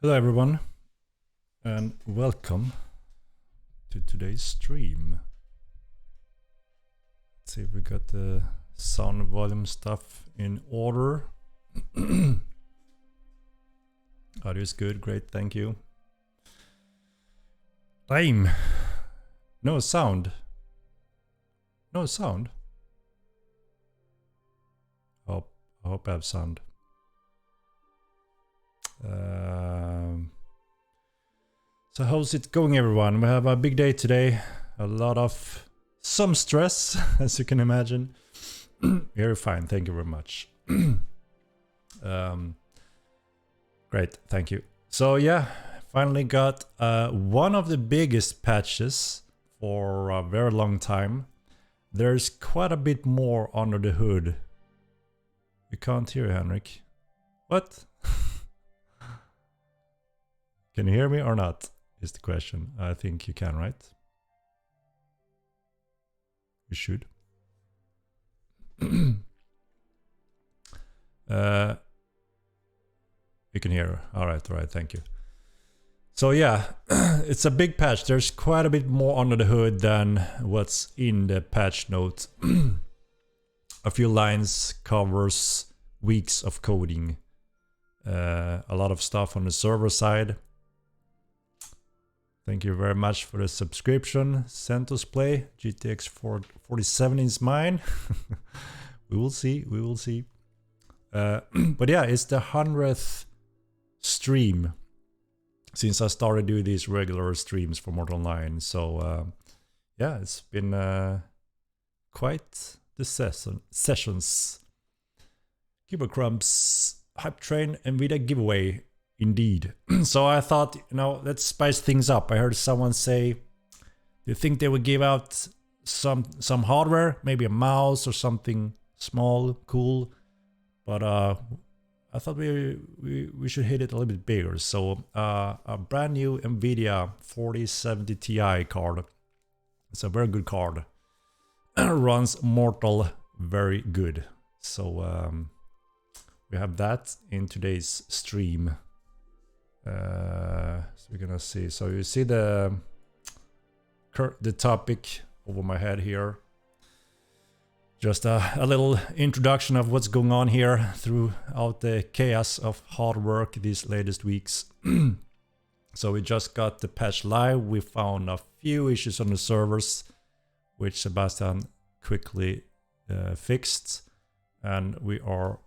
Hello everyone and welcome to today's stream. Let's see if we got the sound volume stuff in order. Audio is good, great, thank you. Time. No sound. No sound. I hope I have sound. So how's it going, everyone? We have a big day today. A lot of some stress, as you can imagine. Very fine, thank you very much. Great, thank you. So yeah, finally got one of the biggest patches for a very long time. There's quite a bit more under the hood. You can't hear, Henrik. What? Can you hear me or not? Is the question. I think you can, right? You should. You can hear. All right, thank you. So yeah, it's a big patch. There's quite a bit more under the hood than what's in the patch notes. A few lines covers weeks of coding. A lot of stuff on the server side. Thank you very much for the subscription. Santos Play, GTX 47 is mine. We will see, we will see. But yeah, it's the 100th stream since I started doing these regular streams for Mortal Online. So yeah, it's been quite the sessions. Keyboard Crumbs, Hype Train, NVIDIA giveaway. Indeed. So I thought, let's spice things up. I heard someone say, do you think they would give out some hardware, maybe a mouse or something small, cool? But I thought we should hit it a little bit bigger. So a brand new NVIDIA 4070 Ti card. It's a very good card. Runs Mortal very good. So we have that in today's stream. So we're gonna see. So you see the topic over my head here. Just a little introduction of what's going on here throughout the chaos of hard work these latest weeks. So we just got the patch live. We found a few issues on the servers, which Sebastian quickly fixed, and we are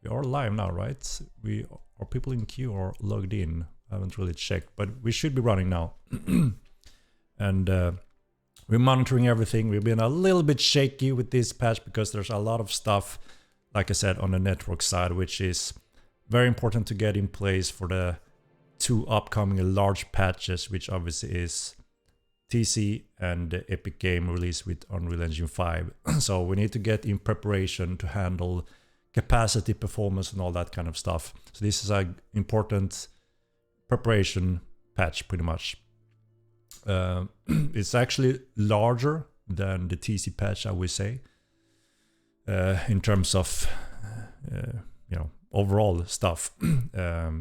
live now, right? Are people in queue or logged in? I haven't really checked, but we should be running now. And we're monitoring everything. We've been a little bit shaky with this patch because there's a lot of stuff, like I said, on the network side, which is very important to get in place for the two upcoming large patches, which obviously is TC and the Epic game release with Unreal Engine 5. So we need to get in preparation to handle capacity, performance, and all that kind of stuff. So this is an important preparation patch, pretty much. It's actually larger than the TC patch, I would say, in terms of overall stuff.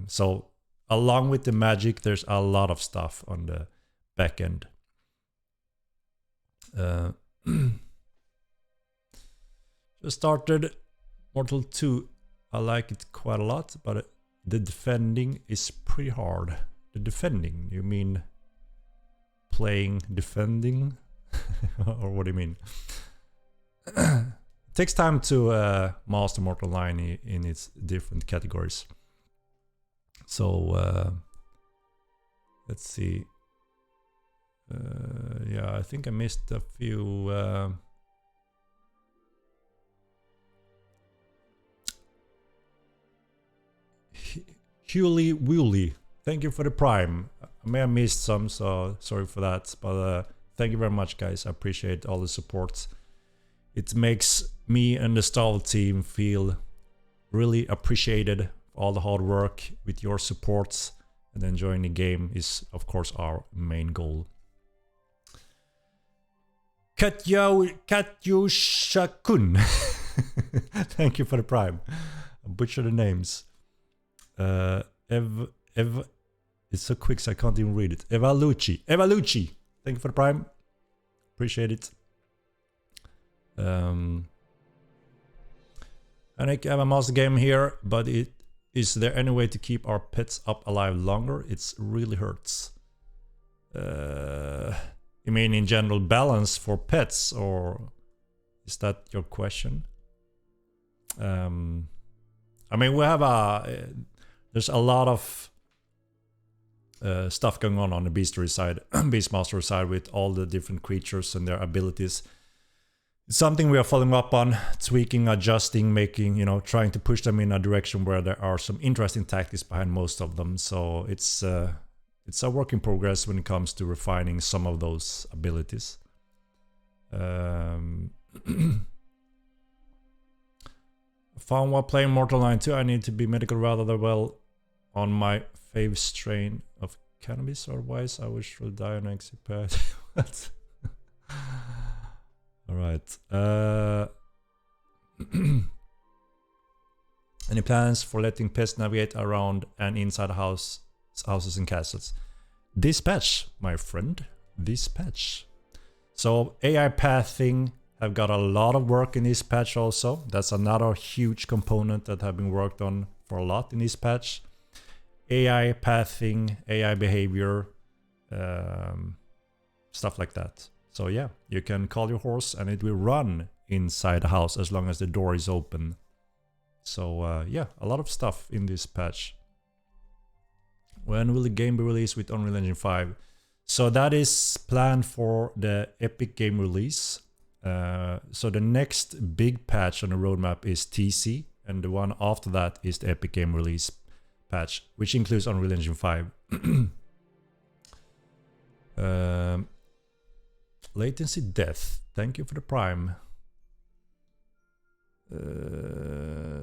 So along with the magic, there's a lot of stuff on the back end. Just started Mortal 2. I like it quite a lot, but the defending is pretty hard. The defending, you mean playing defending? Or what do you mean? It takes time to master Mortal Online in its different categories. So let's see. Yeah, I think I missed a few. Hewley Wooly, thank you for the Prime. I may have missed some, so sorry for that. But thank you very much, guys. I appreciate all the support. It makes me and the Stall team feel really appreciated. All the hard work with your support and enjoying the game is, of course, our main goal. Katyusha-kun. Thank you for the Prime. I butcher the names. It's so quick so I can't even read it. Evalucci. Evalucci! Thank you for the prime. Appreciate it. Henrik, I have a master game here, but is there any way to keep our pets up alive longer? It really hurts. You mean in general balance for pets, or is that your question? I mean, we have there's a lot of stuff going on the Beastmaster side, Beastmaster side, with all the different creatures and their abilities. It's something we are following up on, tweaking, adjusting, making, you know, trying to push them in a direction where there are some interesting tactics behind most of them. So it's a work in progress when it comes to refining some of those abilities. Found while playing Mortal 9 2, I need to be medical rather well on my fave strain of cannabis, otherwise I wish to die on exit pad. What? Alright. Any plans for letting pets navigate around and inside houses and castles? This patch, my friend. This patch. So AI pathing have got a lot of work in this patch also. That's another huge component that have been worked on for a lot in this patch. AI pathing, AI behavior, stuff like that. So yeah, you can call your horse and it will run inside the house as long as the door is open. So yeah, a lot of stuff in this patch. When will the game be released with Unreal Engine 5? So that is planned for the Epic game release. So the next big patch on the roadmap is TC, and the one after that is the Epic game release patch, which includes Unreal Engine 5. Latency death. Thank you for the prime.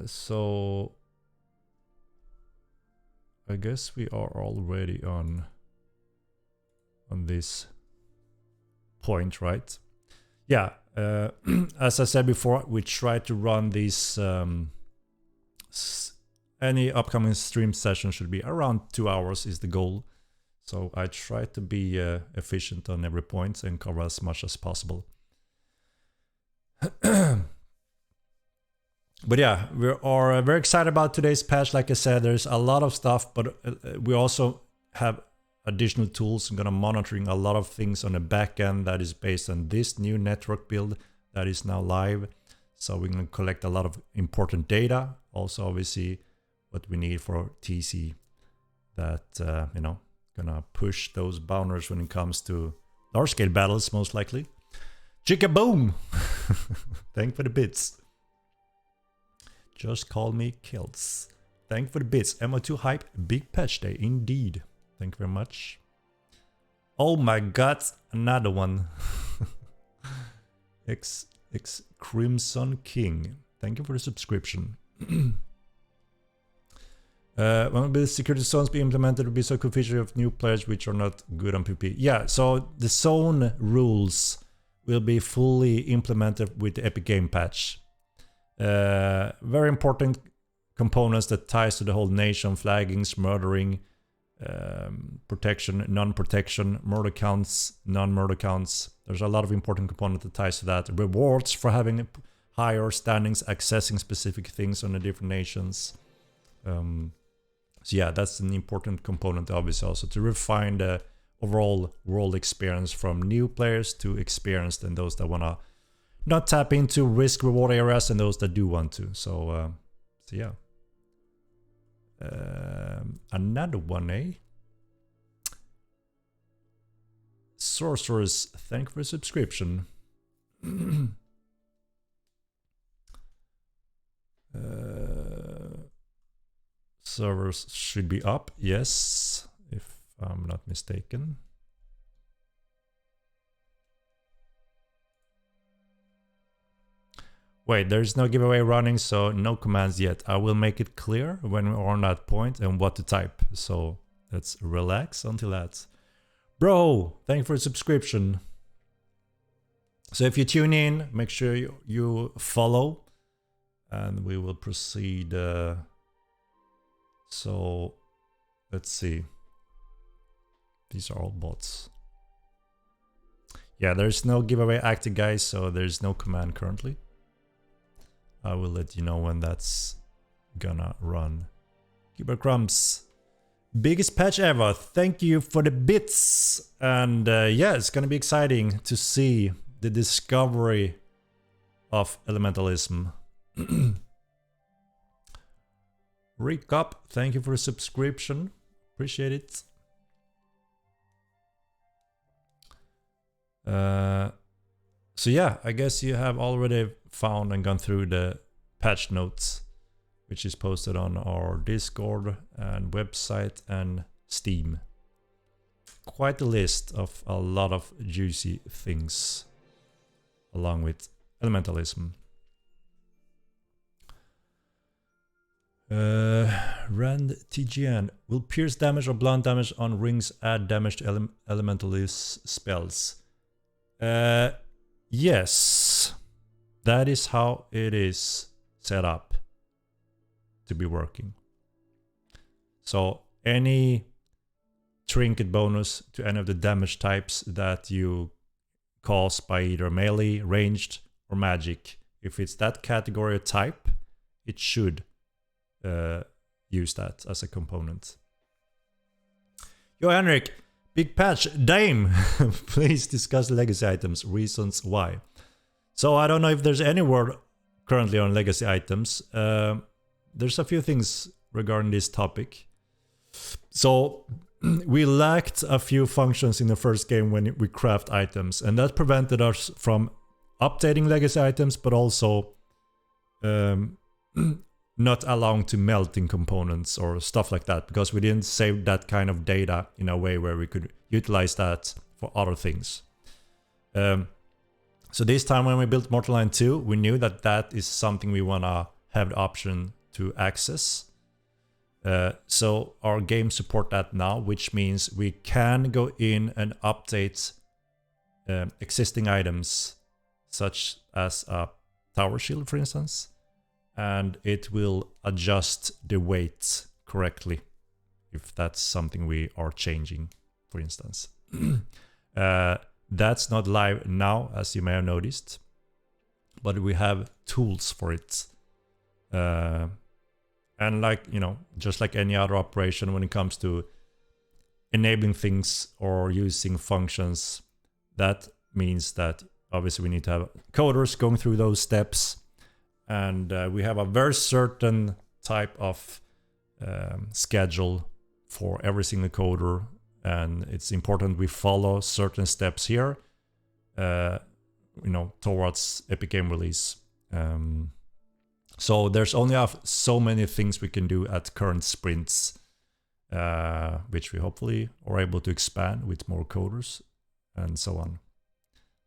So I guess we are already on this point, right? Yeah. As I said before, we try to run these. Any upcoming stream session should be around 2 hours is the goal. So I try to be efficient on every point and cover as much as possible. But yeah, we are very excited about today's patch. Like I said, there's a lot of stuff, but we also have additional tools. I'm gonna monitoring a lot of things on the back end that is based on this new network build that is now live. So we're gonna collect a lot of important data. Also, obviously, what we need for TC that, you know, gonna push those boundaries when it comes to large scale battles, most likely. Chicka boom! Thank for the bits. Just call me Kills. Thank for the bits. MO2 hype, big patch day indeed. Thank you very much. Oh my god, another one. X Crimson King. Thank you for the subscription. When will the security zones be implemented? It will be so cool feature of new players which are not good on PvP. Yeah, so the zone rules will be fully implemented with the Epic Game patch. Very important components that ties to the whole nation, flaggings, murdering, protection, non-protection, murder counts, non-murder counts. There's a lot of important component that ties to that. Rewards for having higher standings, accessing specific things on the different nations. So yeah, that's an important component, obviously, also to refine the overall world experience from new players to experienced and those that want to not tap into risk reward areas and those that do want to. So yeah. Another one, eh? Sorcerers, thank you for the subscription. Servers should be up, yes, if I'm not mistaken. Wait, there's no giveaway running, so no commands yet. I will make it clear when we're on that point and what to type. So let's relax until that. Bro, thank you for the subscription. So if you tune in, make sure you follow and we will proceed. So let's see. These are all bots. Yeah, there's no giveaway active, guys, so there's no command currently. I will let you know when that's gonna run. Keeper Crumbs. Biggest patch ever. Thank you for the bits. And yeah, it's gonna be exciting to see the discovery of elementalism. Recap, thank you for the subscription. Appreciate it. So yeah, I guess you have already found and gone through the patch notes, which is posted on our Discord and website and Steam. Quite a list of a lot of juicy things along with elementalism. Rand TGN. Will pierce damage or blunt damage on rings add damage to elementalist spells? Yes. That is how it is set up to be working. So any trinket bonus to any of the damage types that you cause by either melee, ranged, or magic, if it's that category or type, it should use that as a component. Yo, Henrik, big patch, Dame! Please discuss legacy items, reasons why. So I don't know if there's any word currently on legacy items. There's a few things regarding this topic. So we lacked a few functions in the first game when we craft items, and that prevented us from updating legacy items, but also not allowing to melting components or stuff like that, because we didn't save that kind of data in a way where we could utilize that for other things. So this time when we built Mortal Line 2, we knew that that is something we want to have the option to access. So our game support that now, which means we can go in and update existing items, such as a tower shield, for instance, and it will adjust the weight correctly if that's something we are changing, for instance. That's not live now, as you may have noticed, but we have tools for it. And like, you know, just like any other operation, when it comes to enabling things or using functions, that means that obviously we need to have coders going through those steps. And we have a very certain type of schedule for every single coder. And it's important we follow certain steps here, you know, towards Epic Game release. So there's only so many things we can do at current sprints, which we hopefully are able to expand with more coders and so on.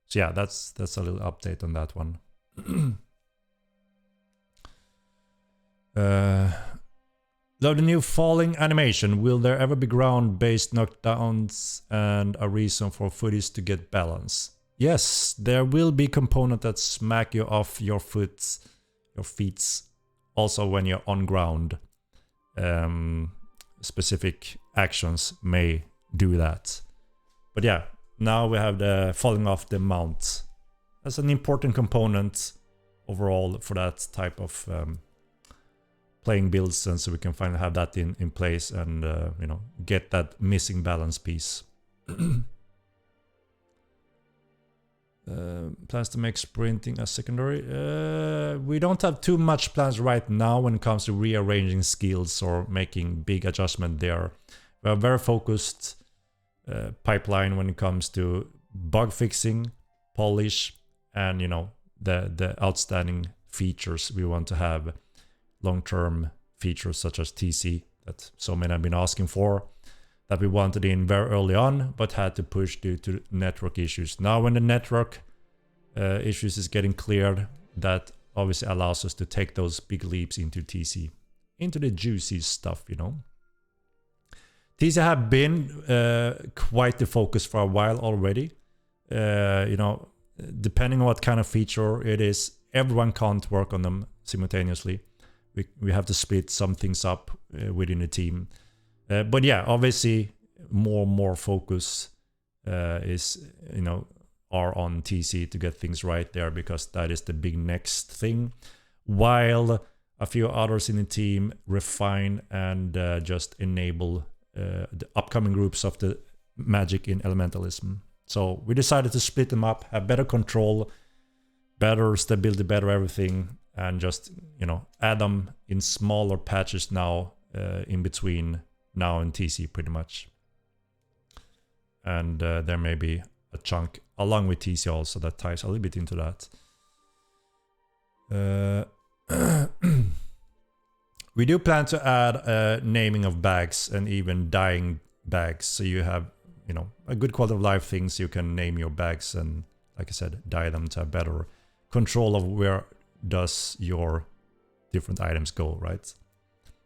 So yeah, that's a little update on that one. Love the new falling animation. Will there ever be ground-based knockdowns and a reason for footies to get balance? Yes, there will be components that smack you off your feet, also when you're on ground. Specific actions may do that. But yeah, now we have the falling off the mount. That's an important component overall for that type of playing builds, and so we can finally have that in place and you know, get that missing balance piece. Plans to make sprinting a secondary. We don't have too much plans right now when it comes to rearranging skills or making big adjustment there. We have a very focused pipeline when it comes to bug fixing, polish, and you know, the outstanding features we want to have. Long-term features such as TC that so many have been asking for, that we wanted in very early on but had to push due to network issues. Now when the network issues is getting cleared, that obviously allows us to take those big leaps into TC, into the juicy stuff, you know. TC have been quite the focus for a while already. You know, depending on what kind of feature it is, everyone can't work on them simultaneously. We have to split some things up within the team. But yeah, obviously, more focus is, you know, are on TC to get things right there, because that is the big next thing, while a few others in the team refine and just enable the upcoming groups of the magic in elementalism. So we decided to split them up, have better control, better stability, better everything, and just, you know, add them in smaller patches now, in between now and TC pretty much. And there may be a chunk along with TC also that ties a little bit into that. We do plan to add naming of bags and even dyeing bags, so you have, you know, a good quality of life things. You can name your bags and, like I said, dye them to have better control of where does your different items go, right?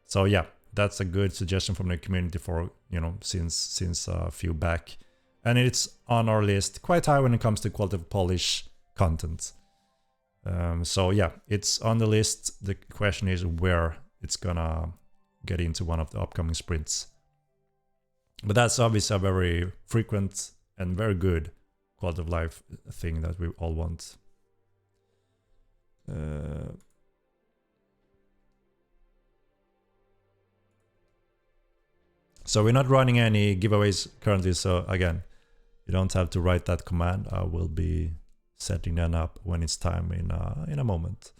So yeah, that's a good suggestion from the community for, you know, since a few back, and it's on our list quite high when it comes to quality of polish content. So yeah, it's on the list. The question is where it's gonna get into one of the upcoming sprints. But that's obviously a very frequent and very good quality of life thing that we all want. So we're not running any giveaways currently, so again, you don't have to write that command. I will be setting that up when it's time in a moment.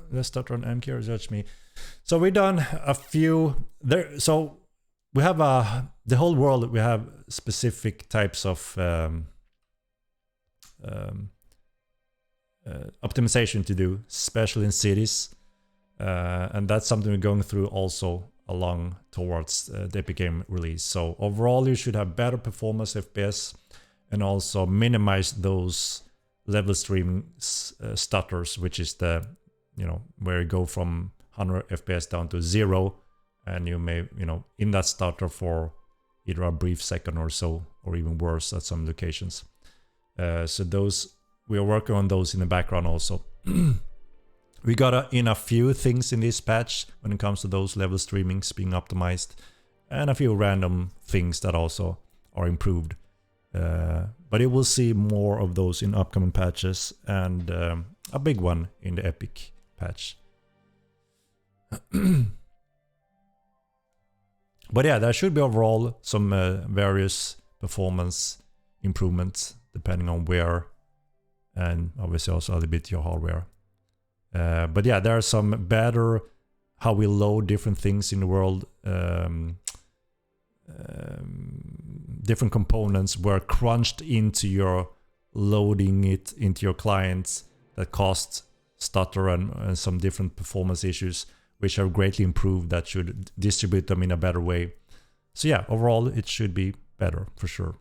Let's start on MK or judge me. So we've done a few there. So we have the whole world. We have specific types of optimization to do, especially in cities, and that's something we're going through also along towards the Epic Game release. So overall, you should have better performance FPS and also minimize those level streaming stutters, which is the, you know, where you go from 100 FPS down to 0, and you may, you know, in that stutter for either a brief second or so, or even worse at some locations. So those, we are working on those in the background also. We got in a few things in this patch when it comes to those level streamings being optimized, and a few random things that also are improved. But you will see more of those in upcoming patches, and a big one in the Epic patch. But yeah, there should be overall some various performance improvements depending on where, and obviously also a little bit your hardware. But yeah, there are some better how we load different things in the world. Different components were crunched into your loading it into your clients that caused stutter and some different performance issues, which have greatly improved. That should distribute them in a better way. So yeah, overall it should be better for sure.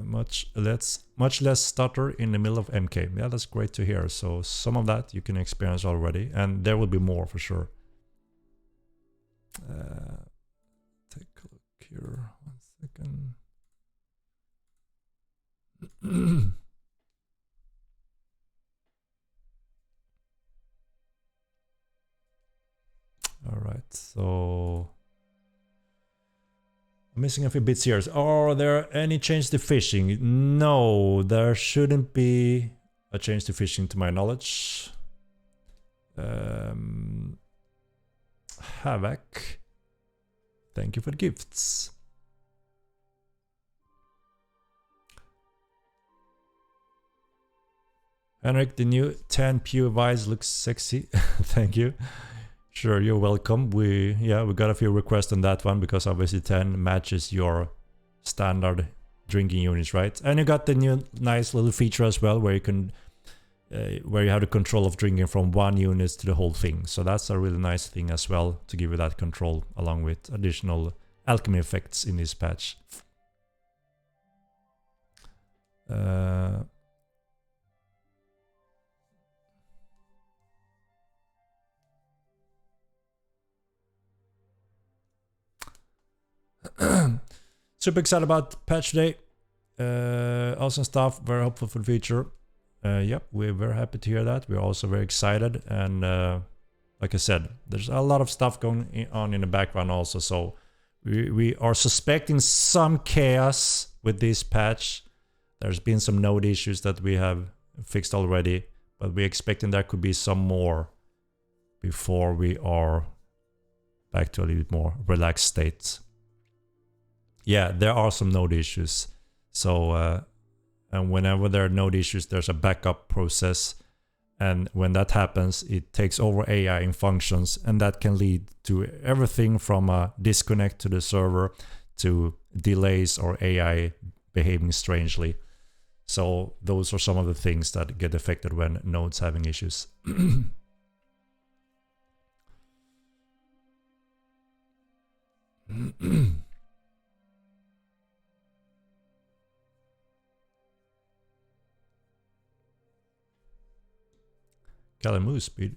Much less stutter in the middle of MK. Yeah, that's great to hear. So some of that you can experience already, and there will be more for sure. Take a look here. 1 second. All right, so I'm missing a few bits here. Are there any change to fishing? No, there shouldn't be a change to fishing to my knowledge. Havoc, thank you for the gifts. Henrik, the new 10 Pure Vise looks sexy. Thank you. Sure, you're welcome. We got a few requests on that one because obviously 10 matches your standard drinking units, right? And you got the new nice little feature as well where you can where you have the control of drinking from one unit to the whole thing. So that's a really nice thing as well to give you that control along with additional alchemy effects in this patch. super excited about patch day. Awesome stuff. Very hopeful for the future. Yep, we're very happy to hear that. We're also very excited. And like I said, there's a lot of stuff going on in the background also. So we are suspecting some chaos with this patch. There's been some node issues that we have fixed already, but we're expecting there could be some more before we are back to a little bit more relaxed state. Yeah, there are some node issues. So, and whenever there are node issues, there's a backup process. And when that happens, it takes over AI in functions, and that can lead to everything from a disconnect to the server to delays or AI behaving strangely. So those are some of the things that get affected when nodes having issues. Color move speed.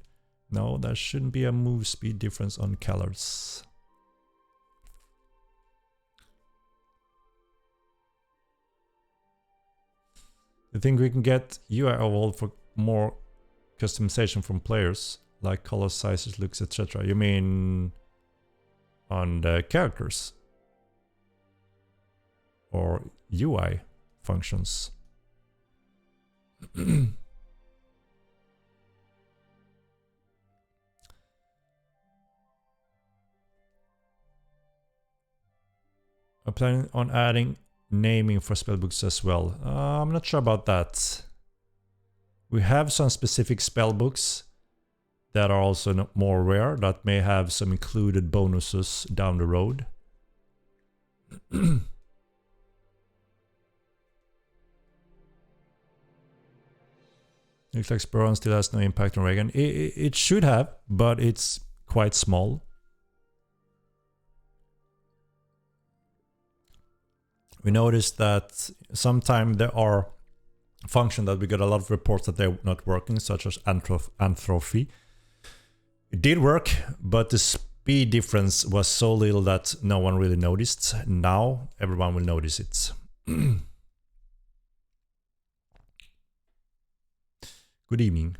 No, there shouldn't be a move speed difference on colors. I think we can get UI evolved for more customization from players, like color sizes, looks, etc. You mean on the characters? Or UI functions? I'm planning on adding naming for spellbooks as well. I'm not sure about that. We have some specific spellbooks that are also more rare, that may have some included bonuses down the road. Looks like Speron still has no impact on Reagan. It should have, but it's quite small. We noticed that sometimes there are functions that we get a lot of reports that they're not working, such as Anthropy. It did work, but the speed difference was so little that no one really noticed. Now everyone will notice it. Good evening.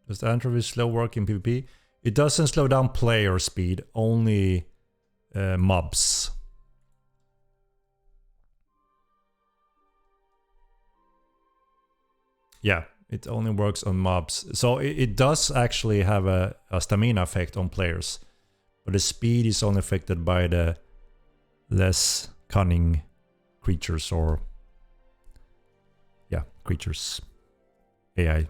Does the Anthropy slow work in PvP? It doesn't slow down player speed, only mobs. Yeah, it only works on mobs. So it does actually have a stamina effect on players. But the speed is only affected by the less cunning creatures or... yeah, creatures. AI.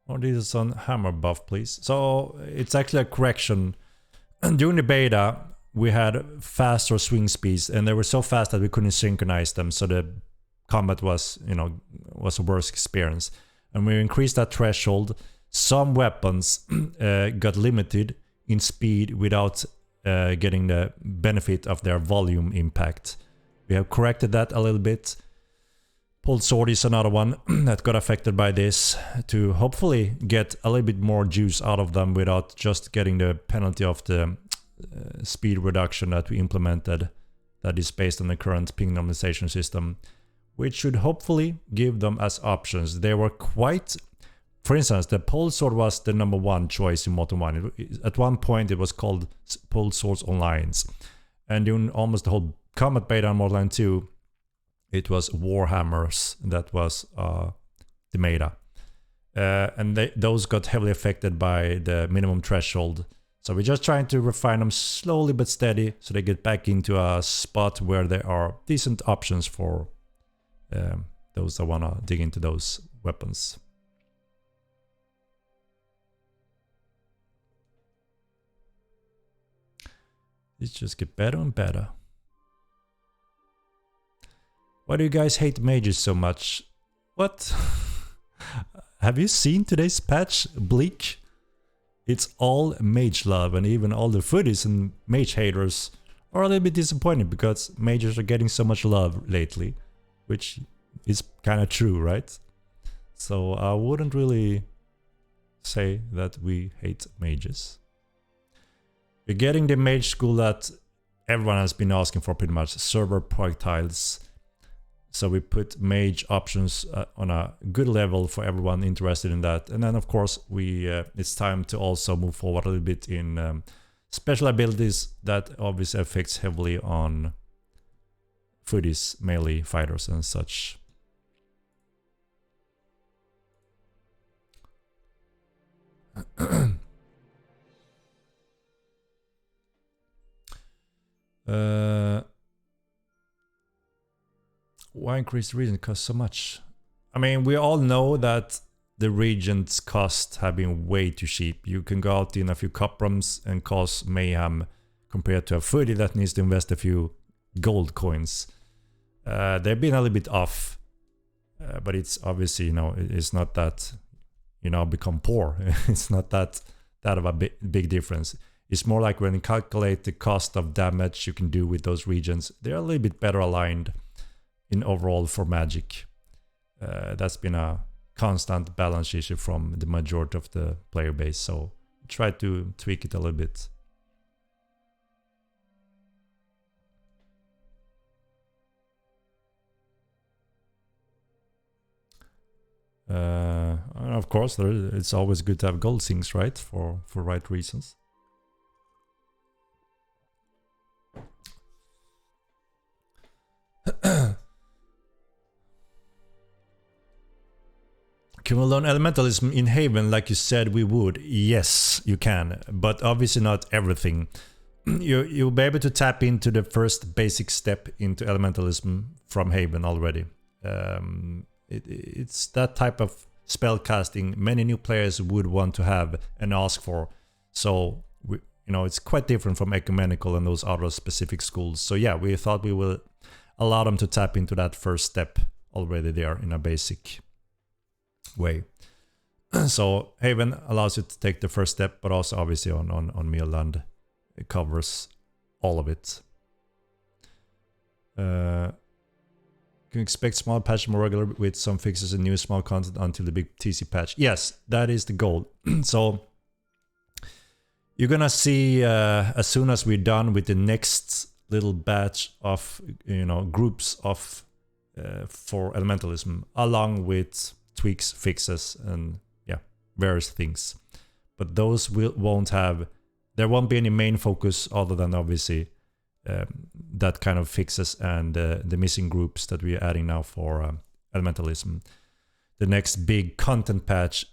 Or this is on hammer buff, please. So it's actually a correction. During the beta, we had faster swing speeds, and they were so fast that we couldn't synchronize them. So the combat was, was a worse experience. And we increased that threshold. Some weapons got limited in speed without getting the benefit of their volume impact. We have corrected that a little bit. Pulled sword is another one that got affected by this, to hopefully get a little bit more juice out of them without just getting the penalty of the speed reduction that we implemented, that is based on the current ping normalization system, which should hopefully give them as options. They were quite... For instance, the pole sword was the #1 choice in Modern 1. At one point it was called Pole Swords Online. And during almost the whole combat beta on Modern 2, it was Warhammers that was the meta. And those got heavily affected by the minimum threshold. So we're just trying to refine them slowly but steady, so they get back into a spot where there are decent options for those that want to dig into those weapons. It just get better and better. Why do you guys hate mages so much? What? Have you seen today's patch, Bleak? It's all mage love, and even all the foodies and mage haters are a little bit disappointed because mages are getting so much love lately, which is kind of true, right? So I wouldn't really say that we hate mages. We're getting the mage school that everyone has been asking for pretty much, server projectiles. So we put mage options on a good level for everyone interested in that. And then of course it's time to also move forward a little bit in special abilities that obviously affects heavily on foodies, melee fighters and such. Why increase region cost so much? I mean, we all know that the regions cost have been way too cheap. You can go out in a few cup rooms and cause mayhem compared to a foodie that needs to invest a few gold coins. They've been a little bit off, but it's obviously, you know, it's not that you now become poor. It's not that of a big difference. It's more like when you calculate the cost of damage you can do with those regions, they're a little bit better aligned in overall for Magic. That's been a constant balance issue from the majority of the player base, so try to tweak it a little bit. And of course, it's always good to have gold sinks, right? For right reasons. Can we learn elementalism in Haven like you said we would? Yes, you can, but obviously not everything. You'll be able to tap into the first basic step into elementalism from Haven already. It's that type of spell casting many new players would want to have and ask for. So, you know, it's quite different from ecumenical and those other specific schools. So yeah, we thought we will allow them to tap into that first step already there in a basic way. So Haven allows you to take the first step, but also obviously on Mirland it covers all of it. Can you expect small patch more regular with some fixes and new small content until the big TC patch? Yes, that is the goal. So you're gonna see as soon as we're done with the next little batch of, you know, groups of for elementalism, along with tweaks, fixes, and yeah, various things. But those won't have, there won't be any main focus other than obviously that kind of fixes and the missing groups that we're adding now for elementalism. The next big content patch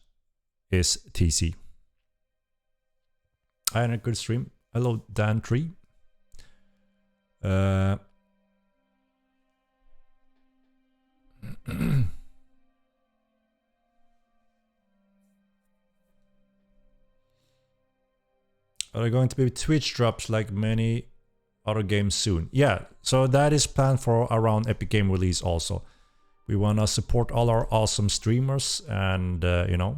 is TC. I had a good stream. Hello, Dan Tree. Are there going to be Twitch drops like many other games soon? Yeah, so that is planned for around Epic Game release also. We want to support all our awesome streamers and, you know,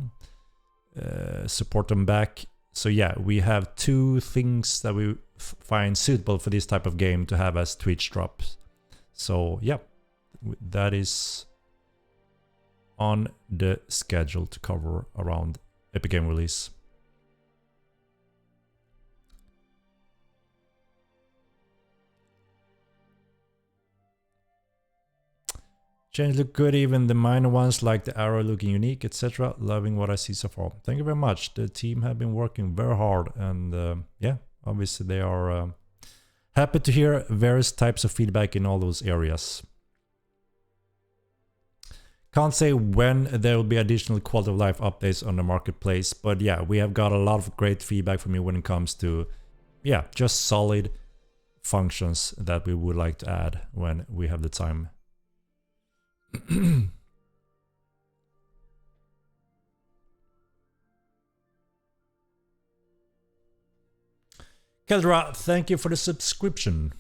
support them back. So yeah, we have two things that we find suitable for this type of game to have as Twitch drops. So yeah, that is on the schedule to cover around Epic Game release. Change look good, even the minor ones like the arrow looking unique, etc. Loving what I see so far. Thank you very much. The team have been working very hard, and yeah, obviously they are happy to hear various types of feedback in all those areas. Can't say when there will be additional quality of life updates on the marketplace, but yeah, we have got a lot of great feedback from you when it comes to, yeah, just solid functions that we would like to add when we have the time. Keldra, thank you for the subscription.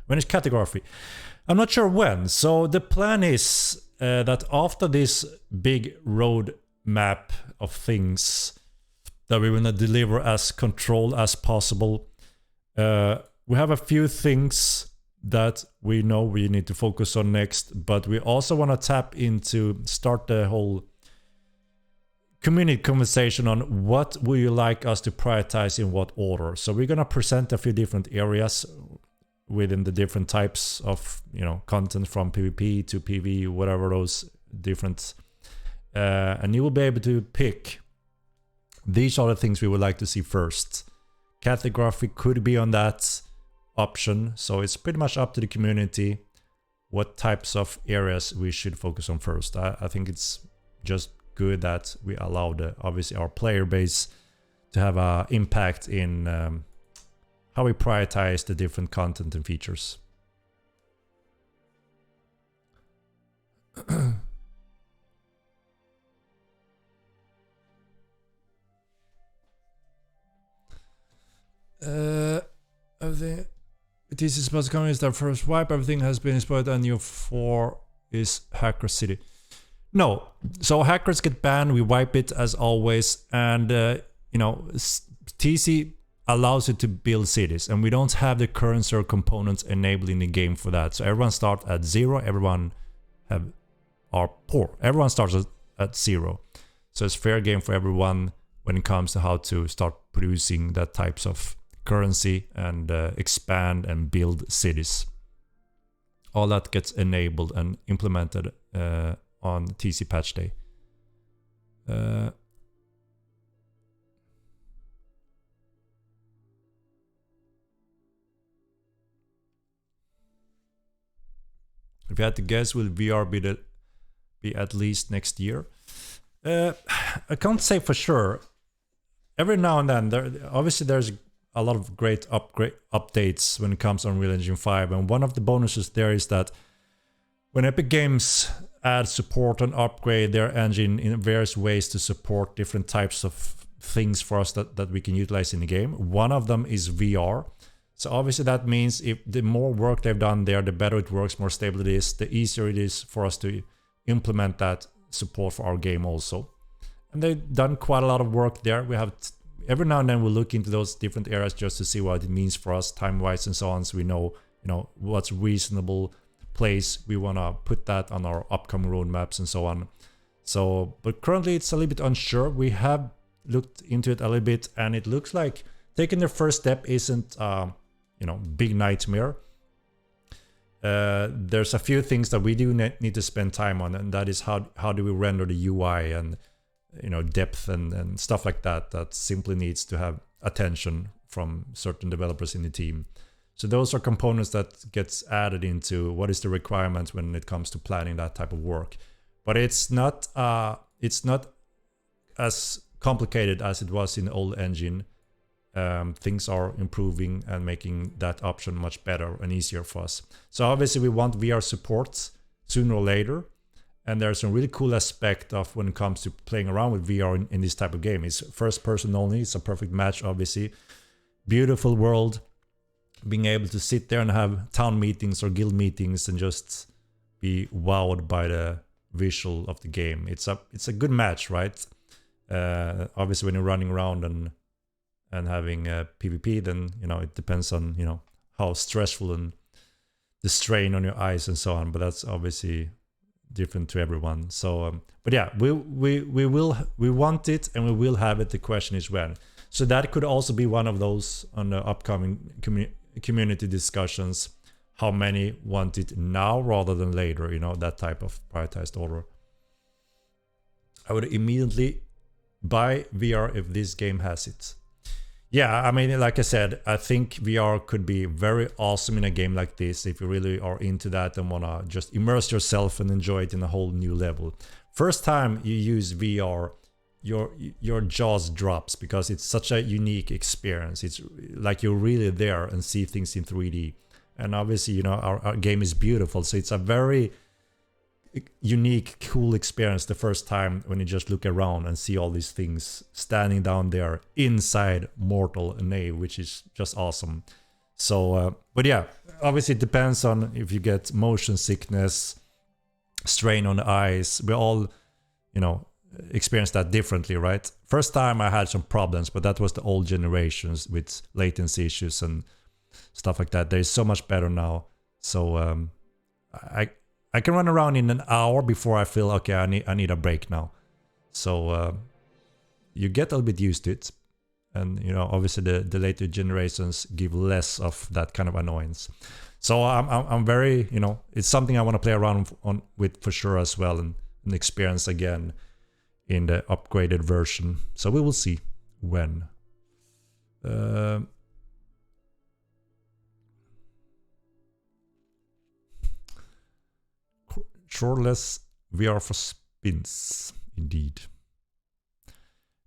When is cartography? I'm not sure when. So the plan is that after this big road map of things that we want to deliver as controlled as possible, we have a few things that we know we need to focus on next, but we also want to tap into, start the whole community conversation on what would you like us to prioritize in what order. So we're going to present a few different areas within the different types of, content, from PvP to PvE, whatever those different, and you will be able to pick, these are the things we would like to see first. Category could be on that option, so it's pretty much up to the community what types of areas we should focus on first. I think it's just good that we allow obviously our player base to have an impact in how we prioritize the different content and features. This is supposed to come as their first wipe. Everything has been spoiled, and new 4 is Hacker City. No, so hackers get banned. We wipe it as always, and TC allows you to build cities, and we don't have the currency or components enabling the game for that. So everyone starts at 0. Everyone are poor. Everyone starts at 0. So it's fair game for everyone when it comes to how to start producing that types of currency and expand and build cities. All that gets enabled and implemented on TC patch day. If you had to guess, will VR be at least next year? I can't say for sure. Every now and then, obviously there's a lot of great updates when it comes to Unreal Engine 5, and one of the bonuses there is that when Epic Games add support and upgrade their engine in various ways to support different types of things for us that we can utilize in the game, one of them is VR. So obviously that means if the more work they've done there, the better it works, more stable it is, the easier it is for us to implement that support for our game also. And they've done quite a lot of work there. We have every now and then we'll look into those different areas just to see what it means for us time-wise and so on, so we know what's reasonable place we want to put that on our upcoming roadmaps and so on. So, but currently it's a little bit unsure. We have looked into it a little bit, and it looks like taking the first step isn't big nightmare. There's a few things that we do need to spend time on, and that is how do we render the UI and depth and stuff like that simply needs to have attention from certain developers in the team. So those are components that gets added into what is the requirement when it comes to planning that type of work. But it's not as complicated as it was in the old engine. Things are improving and making that option much better and easier for us. So obviously we want VR support sooner or later. And there's a really cool aspect of when it comes to playing around with VR in this type of game. It's first person only. It's a perfect match, obviously. Beautiful world. Being able to sit there and have town meetings or guild meetings and just be wowed by the visual of the game. It's a good match, right? Obviously when you're running around and having PvP, then it depends on how stressful and the strain on your eyes and so on. But that's obviously different to everyone. So but yeah, we want it and we will have it. The question is when. So that could also be one of those on the upcoming community discussions. How many want it now rather than later? That type of prioritized order. I would immediately buy VR if this game has it. Yeah, I mean, like I said, I think VR could be very awesome in a game like this if you really are into that and want to just immerse yourself and enjoy it in a whole new level. First time you use VR, your jaws drops because it's such a unique experience. It's like you're really there and see things in 3D. And obviously, our game is beautiful, so it's a very unique, cool experience the first time when you just look around and see all these things standing down there inside mortal Nave, which is just awesome. So, but yeah, obviously it depends on if you get motion sickness, strain on the eyes. We all, you know, experience that differently, right? First time I had some problems, but that was the old generations with latency issues and stuff like that. They're so much better now. So I can run around in an hour before I feel okay. I need a break now. So you get a little bit used to it, and you know, obviously the later generations give less of that kind of annoyance. So I'm very, you know, it's something I want to play around with for sure as well, and experience again in the upgraded version. So we will see when. Shortless VR for spins, indeed.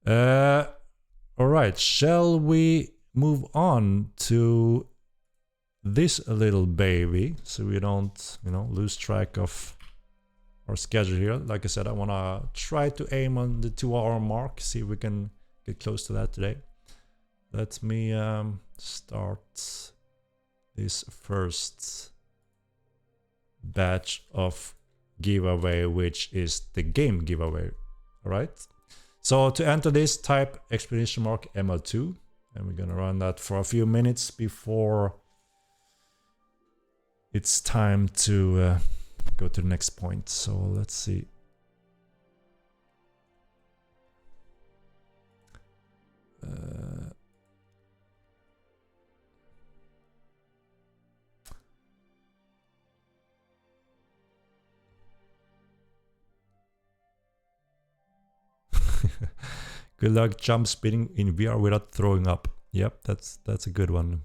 All right, shall we move on to this little baby so we don't, you know, lose track of our schedule here? Like I said, I want to try to aim on the 2-hour mark, see if we can get close to that today. Let me start this first batch of giveaway, which is the game giveaway. All right, so to enter this, type !ML2, and we're gonna run that for a few minutes before it's time to go to the next point. So let's see. Good luck jump spinning in VR without throwing up. Yep, that's a good one.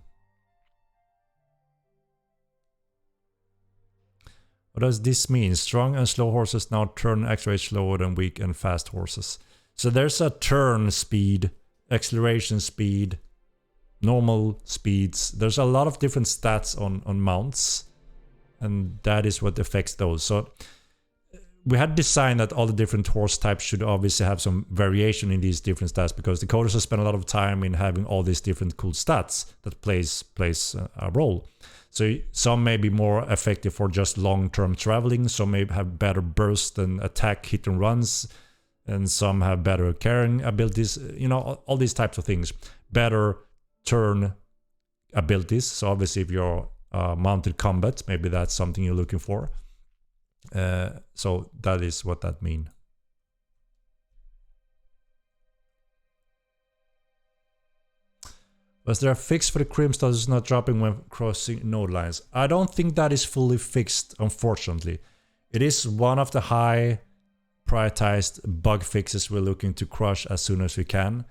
What does this mean? Strong and slow horses now turn accelerate slower than weak and fast horses. So there's a turn speed, acceleration speed, normal speeds. There's a lot of different stats on mounts, and that is what affects those. So we had designed that all the different horse types should obviously have some variation in these different stats, because the coders have spent a lot of time in having all these different cool stats that plays a role. So some may be more effective for just long-term traveling, some may have better burst and attack hit and runs, and some have better carrying abilities, you know, all these types of things. Better turn abilities, so obviously if you're mounted combat, maybe that's something you're looking for. So that is what that means. Was there a fix for the crim status not dropping when crossing node lines? I don't think that is fully fixed, unfortunately. It is one of the high prioritized bug fixes we're looking to crush as soon as we can.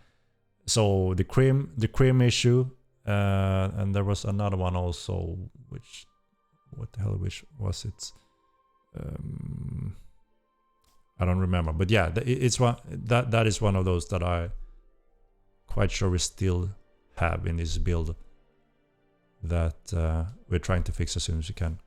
So the crim issue, and there was another one also, which, what the hell, which was it? I don't remember, but yeah, it's one that is one of those that I quite sure we still have in this build that we're trying to fix as soon as we can.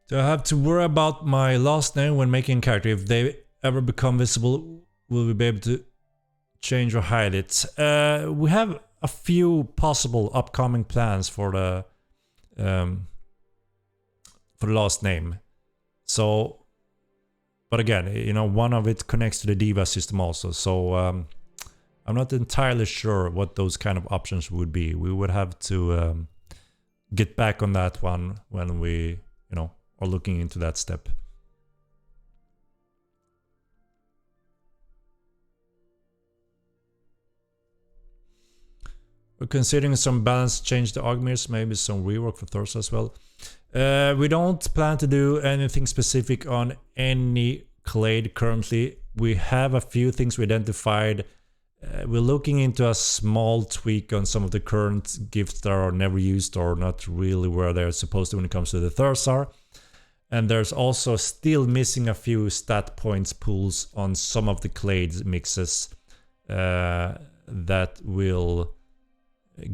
Do I have to worry about my last name when making a character? If they ever become visible, will we be able to change or hide it? We have a few possible upcoming plans for the last name. So, but again, you know, one of it connects to the Diva system also. So I'm not entirely sure what those kind of options would be. We would have to get back on that one when we, you know, are looking into that step. We're considering some balance change to Ogmirs, maybe some rework for Thorsa as well. We don't plan to do anything specific on any clade currently. We have a few things we identified. We're looking into a small tweak on some of the current gifts that are never used or not really where they're supposed to when it comes to the Thursar. And there's also still missing a few stat points pools on some of the clade mixes that will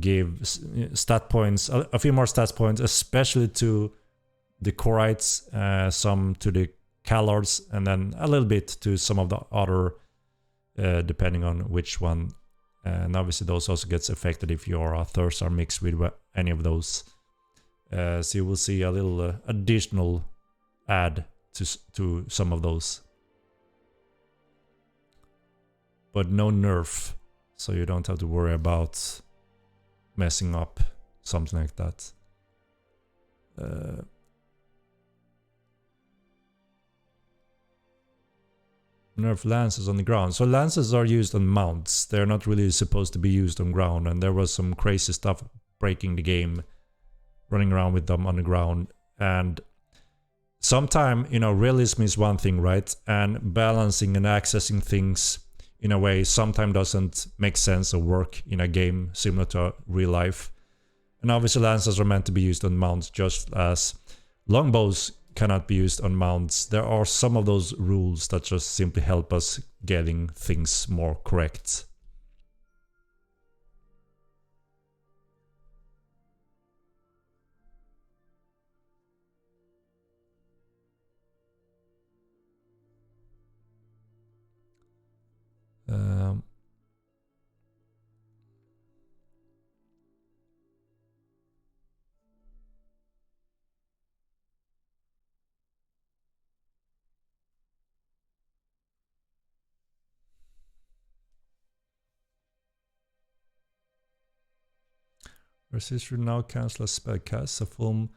give stat points, a few more stats points, especially to the chorites, some to the callards, and then a little bit to some of the other, depending on which one. And obviously those also gets affected if your thirsts are mixed with any of those. So you will see a little additional add to some of those. But no nerf, so you don't have to worry about messing up something like that. Nerf lances on the ground. So lances are used on mounts. They're not really supposed to be used on ground, and there was some crazy stuff breaking the game, running around with them on the ground. And sometimes, you know, realism is one thing, right? And balancing and accessing things in a way sometimes doesn't make sense or work in a game similar to real life. And obviously lances are meant to be used on mounts, just as longbows cannot be used on mounts. There are some of those rules that just simply help us getting things more correct. Resist will now cancel a spell cast. A foam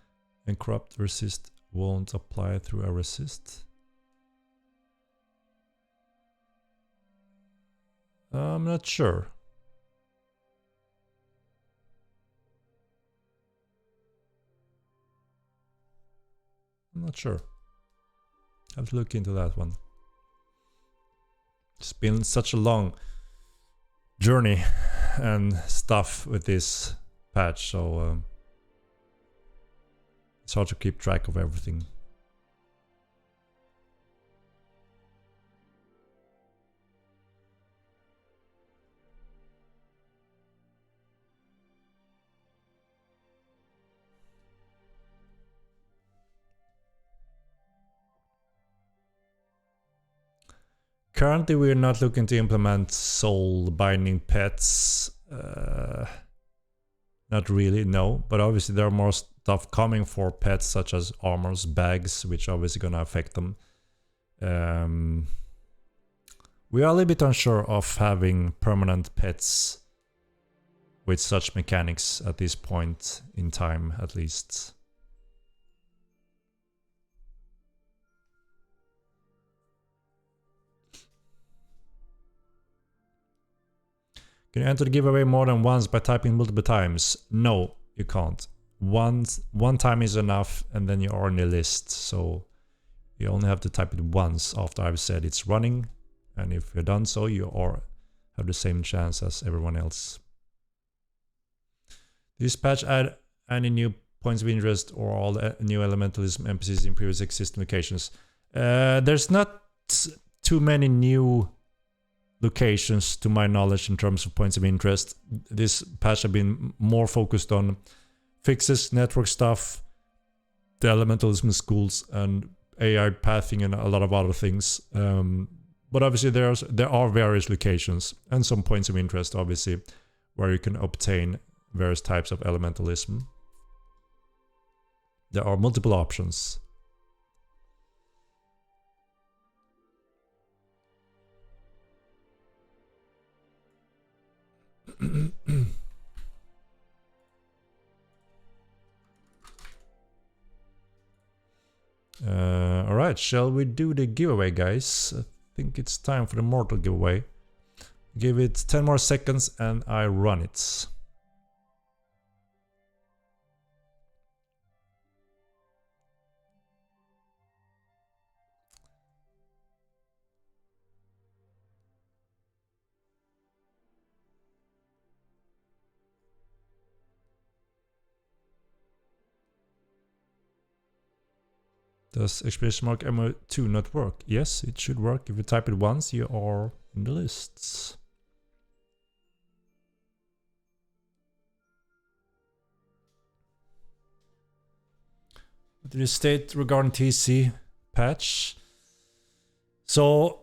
and corrupt resist won't apply through a resist. I'm not sure. I'm not sure. I have to look into that one. It's been such a long journey and stuff with this patch, so it's hard to keep track of everything. Currently, we're not looking to implement soul binding pets. Not really, no. But obviously there are more stuff coming for pets, such as armors, bags, which are obviously gonna affect them. We are a little bit unsure of having permanent pets with such mechanics at this point in time, at least. Can you enter the giveaway more than once by typing multiple times? No, you can't. One time is enough, and then you are on the list. So you only have to type it once after I've said it's running, and if you're done so, you have the same chance as everyone else. This patch add any new points of interest or all the new elementalism NPCs in previous existing locations? There's not too many new locations to my knowledge in terms of points of interest. This patch have been more focused on fixes, network stuff, the elementalism schools, and AI pathing, and a lot of other things. But obviously there are various locations and some points of interest, obviously, where you can obtain various types of elementalism. There are multiple options. Alright, shall we do the giveaway, guys? I think it's time for the mortal giveaway. Give it 10 more seconds and I run it. Does exclamation mark MO2 not work? Yes, it should work. If you type it once, you are in the lists. what did you state regarding TC patch? So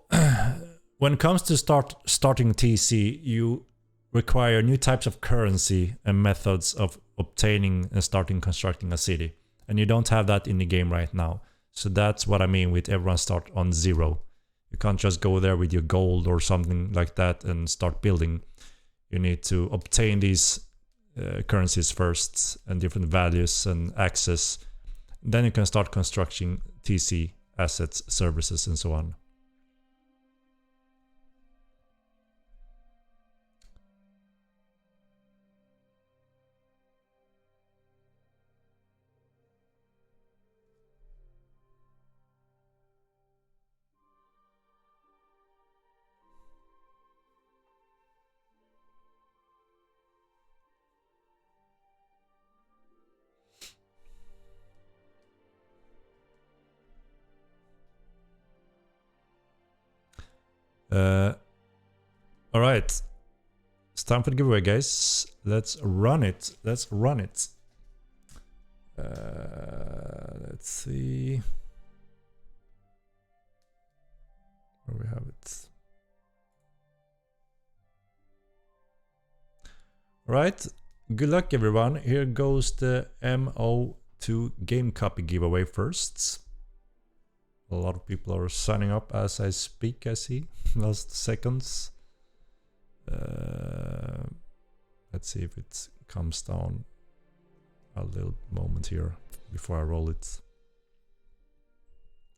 when it comes to starting TC, you require new types of currency and methods of obtaining and starting constructing a city. And you don't have that in the game right now. So that's what I mean with everyone start on 0. You can't just go there with your gold or something like that and start building. You need to obtain these currencies first and different values and access. Then you can start constructing TC assets, services, and so on. All right, it's time for the giveaway, guys. Let's run it. Let's run it. Let's see where we have it. All right, good luck, everyone. Here goes the MO2 game copy giveaway first. A lot of people are signing up as I speak, I see. Last seconds. Let's see if it comes down a little moment here before I roll it.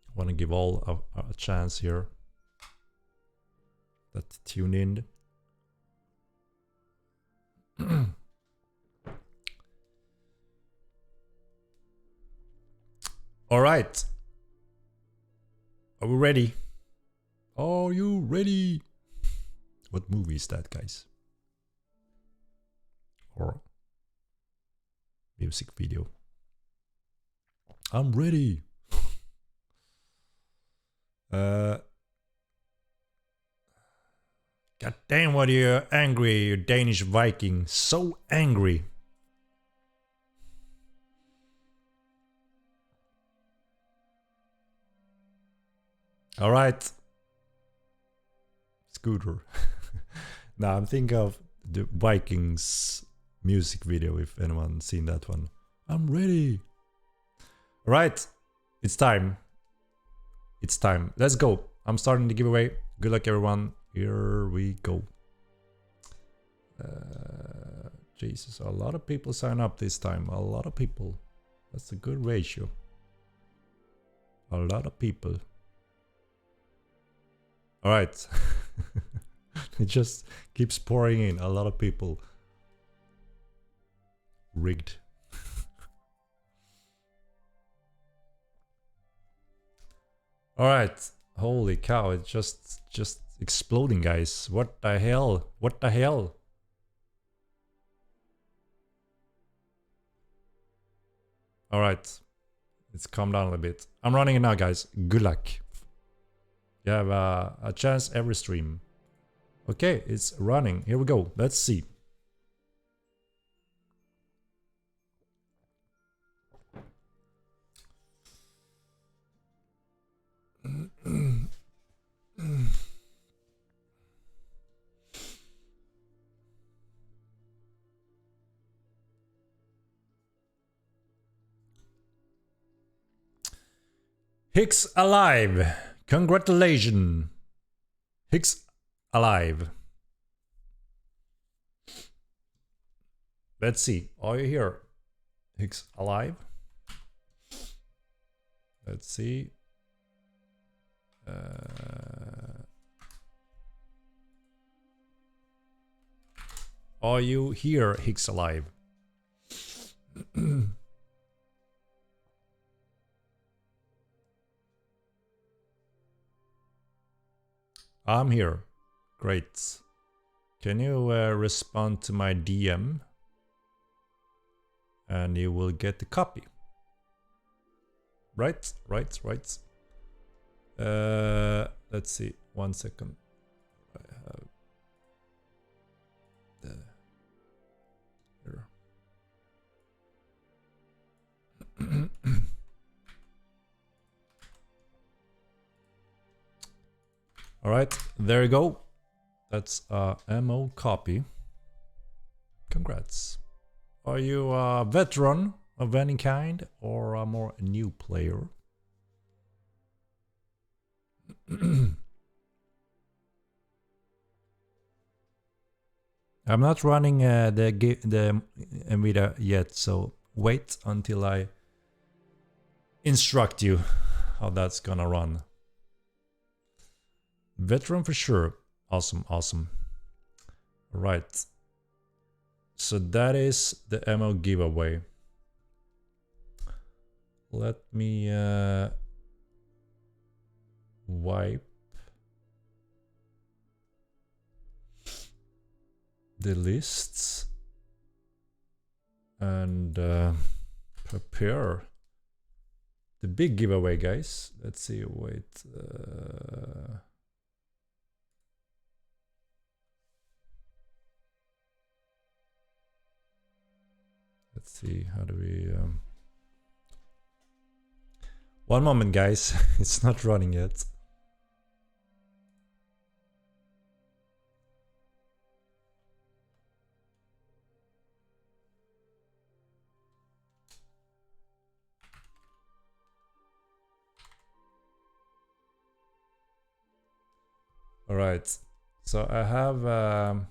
I want to give all a chance here that tune in. All right. Are we ready? Are you ready? What movie is that, guys? Or music video? I'm ready. God damn, what are you angry, you Danish Viking? So angry. All right. Scooter. Now I'm thinking of the Vikings music video, if anyone's seen that one. I'm ready. All right. It's time. It's time. Let's go. I'm starting the giveaway. Good luck, everyone. Here we go. Jesus, a lot of people sign up this time. A lot of people. That's a good ratio. A lot of people. All right. It just keeps pouring in. A lot of people. Rigged. All right. Holy cow! It's just exploding, guys. What the hell? What the hell? All right. Let's calm down a little bit. I'm running it now, guys. Good luck. You have a chance every stream. Okay, it's running. Here we go. Let's see. Hicks alive. Congratulations. Hicks alive. Let's see. Are you here? Hicks alive. Let's see. Are you here, Hicks alive? I'm here. Great. Can you respond to my DM? And you will get the copy. Right. Let's see. 1 second. I have the here. All right, there you go. That's a ammo copy. Congrats. Are you a veteran of any kind or a more new player? I'm not running the NVIDIA yet, so wait until I instruct you how that's gonna run. Veteran for sure. Awesome, awesome. Right. So that is the ammo giveaway. Let me wipe the lists and prepare the big giveaway, guys. Let's see, wait. Let's see, how do we... One moment, guys. It's not running yet. All right, so I have a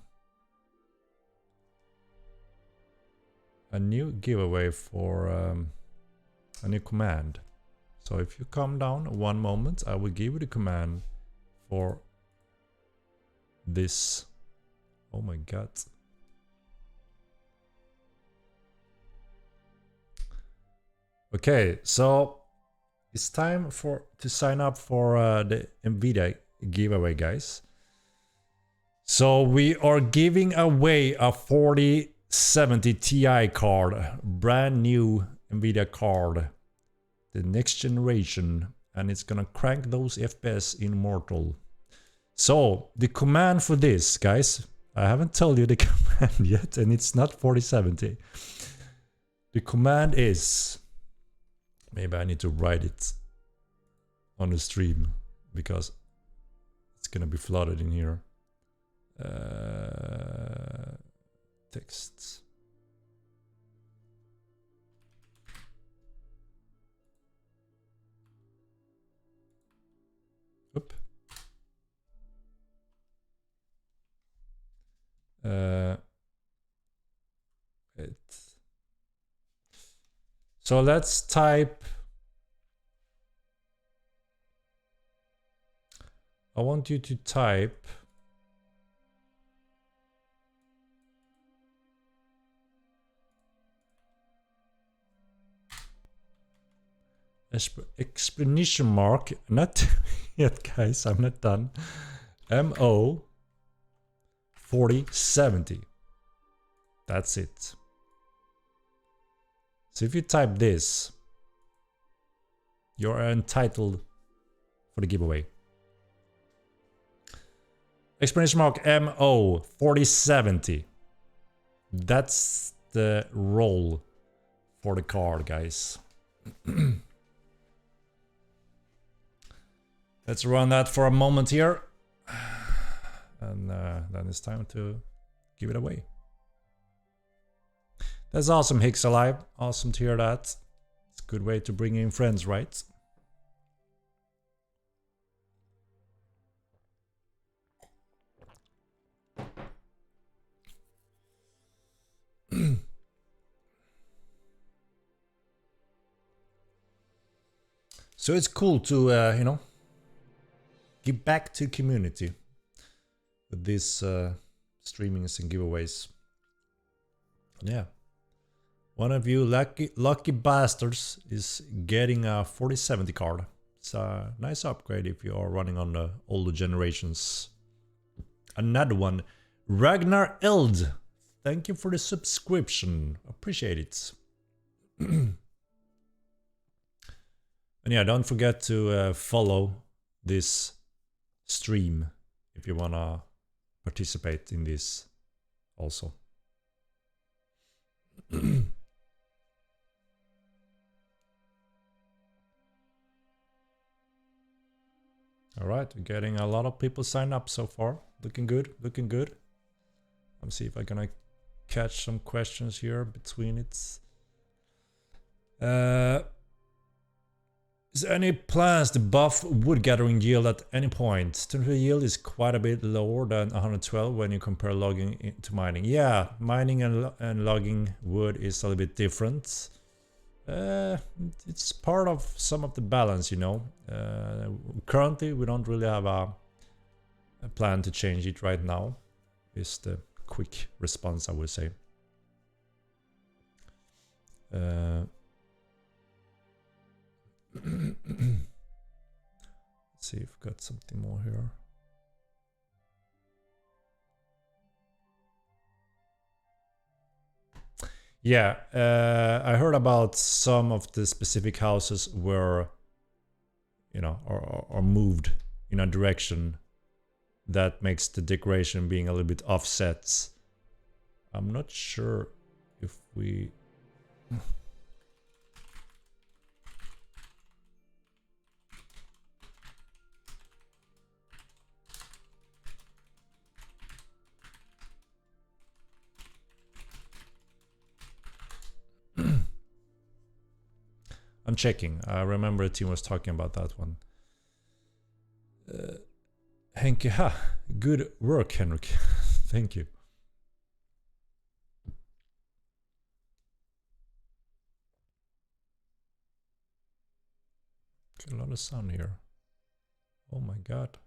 new giveaway for a new command. So if you calm down one moment, I will give you the command for this. Oh my god. Okay, so it's time to sign up for the NVIDIA giveaway, guys. So we are giving away a 4070 Ti card, brand new NVIDIA card, the next generation, and it's gonna crank those FPS immortal. So the command for this, guys, I haven't told you the command yet, and it's not 4070. The command is, maybe I need to write it on the stream because it's gonna be flooded in here. Texts. Oop. So let's type. I want you to type explanation mark, not yet, guys, I'm not done. MO 4070. That's it. So if you type this, you're entitled for the giveaway. Explanation mark MO 4070. That's the role for the card, guys. Let's run that for a moment here. And then it's time to give it away. That's awesome, Hicks Alive. Awesome to hear that. It's a good way to bring in friends, right? So it's cool to, you know, give back to community with these streamings and giveaways. Yeah. One of you lucky bastards is getting a 4070 card. It's a nice upgrade if you are running on the older generations. Another one. Ragnar Eld. Thank you for the subscription. Appreciate it. And yeah, don't forget to follow this stream if you wanna participate in this also. All right, we're getting a lot of people signed up so far. Looking good, looking good. Let's see if I'm gonna catch some questions here between it. Is there any plans to buff wood gathering yield at any point? Technical yield is quite a bit lower than 112 when you compare logging to mining. Yeah, mining and logging wood is a little bit different. It's part of some of the balance, you know. Currently, we don't really have a plan to change it right now. Is the quick response, I would say. Let's see if we've got something more here. Yeah, I heard about some of the specific houses were, you know, are moved in a direction that makes the decoration being a little bit offset. I'm not sure if we... I'm checking. I remember the team was talking about that one. Henke, good work, Henrik. Thank you. Got a lot of sun here. Oh my god.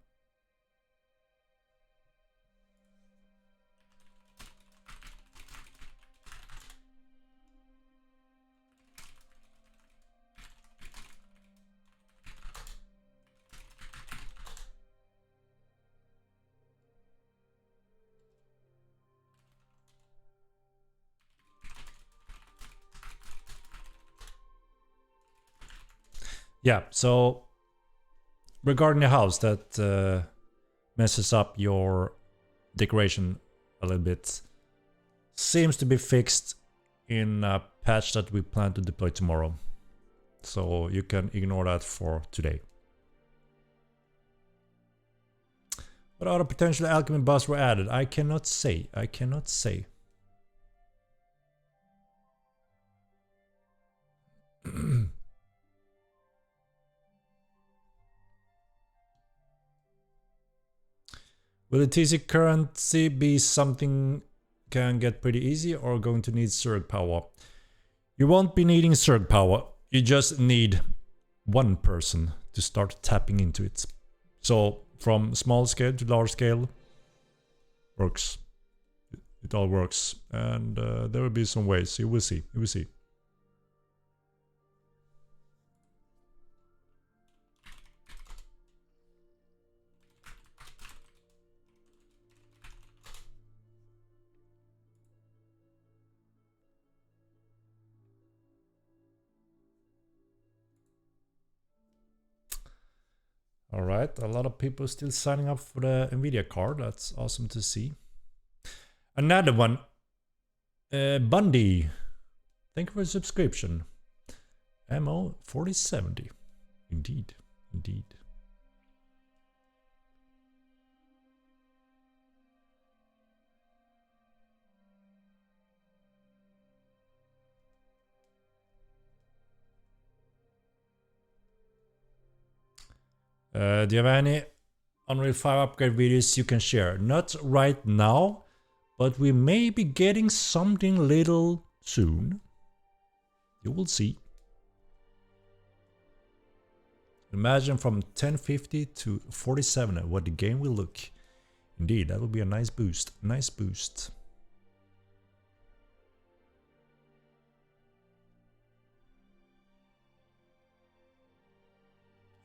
Yeah, so regarding the house that messes up your decoration a little bit, seems to be fixed in a patch that we plan to deploy tomorrow. So you can ignore that for today. What other potential alchemy buffs were added? I cannot say. I cannot say. Will the TC currency be something can get pretty easy or going to need surge power? You won't be needing surge power. You just need one person to start tapping into it. So from small scale to large scale works. It all works. And there will be some ways. You will see. You will see. All right, a lot of people still signing up for the Nvidia card. That's awesome to see. Another one, Bundy. Thank you for the subscription. MO 4070. Indeed, indeed. Do you have any Unreal 5 upgrade videos you can share? Not right now, but we may be getting something little soon. You will see. Imagine from 1050 to 47 what the game will look. Indeed, that will be a nice boost. Nice boost.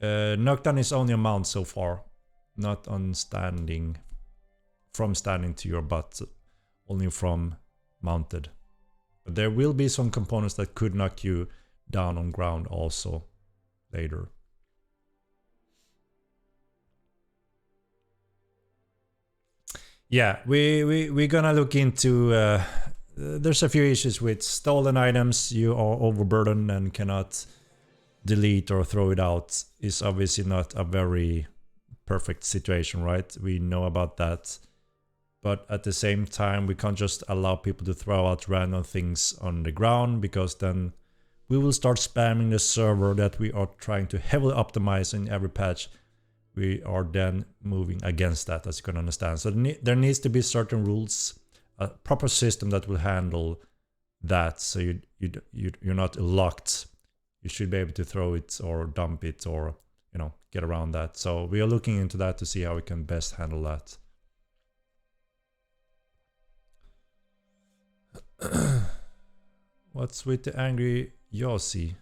Knockdown is only a mount so far, not on standing, from standing to your butt, only from mounted. But there will be some components that could knock you down on ground also later. Yeah, we're gonna look into, there's a few issues with stolen items. You are overburdened and cannot delete or throw it out. Is obviously not a very perfect situation, right? We know about that. But at the same time, we can't just allow people to throw out random things on the ground, because then we will start spamming the server that we are trying to heavily optimize in every patch. We are then moving against that, as you can understand. So there needs to be certain rules, a proper system that will handle that, so you're not locked. You should be able to throw it or dump it, or get around that. So we are looking into that to see how we can best handle that. What's with the angry Yossi?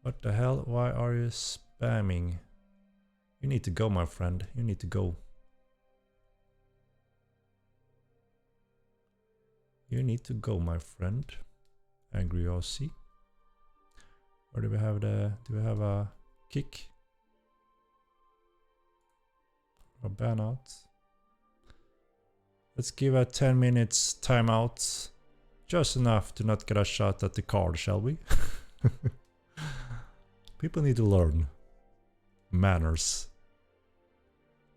What the hell? Why are you spamming? You need to go, my friend. You need to go. You need to go, my friend. Angry Aussie. Or do we have a kick? Or ban out? Let's give a 10 minutes timeout. Just enough to not get a shot at the card, shall we? People need to learn manners.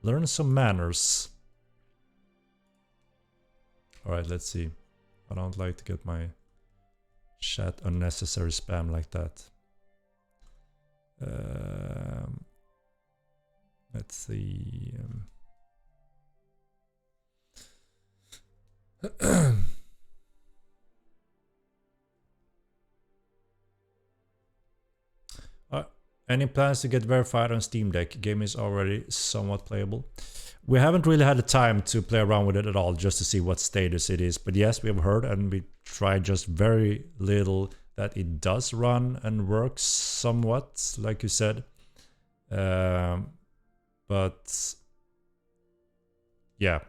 Learn some manners. Alright, let's see. I don't like to get my chat unnecessary spam like that. Let's see. Any plans to get verified on Steam Deck? Game is already somewhat playable. We haven't really had the time to play around with it at all, just to see what status it is. But yes, we have heard, and we tried just very little, that it does run and works somewhat, like you said. But yeah,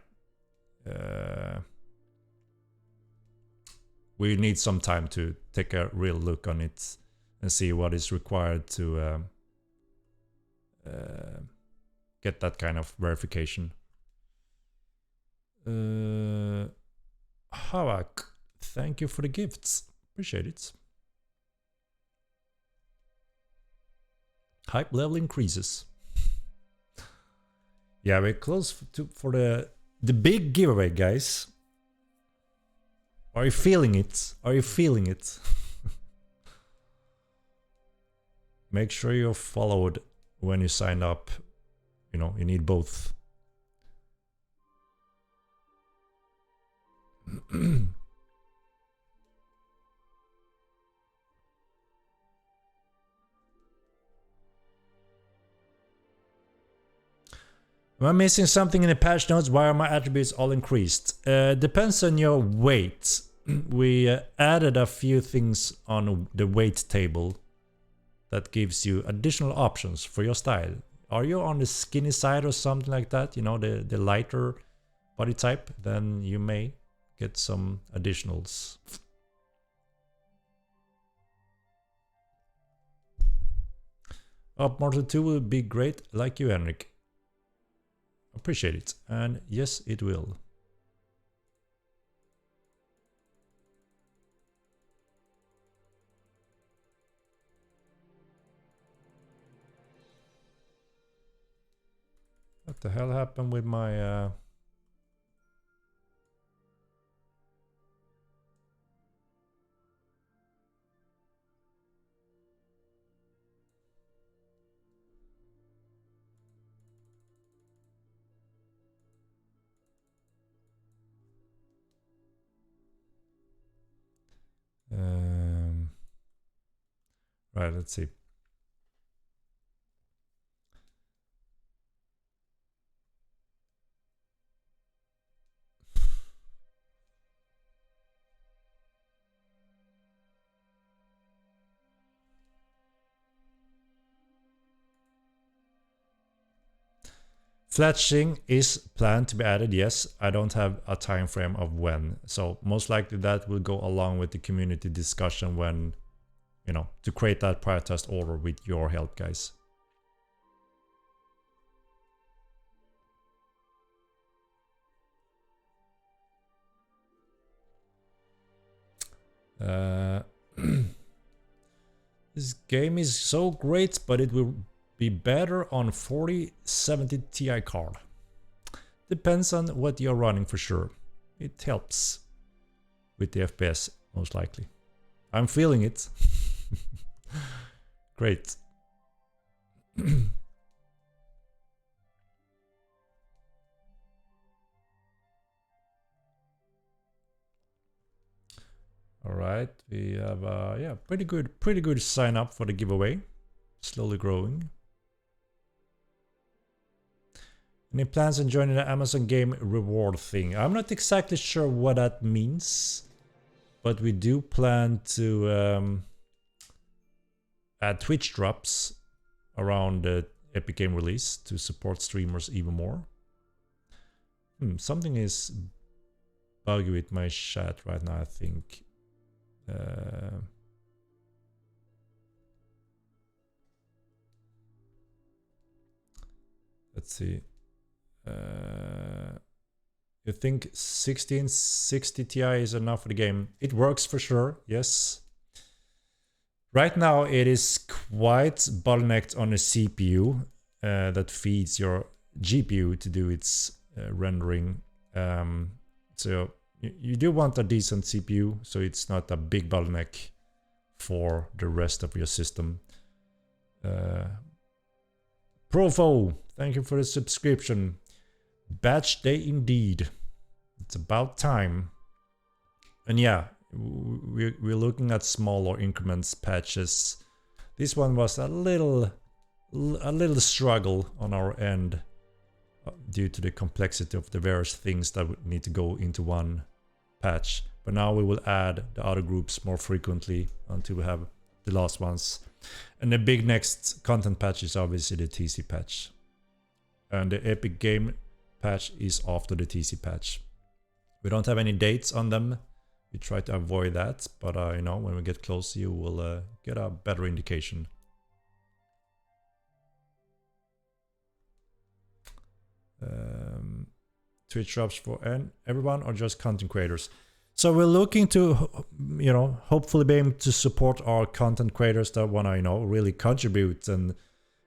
we need some time to take a real look on it and see what is required to get that kind of verification. Havak, thank you for the gifts. Appreciate it. Hype level increases. Yeah, we're close for the big giveaway, guys. Are you feeling it? Are you feeling it? Make sure you're followed when you sign up. You need both. Am I missing something in the patch notes? Why are my attributes all increased? Depends on your weight. We added a few things on the weight table that gives you additional options for your style. Are you on the skinny side or something like that, the lighter body type, then you may get some additionals. Up Mortal 2 will be great, like you, Henrik. Appreciate it, and yes, it will. What the hell happened with my right, let's see. Fletching is planned to be added, yes. I don't have a time frame of when. So most likely that will go along with the community discussion when, to create that prior test order with your help, guys. This game is so great, but it will be better on 4070 Ti card. Depends on what you're running for sure. It helps with the FPS most likely. I'm feeling it. Great. All right, we have yeah, pretty good sign up for the giveaway. Slowly growing. Any plans on joining the Amazon game reward thing? I'm not exactly sure what that means, but we do plan to add Twitch drops around the Epic Game release to support streamers even more. Something is buggy with my chat right now, I think. Let's see. You think 1660 Ti is enough for the game? It works for sure, yes. Right now it is quite bottlenecked on the CPU that feeds your GPU to do its rendering. So you do want a decent CPU, so it's not a big bottleneck for the rest of your system. Profo, thank you for the subscription. Batch day indeed. It's about time. And yeah, we're looking at smaller increments patches. This one was a little struggle on our end due to the complexity of the various things that would need to go into one patch. But now we will add the other groups more frequently until we have the last ones. And the big next content patch is obviously the TC patch. And the Epic Game patch is after the TC patch. We don't have any dates on them. We try to avoid that, but you know, when we get close, you will get a better indication. Twitch drops for everyone or just content creators? So we're looking to, you know, hopefully be able to support our content creators that want to, you know, really contribute and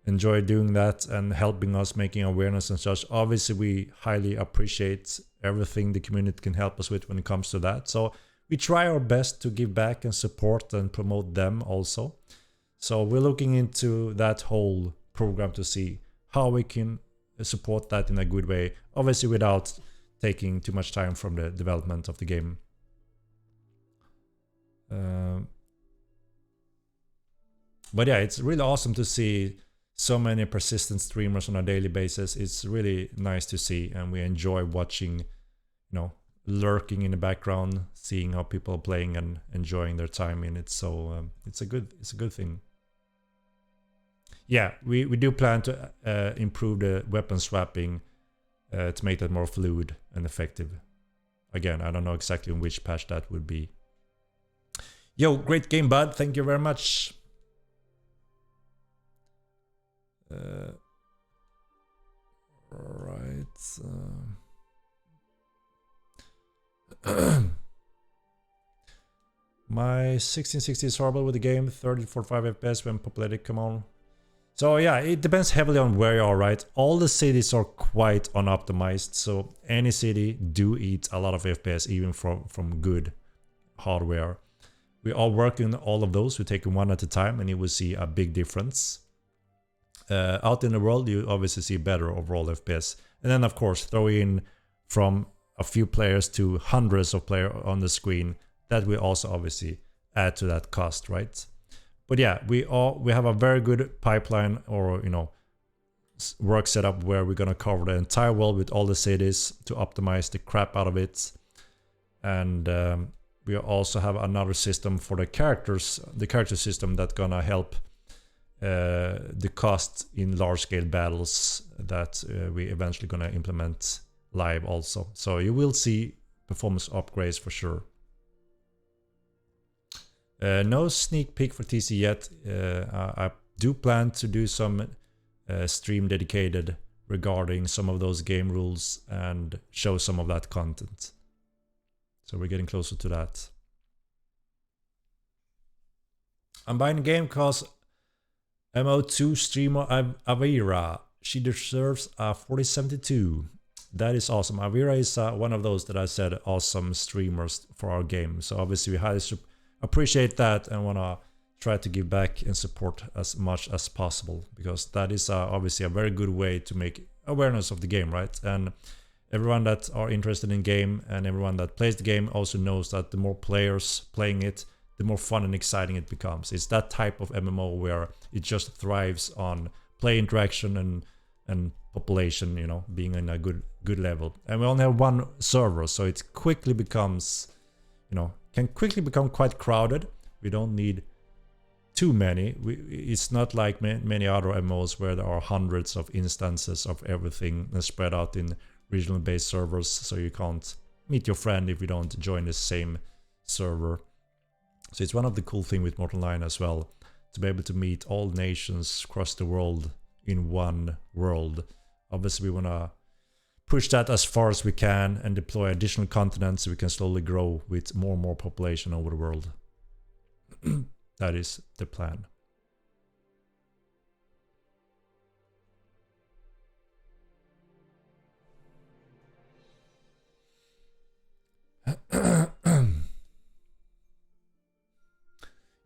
enjoy doing that and helping us making awareness and such. Obviously, we highly appreciate everything the community can help us with when it comes to that. So we try our best to give back and support and promote them also. So we're looking into that whole program to see how we can support that in a good way, obviously without taking too much time from the development of the game. But yeah, it's really awesome to see so many persistent streamers on a daily basis. It's really nice to see, and we enjoy watching, you know, lurking in the background, seeing how people are playing and enjoying their time in it. So it's a good thing. Yeah, we do plan to improve the weapon swapping to make that more fluid and effective. Again, I don't know exactly in which patch that would be. Yo, great game, bud. Thank you very much. Right. My 1660 is horrible with the game. 30 to 45 FPS when populated. Come on. So yeah, it depends heavily on where you are, right? All the cities are quite unoptimized, so any city do eat a lot of FPS even from good hardware. We are working on all of those. We're taking one at a time, and you will see a big difference. Out in the world, you obviously see better overall FPS. And then, of course, throw in from a few players to hundreds of players on the screen. That will also obviously add to that cost, right? But yeah, we have a very good pipeline, or you know, work setup where we're gonna cover the entire world with all the cities to optimize the crap out of it. And we also have another system for the characters, the character system that's gonna help the cost in large-scale battles that we eventually gonna implement live also. So you will see performance upgrades for sure. No sneak peek for TC yet. I do plan to do some stream dedicated regarding some of those game rules and show some of that content. So we're getting closer to that. I'm buying the game because MO2 streamer Avira. She deserves a 4072. That is awesome. Avira is one of those that I said awesome streamers for our game. So obviously we highly appreciate that and want to try to give back and support as much as possible, because that is obviously a very good way to make awareness of the game, right? And everyone that are interested in game and everyone that plays the game also knows that the more players playing it, the more fun and exciting it becomes. It's that type of MMO where it just thrives on play interaction and population, you know, being in a good level. And we only have one server, so it quickly becomes, you know, can quickly become quite crowded. We don't need too many. It's not like many other MMOs where there are hundreds of instances of everything and spread out in regional based servers, so you can't meet your friend if you don't join the same server. So it's one of the cool things with Mortal 9 as well, to be able to meet all nations across the world in one world. Obviously we want to push that as far as we can and deploy additional continents so we can slowly grow with more and more population over the world. That is the plan.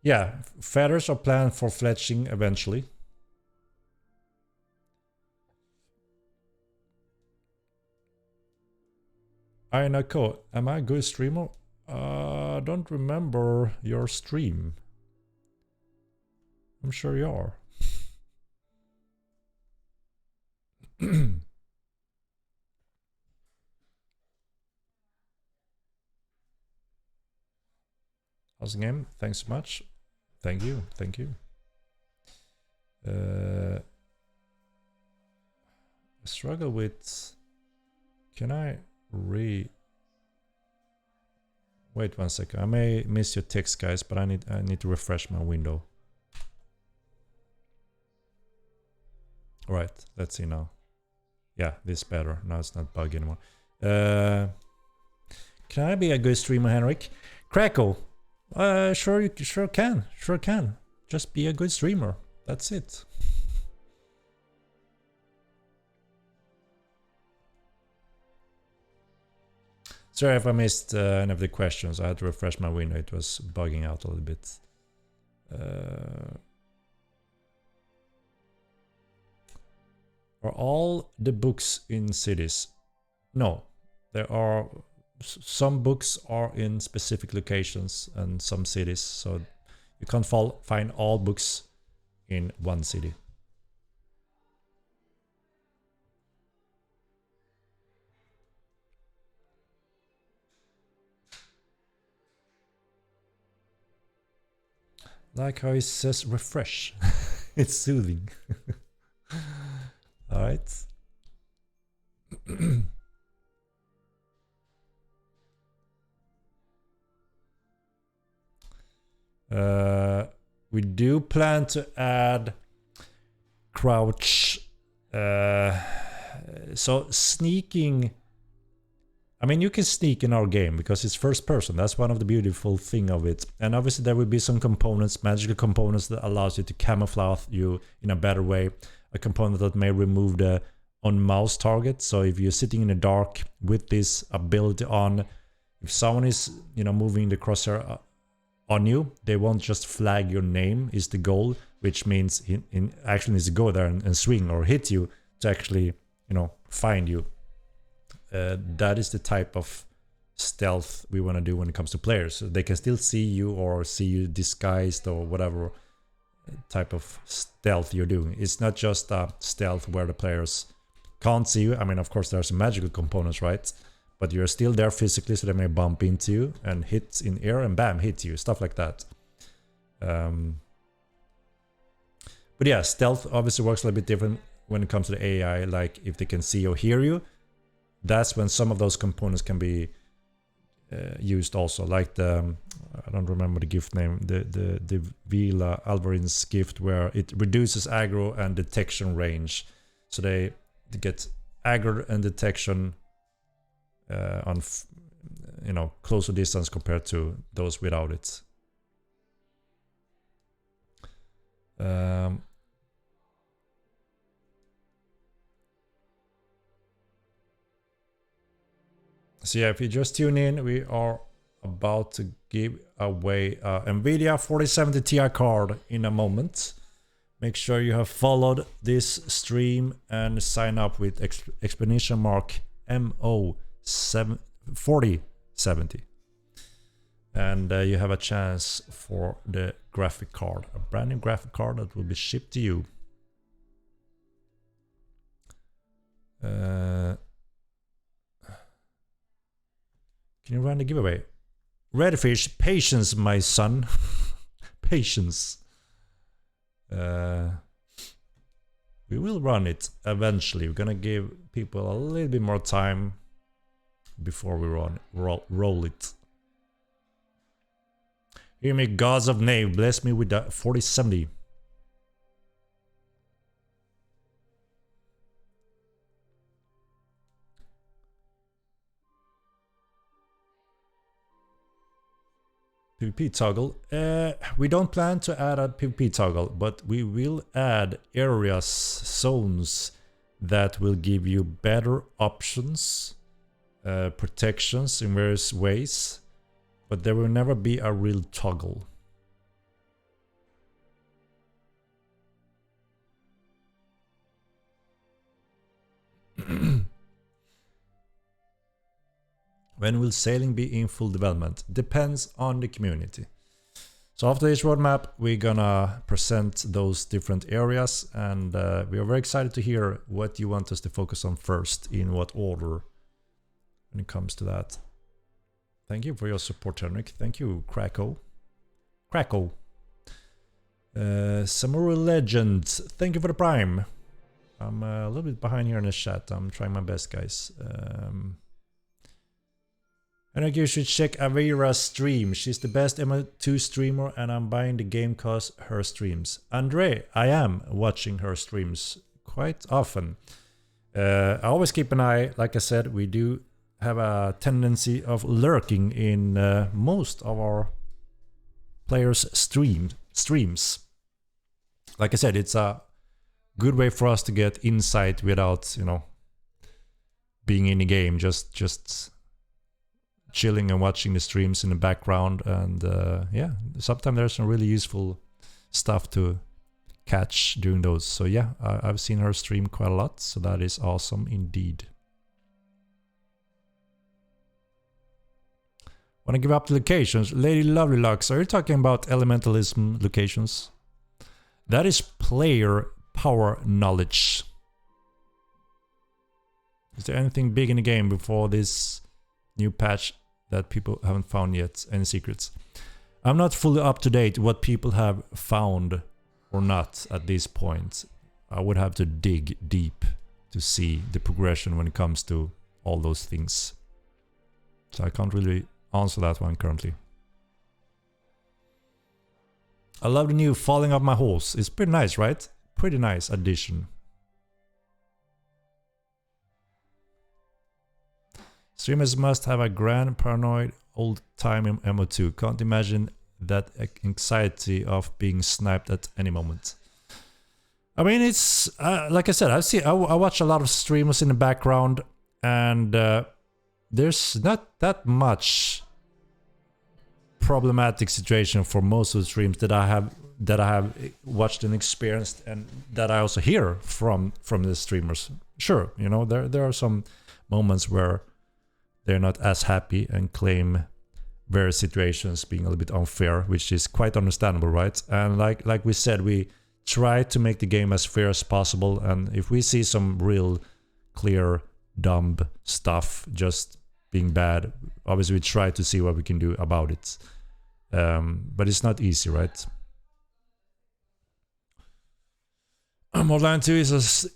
Yeah, feathers are planned for fletching eventually. Ainako, am I a good streamer? I don't remember your stream. I'm sure you are. How's the game? Thanks so much. Thank you. Thank you. I struggle with... Can I Wait 1 second. I may miss your text, guys, but I need to refresh my window. All right, let's see now. Yeah, this is better. Now it's not buggy anymore. Can I be a good streamer, Henrik? Crackle. Sure, you sure can. Sure can. Just be a good streamer. That's it. Sorry if I missed any of the questions. I had to refresh my window. It was bugging out a little bit. Are all the books in cities? No. There are... Some books are in specific locations and some cities. So you can't find all books in one city. Like how it says refresh. It's soothing. All right. We do plan to add crouch. So sneaking... I mean, you can sneak in our game because it's first person. That's one of the beautiful thing of it. And obviously there will be some components, magical components that allows you to camouflage you in a better way. A component that may remove the on mouse target. So if you're sitting in the dark with this ability on, if someone is, you know, moving the crosshair on you, they won't just flag your name is the goal, which means he actually needs to go there and swing or hit you to actually, you know, find you. That is the type of stealth we want to do when it comes to players. So they can still see you or see you disguised or whatever type of stealth you're doing. It's not just a stealth where the players can't see you. I mean, of course, there's magical components, right? But you're still there physically, so they may bump into you and hit in air and bam, hit you, stuff like that. But yeah, stealth obviously works a little bit different when it comes to the AI. Like if they can see or hear you, that's when some of those components can be used also. Like the, I don't remember the gift name, the Vila Alvarin's gift, where it reduces aggro and detection range. So they get aggro and detection on, you know, closer distance compared to those without it. So yeah, if you just tune in, we are about to give away a NVIDIA 4070 Ti card in a moment. Make sure you have followed this stream and sign up with explanation mark MO4070. And you have a chance for the graphic card, a brand new graphic card that will be shipped to you. Can you run the giveaway? Redfish, patience, my son. Patience. We will run it eventually. We're gonna give people a little bit more time before we roll it. Hear me, gods of Nave, bless me with the 4070. PvP toggle. We don't plan to add a PvP toggle, but we will add areas, zones that will give you better options, protections in various ways, but there will never be a real toggle. When will sailing be in full development? Depends on the community. So after this roadmap, we're gonna present those different areas, and we are very excited to hear what you want us to focus on first, in what order when it comes to that. Thank you for your support, Henrik. Thank you, Krakow. Samurai Legend, thank you for the prime. I'm a little bit behind here in the chat. I'm trying my best, guys. Henrik, you should check Avira's stream. She's the best MO2 streamer, and I'm buying the game cause her streams. Andre, I am watching her streams quite often. I always keep an eye. Like I said, we do have a tendency of lurking in most of our players' streams. Like I said, it's a good way for us to get insight without, you know, being in the game. Just chilling and watching the streams in the background, and yeah, sometimes there's some really useful stuff to catch during those. So yeah, I've seen her stream quite a lot, so that is awesome indeed. Want to give up the locations? Lady Lovely Lux, are you talking about elementalism locations? That is player power knowledge. Is there anything big in the game before this new patch that people haven't found yet? Any secrets? I'm not fully up to date what people have found or not at this point. I would have to dig deep to see the progression when it comes to all those things. So I can't really answer that one currently. I love the new Falling Off My Horse. It's pretty nice, right? Pretty nice addition. Streamers must have a grand paranoid old time in MO2. Can't imagine that anxiety of being sniped at any moment. I mean, it's like I said, I watch a lot of streamers in the background, and there's not that much problematic situation for most of the streams that I have watched and experienced, and that I also hear from the streamers. Sure, you know, there are some moments where they're not as happy and claim various situations being a little bit unfair, which is quite understandable, right? And like we said, we try to make the game as fair as possible, and if we see some real clear dumb stuff just being bad, obviously we try to see what we can do about it. But it's not easy, right? Modline 2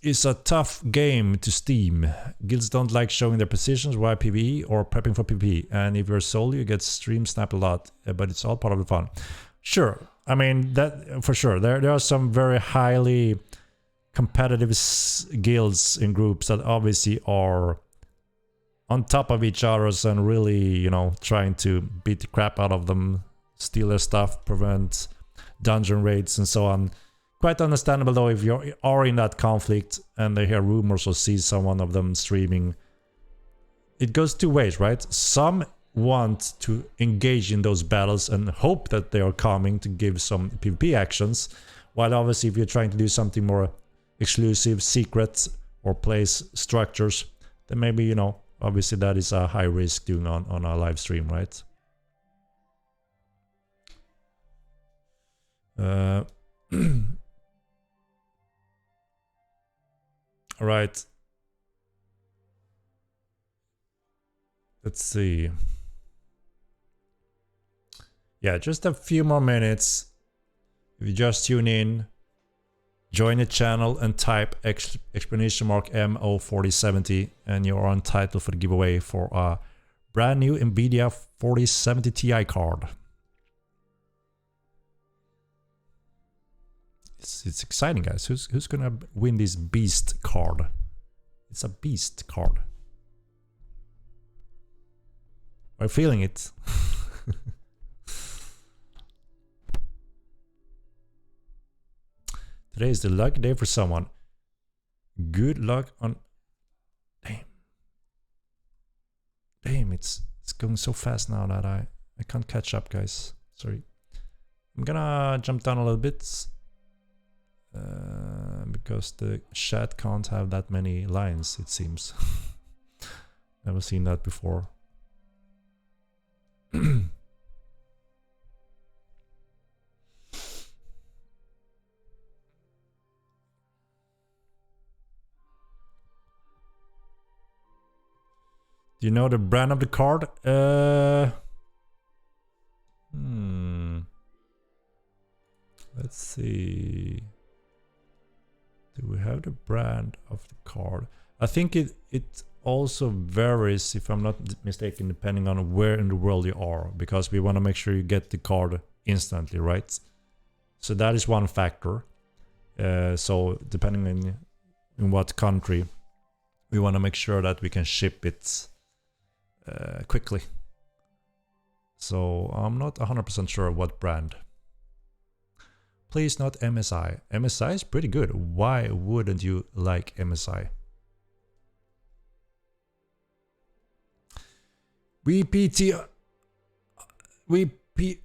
is a tough game to steam. Guilds don't like showing their positions while PvE or prepping for PvP, and if you're solo you get stream sniped a lot, but it's all part of the fun. Sure, I mean, that for sure. There are some very highly competitive guilds and groups that obviously are on top of each other and really, you know, trying to beat the crap out of them, steal their stuff, prevent dungeon raids and so on. Quite understandable though if you are in that conflict and they hear rumors or see someone of them streaming it goes two ways, right? Some want to engage in those battles and hope that they are coming to give some PvP actions, while obviously if you're trying to do something more exclusive, secret, or place structures, then maybe, you know, obviously that is a high risk doing on a live stream, right? All right. Let's see. Yeah, just a few more minutes. If you just tune in, join the channel and type exclamation mark MO4070 and you're entitled for the giveaway for a brand new NVIDIA 4070 Ti card. It's exciting, guys. Who's gonna win this beast card? It's a beast card. Are you feeling it? Today is the lucky day for someone. Good luck on... Damn, it's going so fast now that I can't catch up, guys. Sorry. I'm gonna jump down a little bit. Because the chat can't have that many lines, it seems. Never seen that before. Do you know the brand of the card? Let's see. Do we have the brand of the card? I think it also varies, if I'm not mistaken, depending on where in the world you are, because we want to make sure you get the card instantly, right? So that is one factor. So depending on in what country, we want to make sure that we can ship it quickly. So I'm not 100% sure what brand. Please not MSI. MSI is pretty good. Why wouldn't you like MSI? VP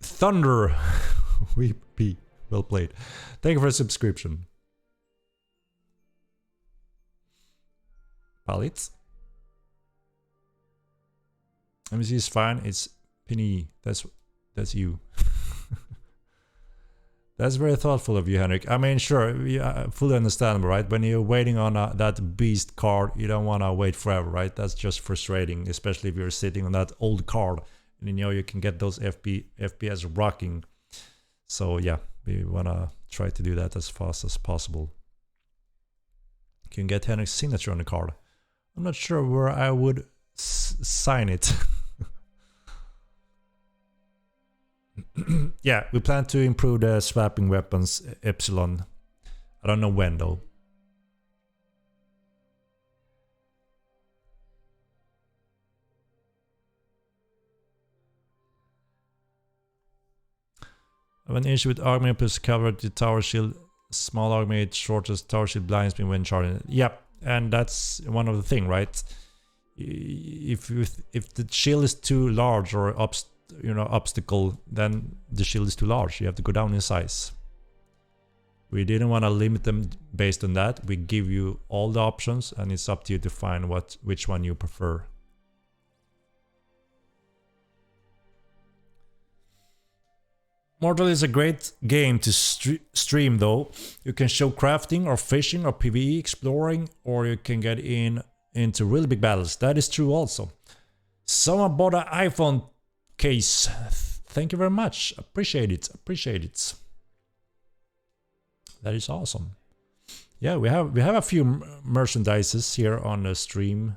Thunder. VP. Well played. Thank you for a subscription. Pallets. MSC is fine. It's Penny. That's you. That's very thoughtful of you, Henrik. I mean, sure, yeah, fully understandable, right? When you're waiting on that beast card, you don't want to wait forever, right? That's just frustrating, especially if you're sitting on that old card and you know you can get those FPS rocking. So yeah, we want to try to do that as fast as possible. You can get Henrik's signature on the card. I'm not sure where I would sign it. Yeah, we plan to improve the swapping weapons Epsilon. I don't know when though. I have an issue with army plus cover the tower shield. Small army shortest tower shield blinds me when charging. Yep, and that's one of the thing, right? If the shield is too large or obstacle, then the shield is too large. You have to go down in size. We didn't want to limit them based on that. We give you all the options and it's up to you to find which one you prefer. Mortal is a great game to stream though. You can show crafting or fishing or PvE exploring, or you can get into really big battles. That is true also. Someone bought an iPhone case. Thank you very much. Appreciate it. Appreciate it. That is awesome. Yeah, we have a few merchandises here on the stream.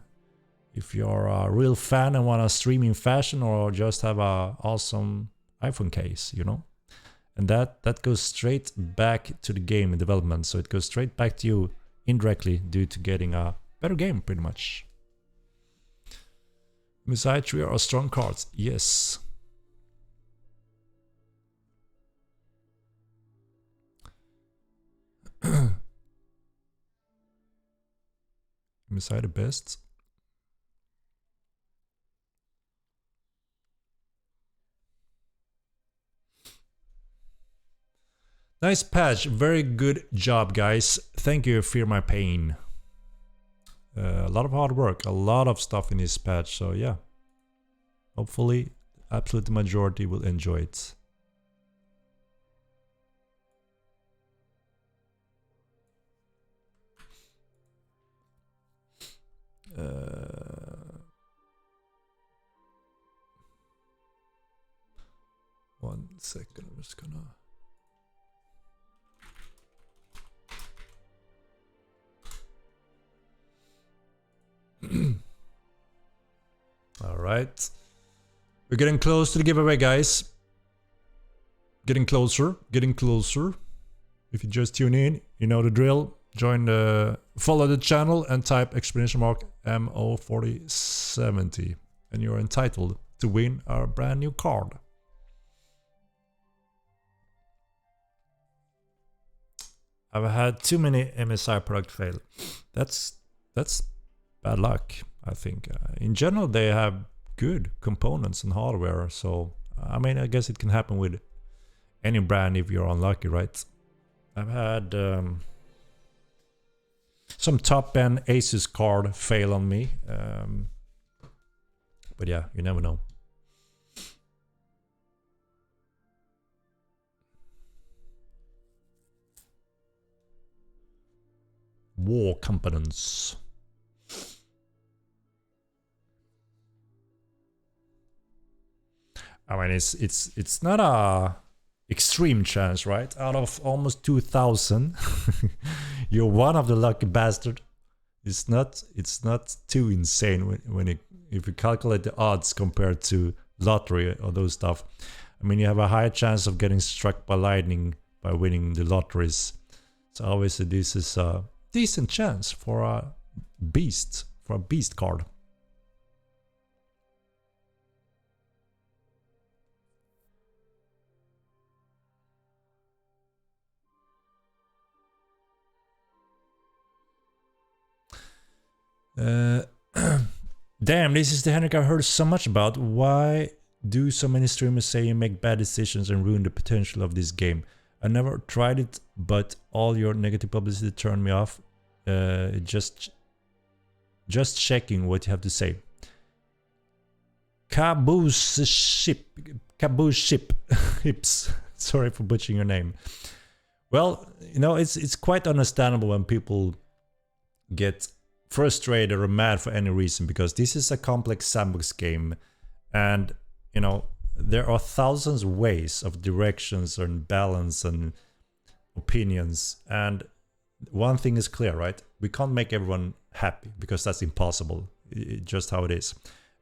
If you're a real fan and want to stream in fashion or just have a awesome iPhone case, you know. And that goes straight back to the game development. So it goes straight back to you indirectly due to getting a better game pretty much. Messiah 3 are strong cards. Yes. Messiah the best. Nice patch, very good job, guys. Thank you, Fear My Pain. A lot of hard work, a lot of stuff in this patch, so yeah. Hopefully, absolute majority will enjoy it. One second, I'm just gonna... All right, we're getting close to the giveaway, guys. Getting closer, getting closer. If you just tune in, you know the drill. Join the, follow the channel and type exclamation mark MO4070 and you're entitled to win our brand new card. I've had too many MSI product fail. That's bad luck, I think. In general, they have good components and hardware, so I mean, I guess it can happen with any brand if you're unlucky, right? I've had some top-end Asus card fail on me, but yeah, you never know. War components. I mean, it's not a extreme chance, right? Out of almost 2,000, you're one of the lucky bastard. It's not too insane if you calculate the odds compared to lottery or those stuff. I mean, you have a higher chance of getting struck by lightning by winning the lotteries. So obviously, this is a decent chance for a beast card. Damn, this is the Henrik I've heard so much about. Why do so many streamers say you make bad decisions and ruin the potential of this game? I never tried it, but all your negative publicity turned me off. Just checking what you have to say. Caboose ship hips. Sorry for butchering your name. Well, you know, it's quite understandable when people get frustrated or mad for any reason, because this is a complex sandbox game, and you know there are thousands of ways of directions and balance and opinions, and one thing is clear, right? We can't make everyone happy because that's impossible. Just how it is.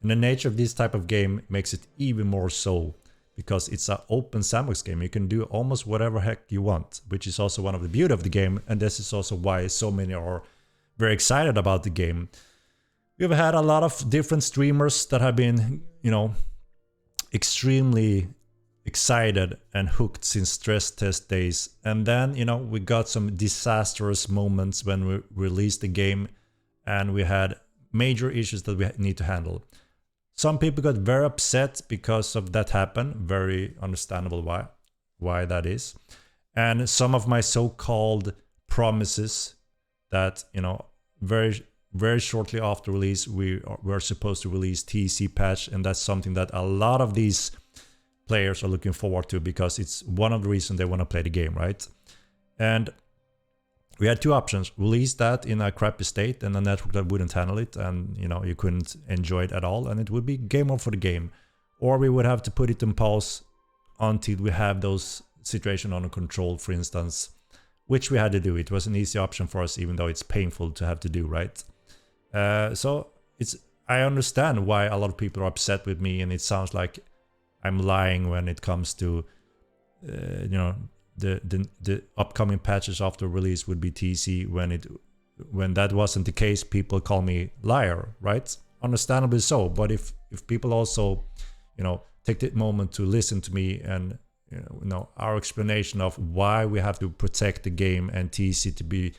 And the nature of this type of game makes it even more so, because it's an open sandbox game. You can do almost whatever heck you want, which is also one of the beauty of the game, and this is also why so many are very excited about the game. We've had a lot of different streamers that have been, you know, extremely excited and hooked since stress test days. And then, you know, we got some disastrous moments when we released the game and we had major issues that we need to handle. Some people got very upset because of that happened. Very understandable why that is. And some of my so-called promises that, you know, very shortly after release we're supposed to release TC patch, and that's something that a lot of these players are looking forward to, because it's one of the reasons they want to play the game, right? And we had two options: release that in a crappy state and a network that wouldn't handle it, and you know you couldn't enjoy it at all, and it would be game over for the game, or we would have to put it in pause until we have those situations under control, for instance, which we had to do. It was an easy option for us, even though it's painful to have to do, right? So I understand why a lot of people are upset with me, and it sounds like I'm lying when it comes to, you know, the upcoming patches after release would be TC. When that wasn't the case, people call me liar, right? Understandably so. But if people also, you know, take the moment to listen to me and you know our explanation of why we have to protect the game and TC to be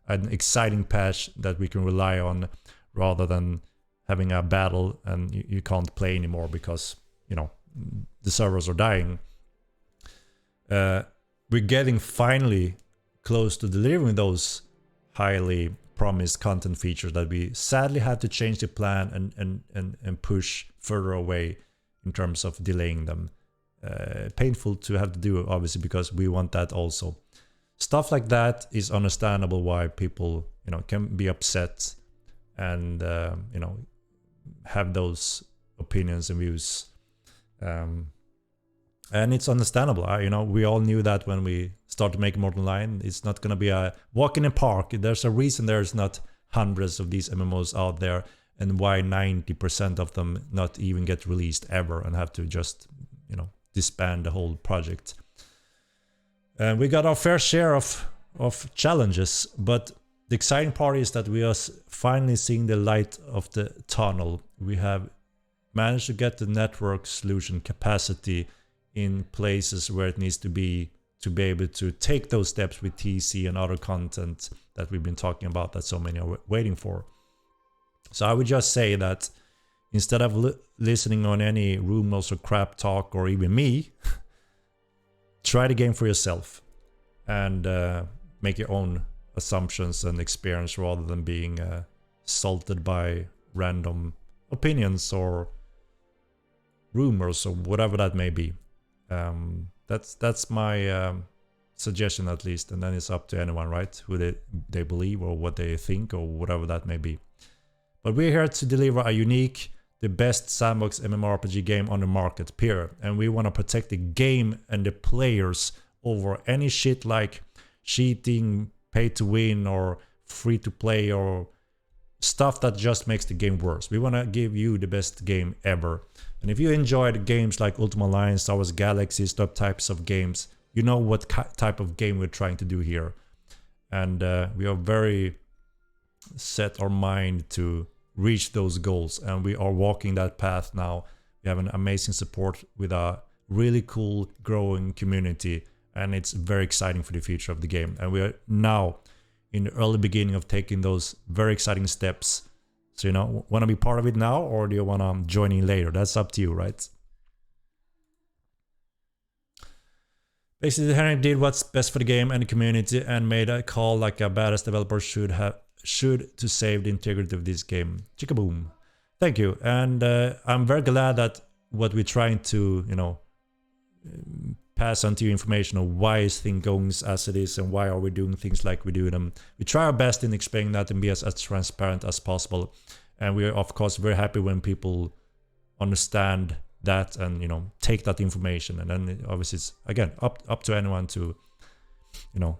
an exciting patch that we can rely on, rather than having a battle and you can't play anymore because, you know, the servers are dying. we're getting finally close to delivering those highly promised content features that we sadly had to change the plan and push further away in terms of delaying them. Painful to have to do, obviously, because we want that also. Stuff like that is understandable why people, you know, can be upset and you know, have those opinions and views. And it's understandable. You know, we all knew that when we started making Modern Line, it's not gonna be a walk in a park. There's a reason there's not hundreds of these MMOs out there, and why 90% of them not even get released ever and have to just, you know, disband the whole project. And we got our fair share of challenges, but the exciting part is that we are finally seeing the light of the tunnel. We have managed to get the network solution capacity in places where it needs to be able to take those steps with TC and other content that we've been talking about that so many are waiting for. So I would just say that instead of listening on any rumors or crap talk or even me, try the game for yourself and make your own assumptions and experience rather than being salted by random opinions or rumors or whatever that may be. That's my suggestion, at least, and then it's up to anyone, right, who they believe or what they think or whatever that may be. But we're here to deliver a unique, the best sandbox MMORPG game on the market, period. And we want to protect the game and the players over any shit like cheating, pay to win, or free to play, or stuff that just makes the game worse. We want to give you the best game ever. And if you enjoyed games like Ultima Online, Star Wars Galaxies, those types of games, you know what type of game we're trying to do here. And we are very set our mind to reach those goals, and we are walking that path now. We have an amazing support with a really cool growing community, and it's very exciting for the future of the game. And we are now in the early beginning of taking those very exciting steps. So, you know, want to be part of it now, or do you want to join in later? That's up to you, right? Basically, Henrik did what's best for the game and the community and made a call like a badass developer should to save the integrity of this game. Chickaboom. Thank you. And I'm very glad that what we're trying to, you know, pass on to you information of why is things going as it is and why are we doing things like we do them. We try our best in explaining that and be as transparent as possible. And we're of course very happy when people understand that and, you know, take that information. And then obviously it's again up to anyone to, you know,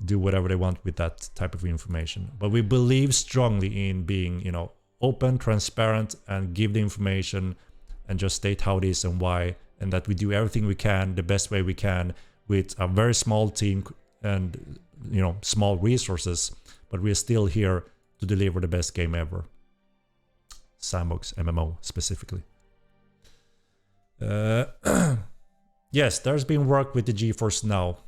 do whatever they want with that type of information. But we believe strongly in being, you know, open, transparent, and give the information and just state how it is and why, and that we do everything we can the best way we can with a very small team and, you know, small resources, but we're still here to deliver the best game ever. Sandbox MMO specifically. Yes, there's been work with the GeForce Now.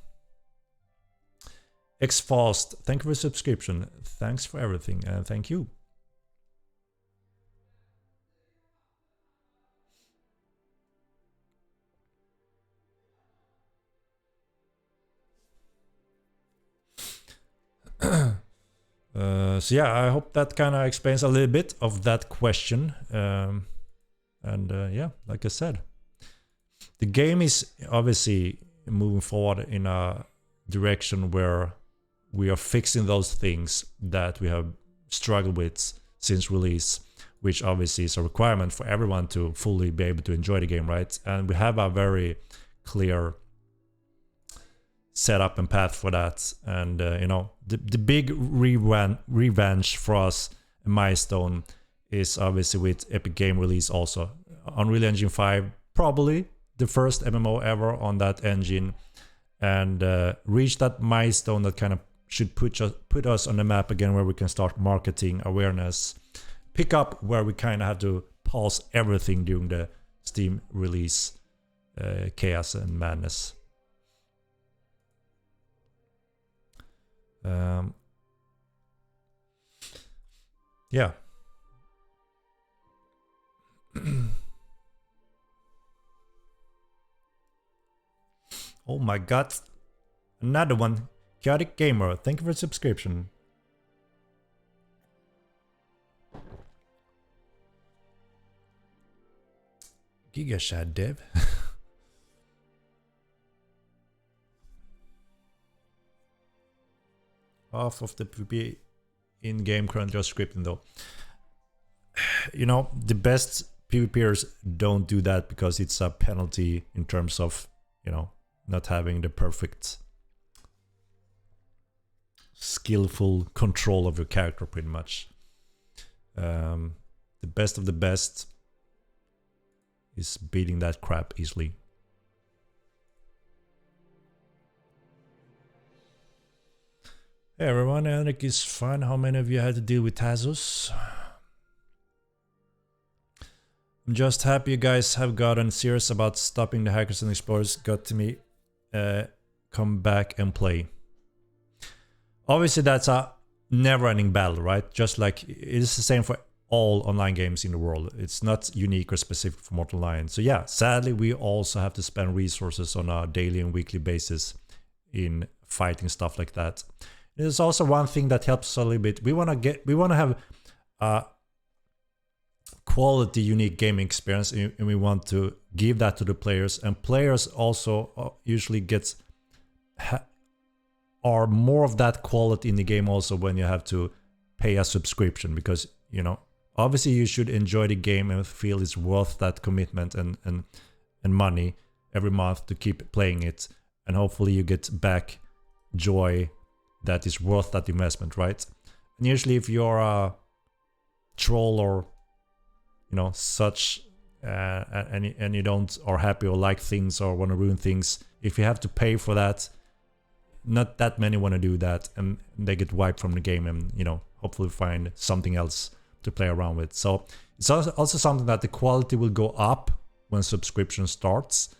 Xfast, thank you for the subscription. Thanks for everything, and thank you. So yeah, I hope that kind of explains a little bit of that question. Yeah, like I said, the game is obviously moving forward in a direction where we are fixing those things that we have struggled with since release, which obviously is a requirement for everyone to fully be able to enjoy the game, right? And we have a very clear setup and path for that. And you know, the big revenge for us, milestone, is obviously with Epic Game release also. Unreal Engine 5, probably the first MMO ever on that engine, and reach that milestone that kind of should put us on the map again, where we can start marketing awareness, pick up where we kind of have to pause everything during the Steam release chaos and madness. Yeah. Oh my god. Another one. Chaotic Gamer, thank you for the subscription. Gigashad Dev. Half of the PvP in-game currently are scripting though. You know, the best PvPers don't do that because it's a penalty in terms of, you know, not having the perfect skillful control of your character pretty much. The best of the best is beating that crap easily. Hey everyone, Henrik is fine. How many of you had to deal with Tazos? I'm just happy you guys have gotten serious about stopping the hackers and explorers. Got to me come back and play. Obviously that's a never-ending battle, right? Just like it is the same for all online games in the world. It's not unique or specific for Mortal Lion. So yeah, sadly we also have to spend resources on a daily and weekly basis in fighting stuff like that. There's also one thing that helps a little bit. We want to have a quality, unique gaming experience, and we want to give that to the players. And players also usually are more of that quality in the game also when you have to pay a subscription, because you know obviously you should enjoy the game and feel it's worth that commitment and money every month to keep playing it, and hopefully you get back joy that is worth that investment, right? And usually if you're a troll or you know such and you don't are happy or like things or want to ruin things, if you have to pay for that, not that many want to do that, and they get wiped from the game, and you know hopefully find something else to play around with. So it's also something that the quality will go up when subscription starts,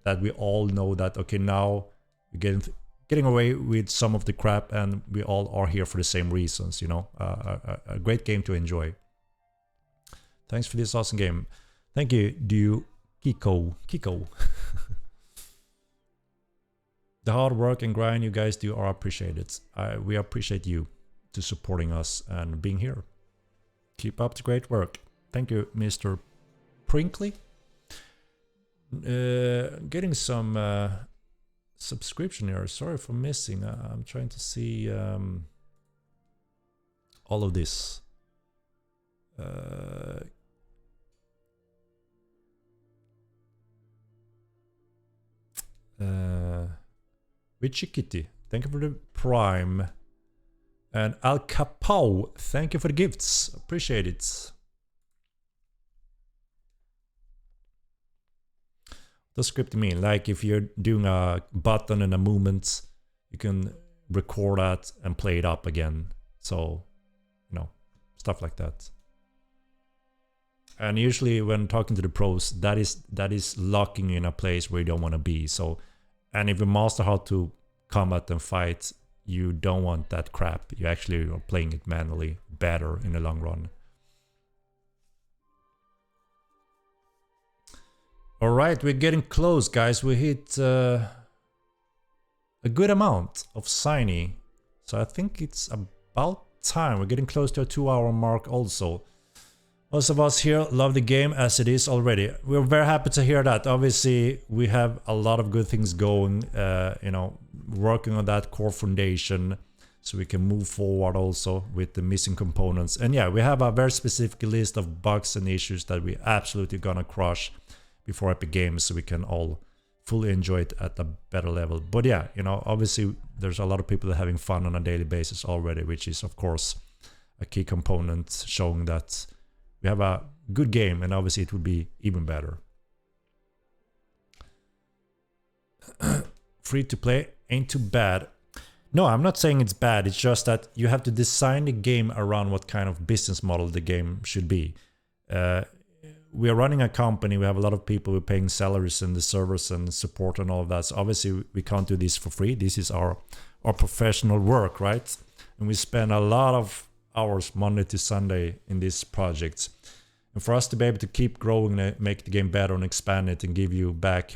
that we all know that okay, now we're getting away with some of the crap and we all are here for the same reasons, you know. A great game to enjoy. Thanks for this awesome game. Thank you, Kiko. The hard work and grind you guys do are appreciated. We appreciate you to supporting us and being here. Keep up the great work. Thank you, Mr. Prinkley. Getting some subscription here. Sorry for missing. I'm trying to see all of this. Witchy Kitty, thank you for the Prime. And Al Capo, thank you for the gifts. Appreciate it. What does scripting mean? Like if you're doing a button and a movement, you can record that and play it up again. So, you know, stuff like that. And usually when talking to the pros, that is locking you in a place where you don't want to be. So, and if you master how to combat and fight, you don't want that crap. You actually are playing it manually better in the long run. All right, we're getting close, guys. We hit a good amount of signing. So I think it's about time. We're getting close to a 2-hour mark also. Most of us here love the game as it is already. We're very happy to hear that. Obviously, we have a lot of good things going, you know, working on that core foundation so we can move forward also with the missing components. And yeah, we have a very specific list of bugs and issues that we absolutely gonna crush before Epic Games so we can all fully enjoy it at a better level. But yeah, you know, obviously there's a lot of people having fun on a daily basis already, which is of course a key component showing that we have a good game, and obviously it would be even better. Free to play ain't too bad. No, I'm not saying it's bad. It's just that you have to design the game around what kind of business model the game should be. We are running a company. We have a lot of people. We're paying salaries and the servers and support and all of that. So obviously we can't do this for free. This is our professional work, right? And we spend a lot of hours Monday to Sunday in this project. And for us to be able to keep growing and make the game better and expand it and give you back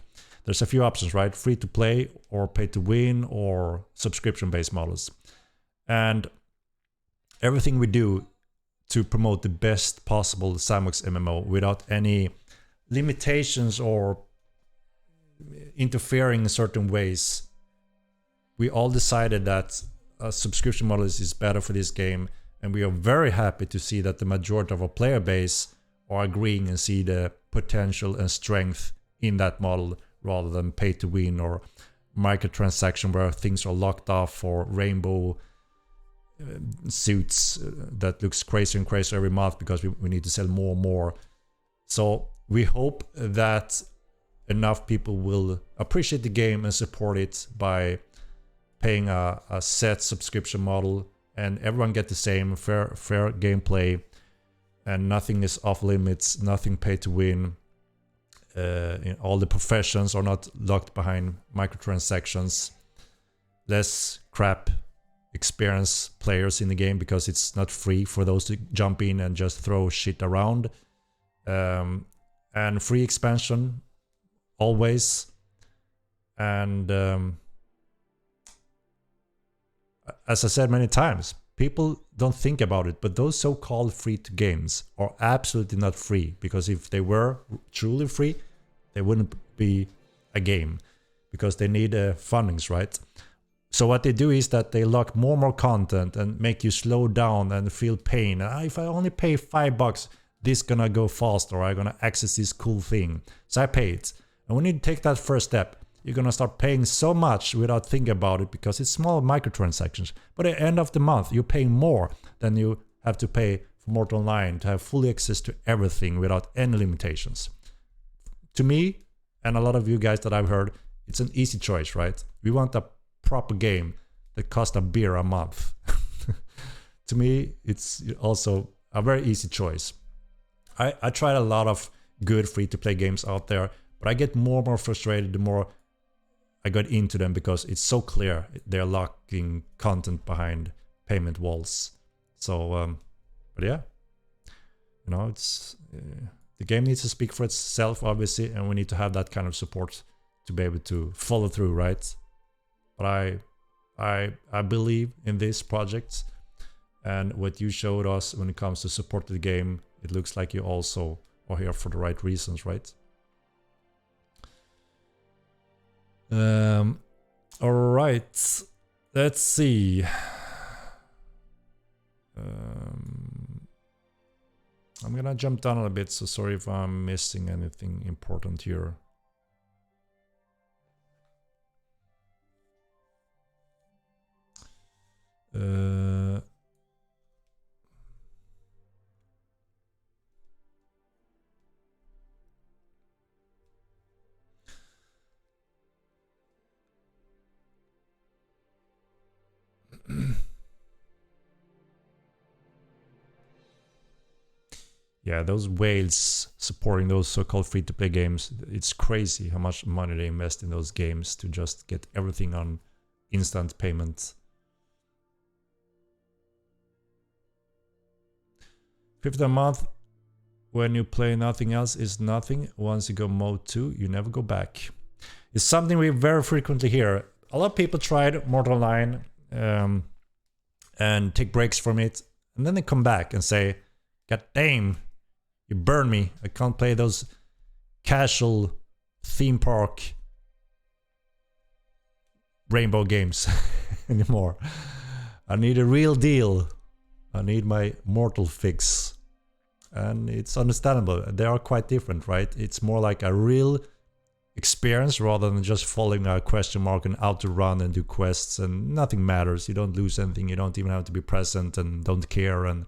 there's a few options, right? Free to play or pay to win or subscription based models. And everything we do to promote the best possible sandbox MMO without any limitations or interfering in certain ways. We all decided that a subscription model is better for this game, and we are very happy to see that the majority of our player base are agreeing and see the potential and strength in that model rather than pay to win or microtransaction where things are locked off for rainbow suits that looks crazier and crazier every month because we need to sell more and more. So we hope that enough people will appreciate the game and support it by paying a set subscription model, and everyone get the same fair gameplay, and nothing is off limits, nothing pay to win. All the professions are not locked behind microtransactions. Less crap experience players in the game because it's not free for those to jump in and just throw shit around. And free expansion always. And as I said many times, people don't think about it, but those so-called free-to games are absolutely not free, because if they were truly free, they wouldn't be a game, because they need fundings, right? So what they do is that they lock more and more content and make you slow down and feel pain. If I only pay $5, this gonna go faster, or I'm gonna access this cool thing. So I pay it. And when you take that first step, you're gonna start paying so much without thinking about it, because it's small microtransactions. But at the end of the month, you're paying more than you have to pay for Mortal Online to have full access to everything without any limitations. To me, and a lot of you guys that I've heard, it's an easy choice, right? We want a proper game that costs a beer a month. To me, it's also a very easy choice. I tried a lot of good free-to-play games out there, but I get more and more frustrated the more I got into them, because it's so clear they're locking content behind payment walls. So, but yeah, you know, it's the game needs to speak for itself, obviously, and we need to have that kind of support to be able to follow through, right? But I believe in this project, and what you showed us when it comes to support the game, it looks like you also are here for the right reasons, right? All right, let's see. I'm gonna jump down a bit, so sorry if I'm missing anything important here. Yeah, those whales supporting those so-called free-to-play games, it's crazy how much money they invest in those games to just get everything on instant payment. 50 a month when you play nothing else is nothing. Once you go mode 2, you never go back. It's something we very frequently hear. A lot of people tried Mortal Online and take breaks from it, and then they come back and say, God damn, you burn me. I can't play those casual theme park rainbow games anymore. I need a real deal. I need my Mortal fix. And it's understandable. They are quite different, right? It's more like a real experience rather than just following a question mark and out to run and do quests, and nothing matters. You don't lose anything. You don't even have to be present and don't care, and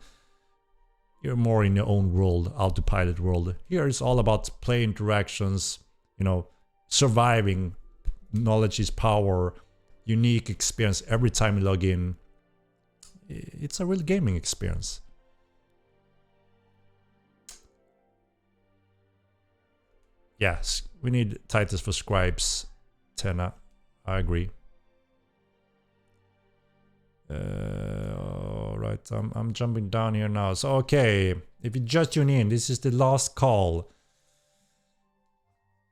you're more in your own world, autopilot world. Here it's all about play interactions, you know, surviving, knowledge is power, unique experience every time you log in. It's a real gaming experience. Yes, we need titles for scribes, Tenna. I agree. All right, I'm jumping down here now. So, okay, if you just tune in, this is the last call.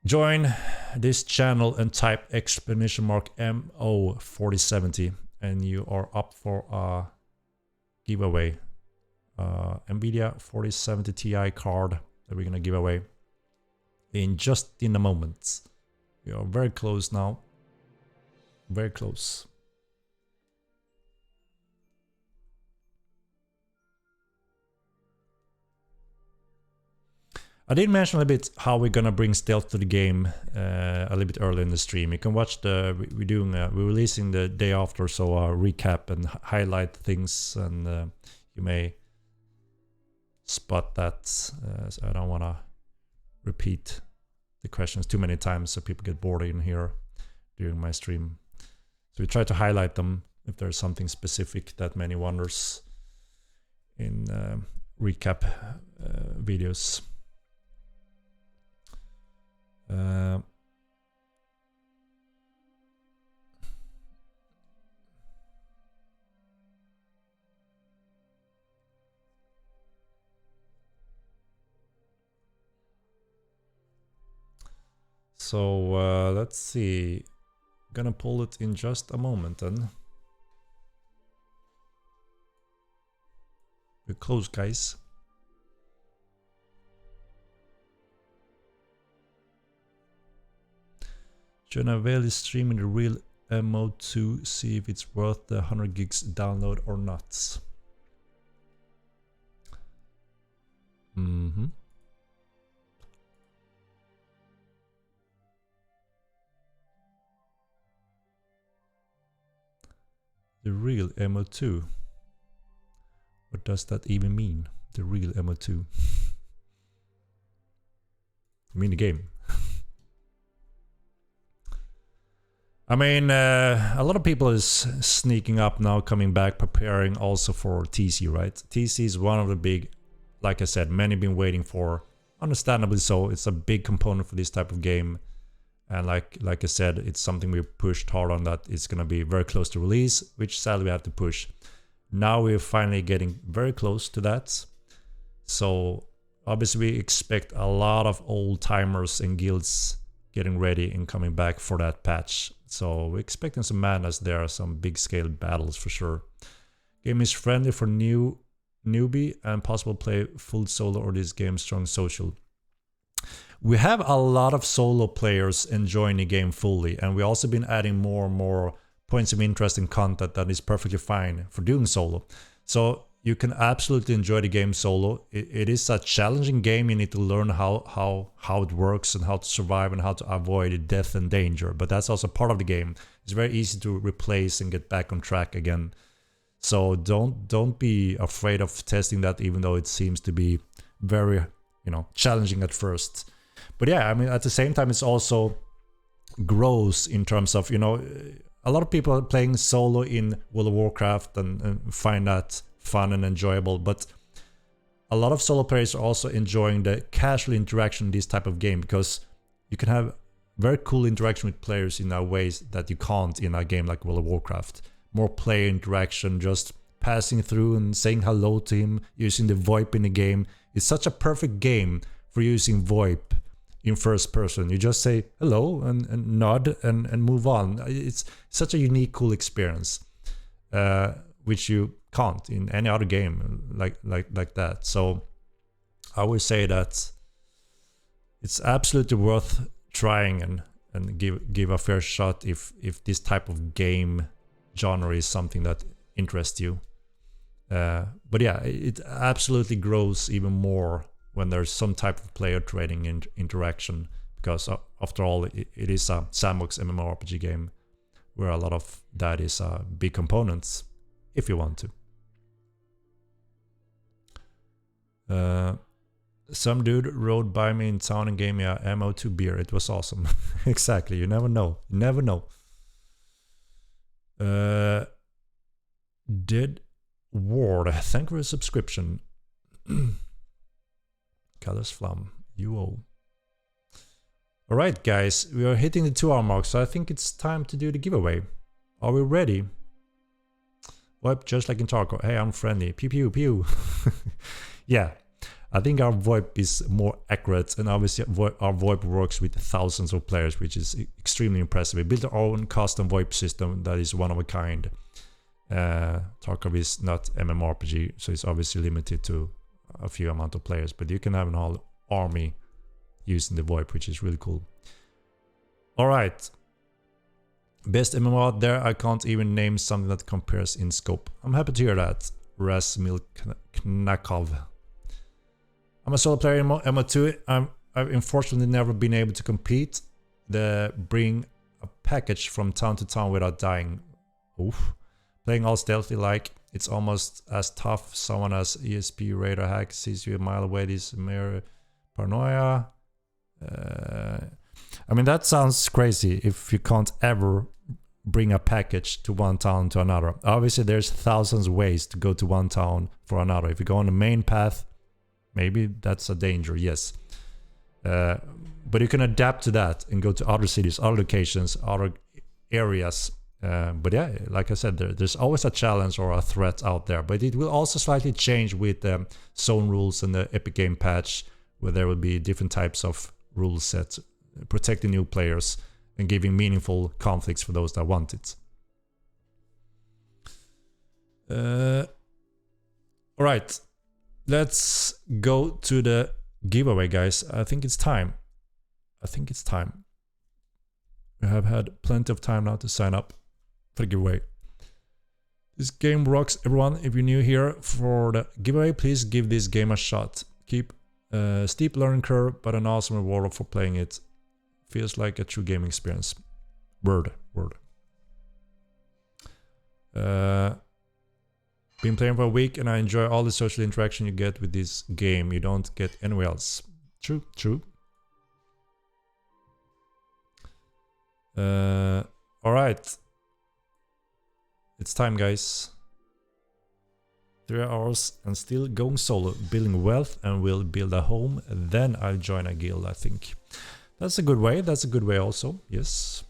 Join this channel and type exclamation mark MO4070 and you are up for a giveaway. NVIDIA 4070 Ti card that we're gonna give away in a moment. We are very close now. Very close. I did mention a little bit how we're gonna bring stealth to the game a little bit early in the stream. You can watch we're releasing the day after, so a recap and highlight things, and you may spot that. So I don't want to repeat the questions too many times so people get bored in here during my stream. So we try to highlight them if there's something specific that many wonders in recap videos. So let's see. Gonna pull it in just a moment then. We're close, guys. Should Nave is streaming the real MO2, see if it's worth the 100 gigs download or not. The real MO2. What does that even mean? The real MO2. I mean the game. I mean, a lot of people is sneaking up now, coming back, preparing also for TC, right? TC is one of the big, like I said, many been waiting for. Understandably so. It's a big component for this type of game. And like I said, it's something we pushed hard on, that it's going to be very close to release, which sadly we have to push. Now we're finally getting very close to that. So obviously we expect a lot of old timers and guilds getting ready and coming back for that patch. So we're expecting some madness there, some big scale battles for sure. Game is friendly for newbie and possible play full solo or this game strong social. We have a lot of solo players enjoying the game fully, and we also been adding more and more points of interest and content that is perfectly fine for doing solo. So you can absolutely enjoy the game solo. It is a challenging game. You need to learn how it works and how to survive and how to avoid death and danger. But that's also part of the game. It's very easy to replace and get back on track again. So don't be afraid of testing that, even though it seems to be very, challenging at first. But yeah, I mean, at the same time, it's also grows in terms of, a lot of people are playing solo in World of Warcraft and find that fun and enjoyable, but a lot of solo players are also enjoying the casual interaction in this type of game, because you can have very cool interaction with players in ways that you can't in a game like World of Warcraft. More player interaction, just passing through and saying hello to him, using the VoIP in the game. It's such a perfect game for using VoIP in first person. You just say hello and nod and move on. It's such a unique, cool experience, which you can't in any other game like that. So I would say that it's absolutely worth trying and give a fair shot if this type of game genre is something that interests you. But yeah, it absolutely grows even more when there's some type of player trading interaction, because after all, it is a sandbox MMORPG game where a lot of that is big components, if you want to. Some dude rode by me in town and gave me a MO2 beer. It was awesome. Exactly. You never know. You never know. Did Ward, thank you for the subscription. Colors Flum, UO. Alright guys, we are hitting the 2 hour mark, so I think it's time to do the giveaway. Are we ready? Well, just like in Tarkov. Hey, I'm friendly. Pew pew pew. Yeah. I think our VoIP is more accurate, and obviously our VoIP works with thousands of players, which is extremely impressive. We built our own custom VoIP system that is one of a kind. Tarkov is not MMORPG, so it's obviously limited to a few amount of players, but you can have an whole army using the VoIP, which is really cool. All right. Best MMO out there, I can't even name something that compares in scope. I'm happy to hear that. Rasmil Knakov. I'm a solo player in MO2. I've unfortunately never been able to complete the bring a package from town to town without dying. Oof. Playing all stealthy like it's almost as tough. Someone as ESP radar hack sees you a mile away. This mere paranoia. I mean, that sounds crazy if you can't ever bring a package to one town to another. Obviously, there's thousands of ways to go to one town for another. If you go on the main path, maybe that's a danger, yes. But you can adapt to that and go to other cities, other locations, other areas. But yeah, like I said, there's always a challenge or a threat out there. But it will also slightly change with the zone rules and the Epic Game patch, where there will be different types of rule sets protecting new players and giving meaningful conflicts for those that want it. All right, let's go to the giveaway, guys. I think it's time. We have had plenty of time now to sign up for the giveaway. This game rocks, everyone. If you're new here for the giveaway, please give this game a shot. Keep a steep learning curve, but an awesome reward for playing it. Feels like a true gaming experience. Word. Been playing for a week and I enjoy all the social interaction you get with this game. You don't get anywhere else. True. Alright. It's time, guys. 3 hours and still going solo. Building wealth and will build a home. Then I'll join a guild, I think. That's a good way. That's a good way also. Yes.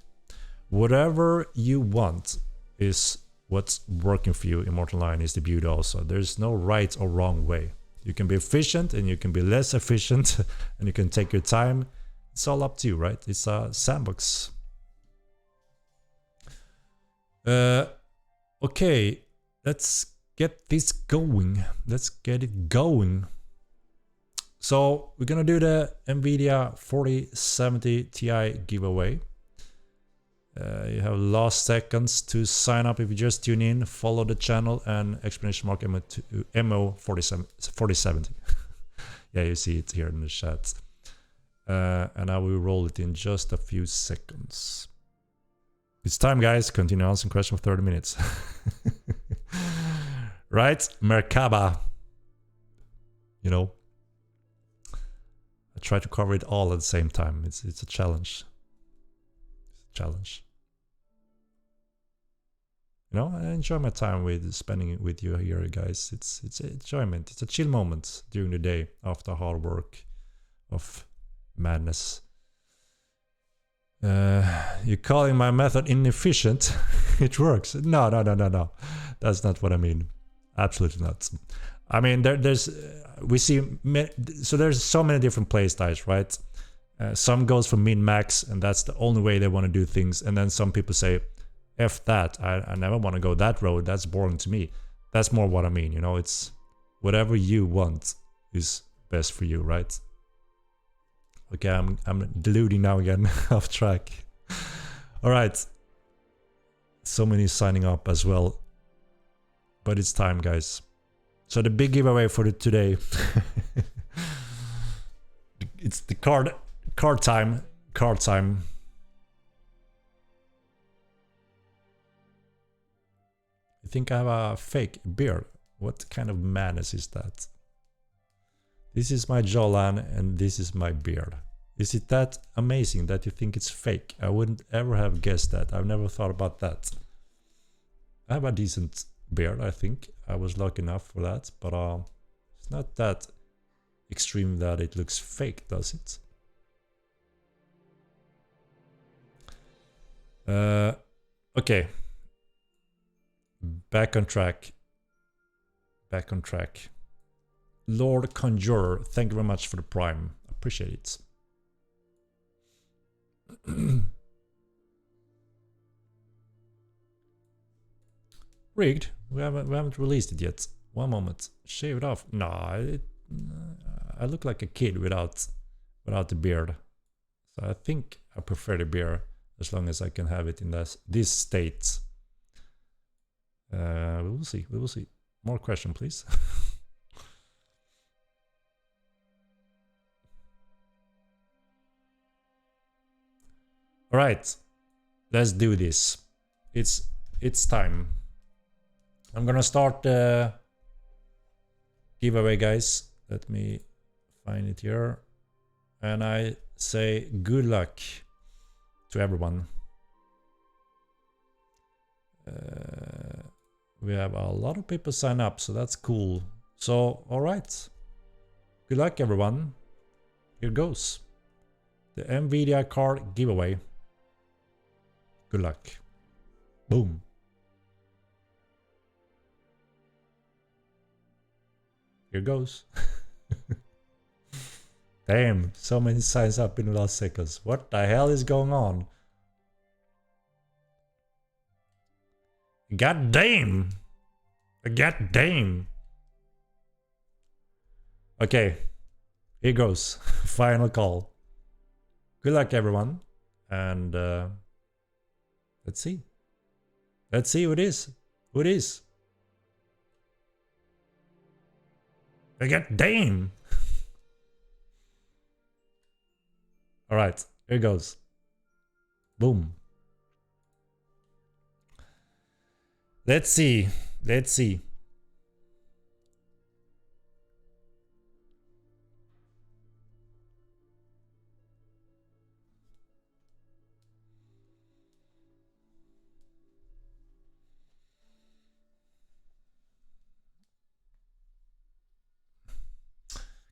Whatever you want is what's working for you. Immortal Online is the beauty also. There's no right or wrong way. You can be efficient and you can be less efficient and you can take your time. It's all up to you, right? It's a sandbox. Okay. Let's get this going. Let's get it going. So we're gonna do the NVIDIA 4070 Ti giveaway. You have last seconds to sign up if you just tune in. Follow the channel and exclamation mark MO 4070. Yeah, you see it here in the chat. And I will roll it in just a few seconds. It's time, guys. Continue answering questions for 30 minutes. Right? Merkaba. You know. I try to cover it all at the same time. It's a challenge. It's a challenge. You know, I enjoy my time with spending it with you here, guys. It's enjoyment. It's a chill moment during the day after hard work of madness. You're calling my method inefficient? It works. No. That's not what I mean. Absolutely not. I mean, there's so many different play styles, right? Some goes for min-max, and that's the only way they want to do things. And then some people say, F that, I never want to go that road, that's boring to me. That's more what I mean, you know, it's whatever you want is best for you, right? Okay, I'm deluding now again, off track. All right. So many signing up as well. But it's time, guys. So the big giveaway for today. It's the card time. I think I have a fake beard. What kind of madness is that? This is my jawline and this is my beard. Is it that amazing that you think it's fake? I wouldn't ever have guessed that. I've never thought about that. I have a decent beard, I think. I was lucky enough for that, but it's not that extreme that it looks fake, does it? Okay. Back on track. Lord Conjurer, thank you very much for the prime. Appreciate it. Rigged? We haven't released it yet. One moment. Shave it off. No, I look like a kid without the beard. So I think I prefer the beard as long as I can have it in this state. We will see. We will see. More question, please. All right, let's do this. It's time. I'm gonna start the giveaway, guys. Let me find it here, and I say good luck to everyone. We have a lot of people sign up, so that's cool. So, all right. Good luck, everyone. Here goes. The NVIDIA card giveaway. Good luck. Boom. Here goes. Damn, so many signs up in the last seconds. What the hell is going on? God damn. God damn. Okay. Here goes. Final call. Good luck, everyone. And let's see. Let's see who it is. Who it is. God damn. All right. Here goes. Boom. Let's see. Let's see.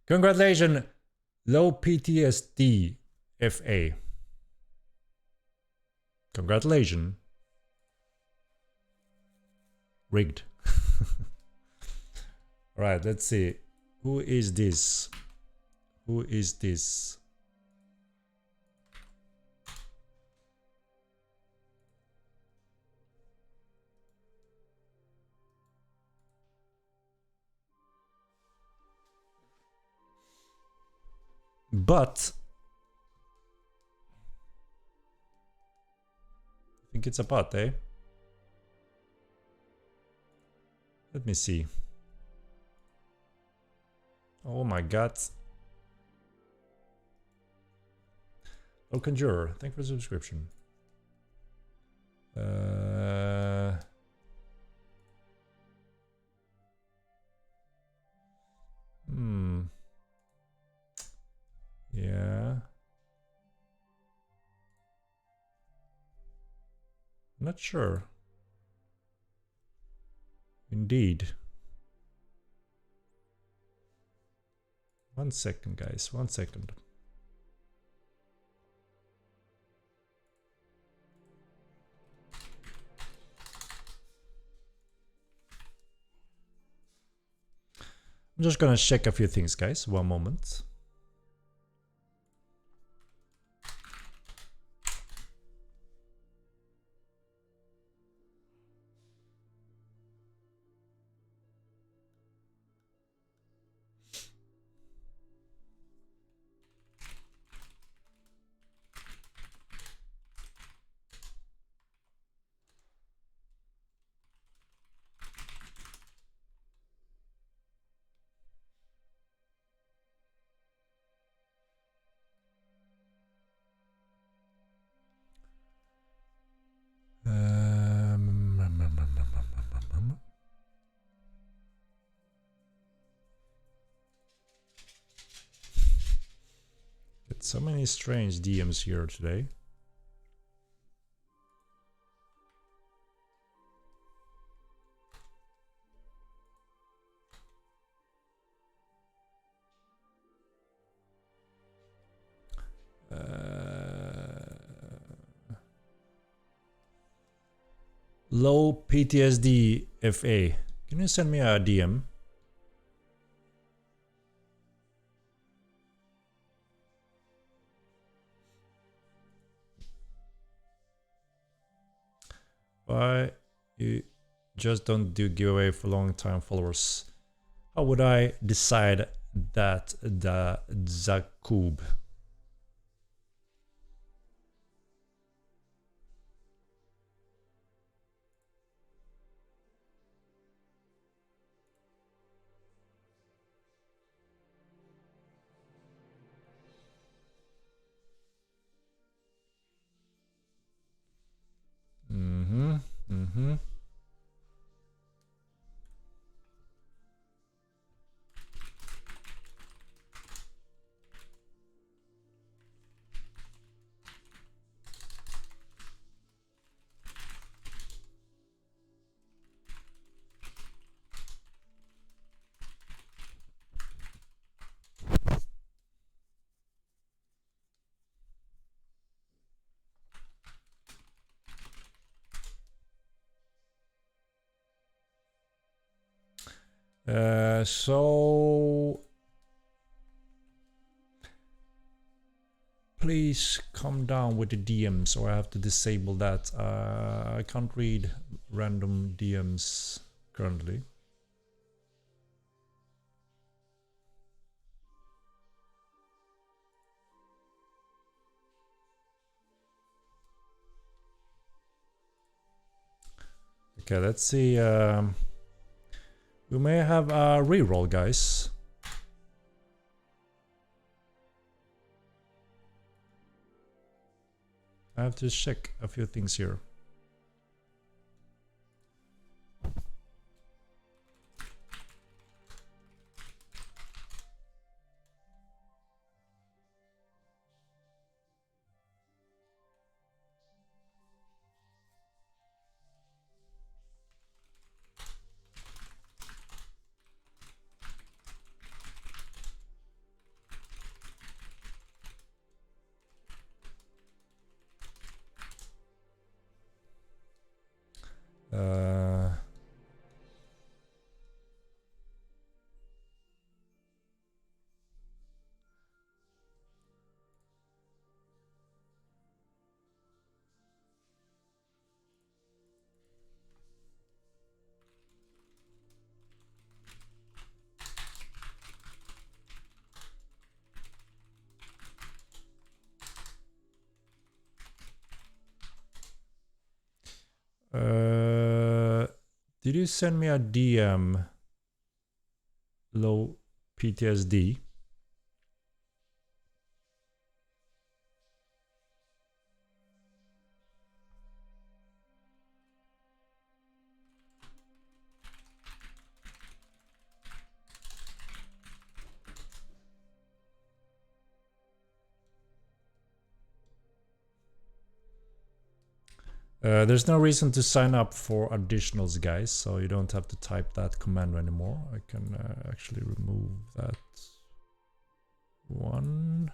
Congratulations, low PTSD FA. Congratulations. Rigged. All right, let's see. Who is this? Who is this? But I think it's a bot, eh? Let me see. Oh my god. Oh, Conjurer, thank you for the subscription. Yeah. Not sure. Indeed. 1 second, guys. 1 second. I'm just gonna check a few things, guys. 1 moment. Get so many strange DMs here today. Low PTSD FA. Can you send me a DM? why you just don't do giveaway for long time followers? How would I decide that, the Zakub? So please come down with the DMs, or I have to disable that. I can't read random DMs currently. Okay, let's see. We may have a reroll, guys. I have to check a few things here. Did you send me a DM? Low PTSD. There's no reason to sign up for additionals, guys, so you don't have to type that command anymore. I can actually remove that one.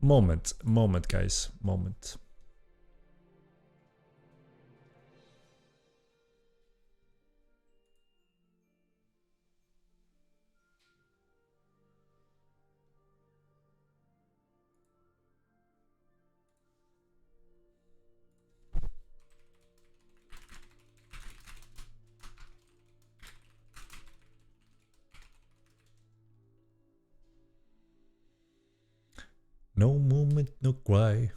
Moment, guys, moment. No moment, no cry.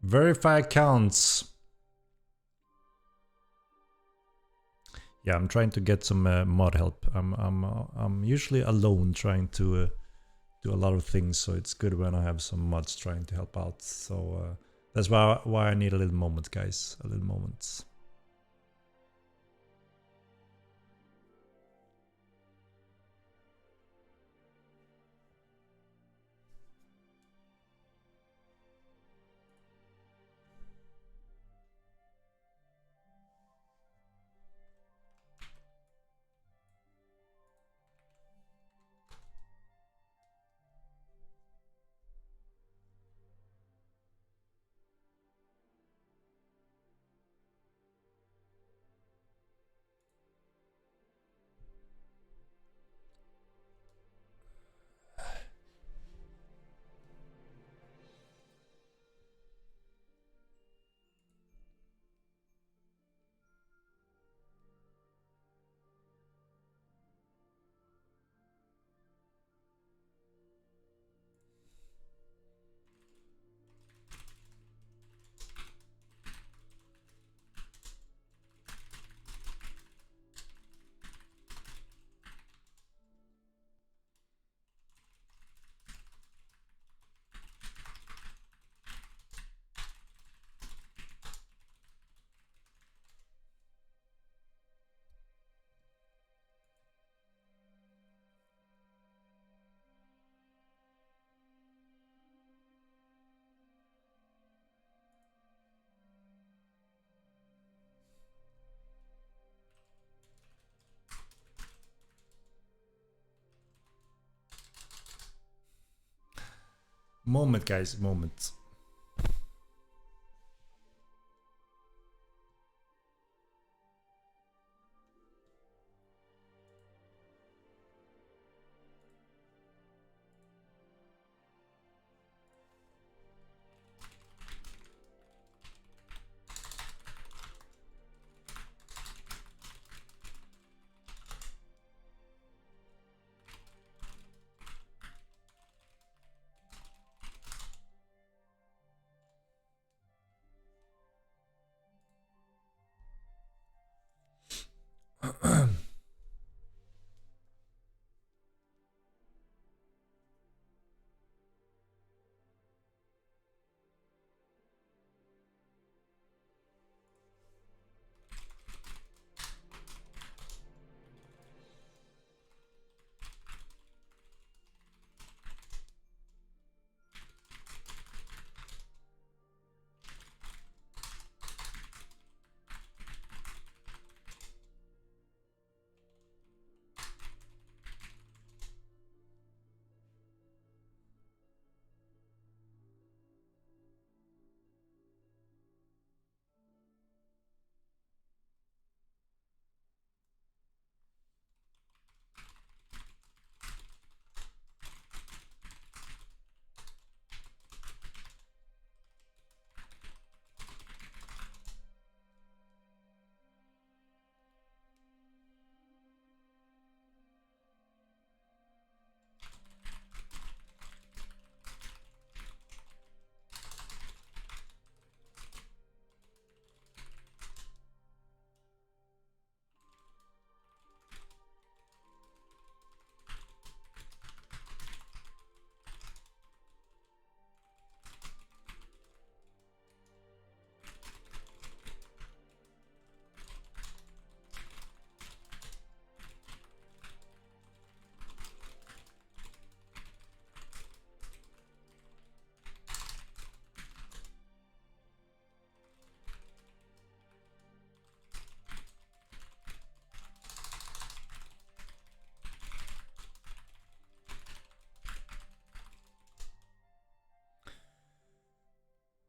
Verify accounts. Yeah, I'm trying to get some mod help. I'm usually alone trying to do a lot of things, so it's good when I have some mods trying to help out. So that's why I need a little moment, guys. A little moment. Moment, guys, moment.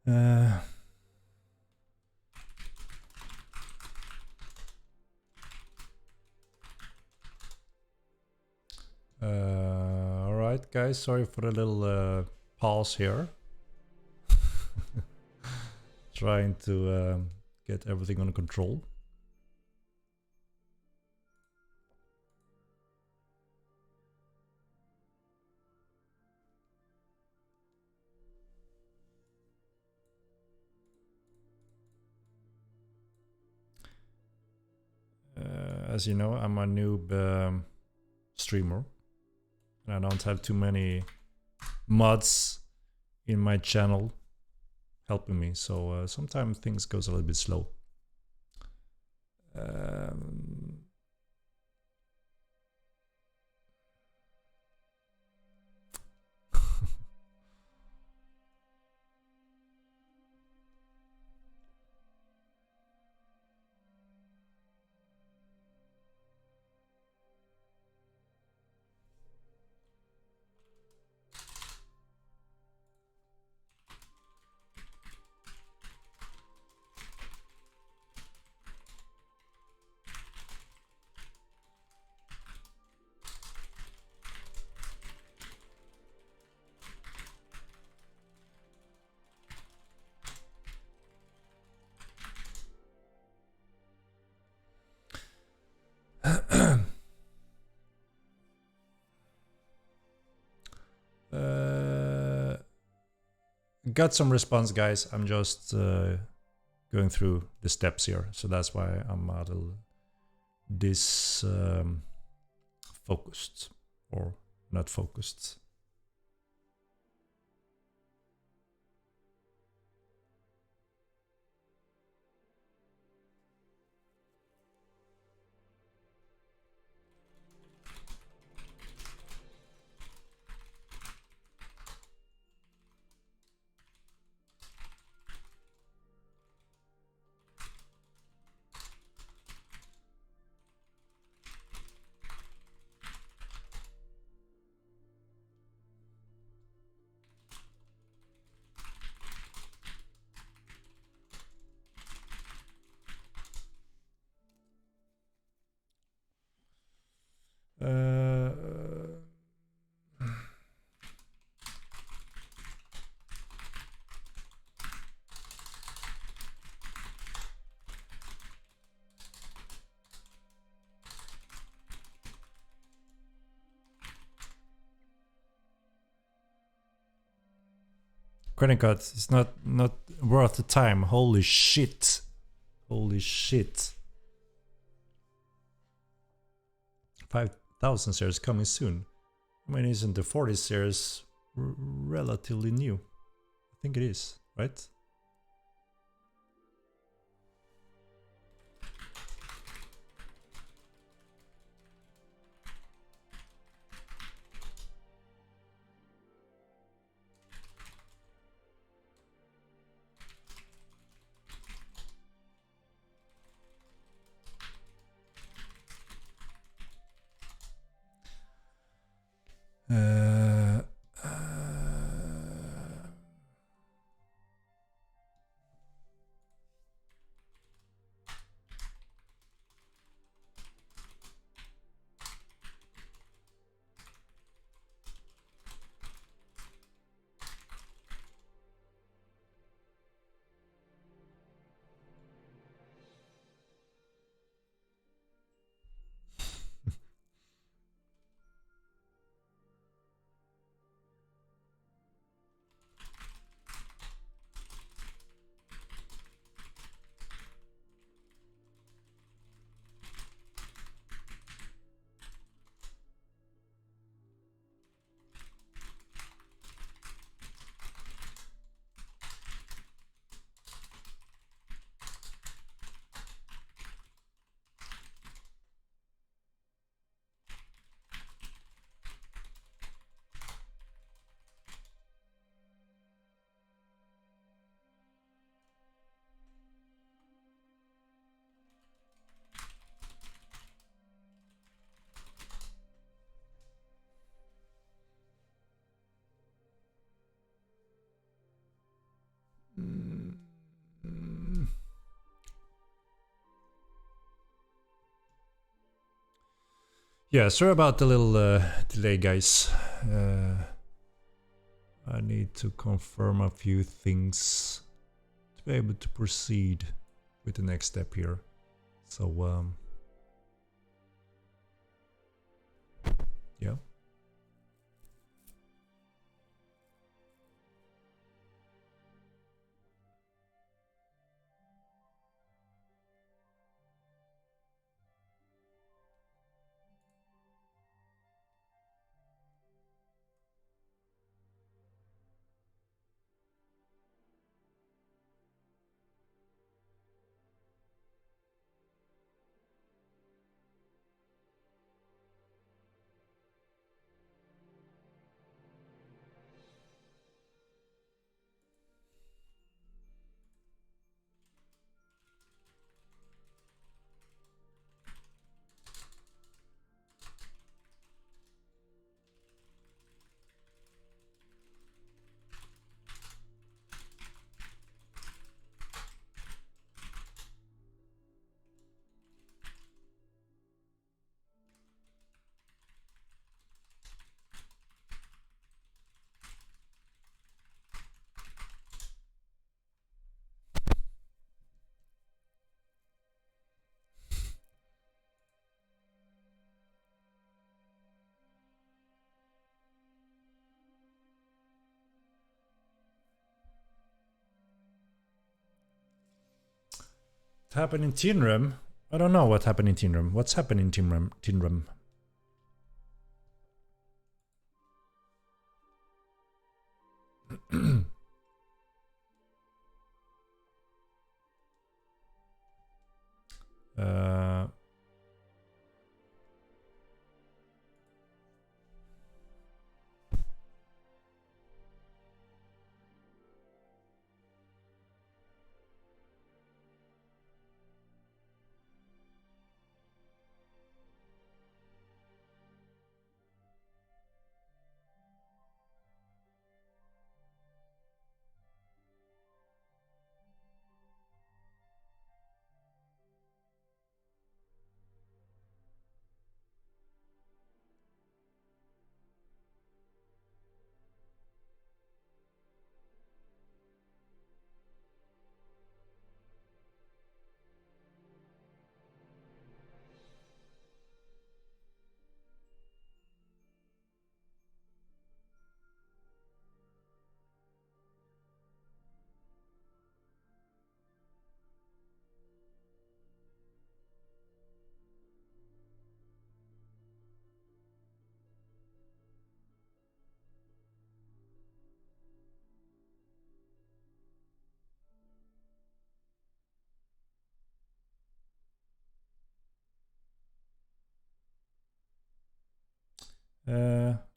Uh, all right, guys. Sorry for the little pause here. Trying to get everything under control. as you know, I'm a noob streamer. And I don't have too many mods in my channel helping me, so sometimes things goes a little bit slow. Got some response, guys. I'm just going through the steps here, so that's why I'm a little focused or not focused. Credit card is not worth the time. Holy shit. Holy shit. 5,000 shares coming soon. I mean, isn't the 40 shares relatively new? I think it is, right? Yeah, sorry about the little delay, guys. I need to confirm a few things to be able to proceed with the next step here. So, yeah. happened in Teen Room? I don't know what happened in Teen Room. What's happened in Teen Room? Teen Room.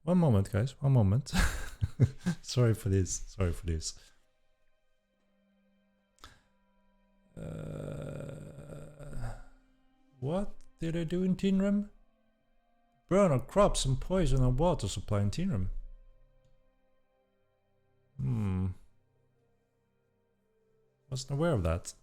One moment, guys. One moment. Sorry for this. Sorry for this. What did I do in Teen Room? Burn of crops and poison and water supply in Teen Room. Wasn't aware of that.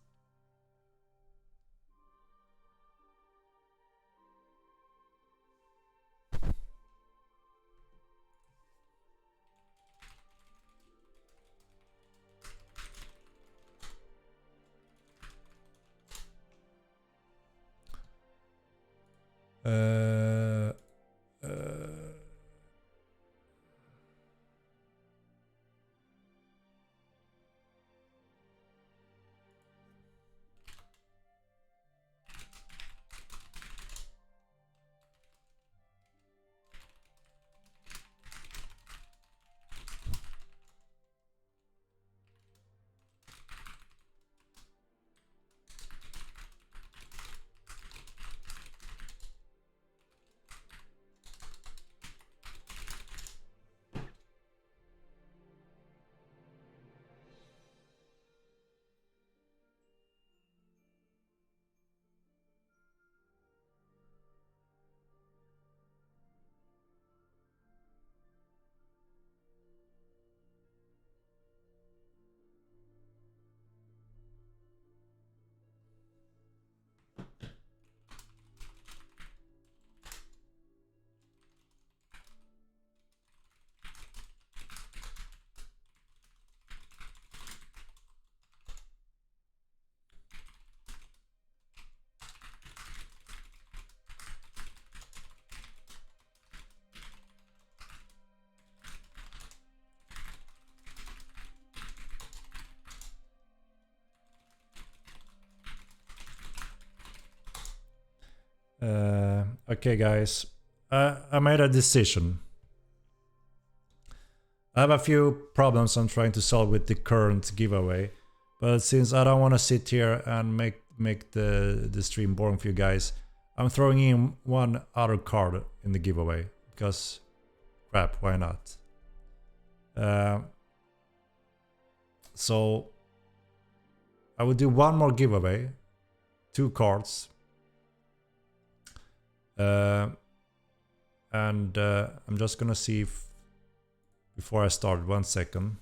Okay, guys, I made a decision. I have a few problems I'm trying to solve with the current giveaway, but since I don't want to sit here and make the stream boring for you guys, I'm throwing in one other card in the giveaway because crap, why not? So I will do one more giveaway, 2 cards. And I'm just gonna see if before I start, 1 second.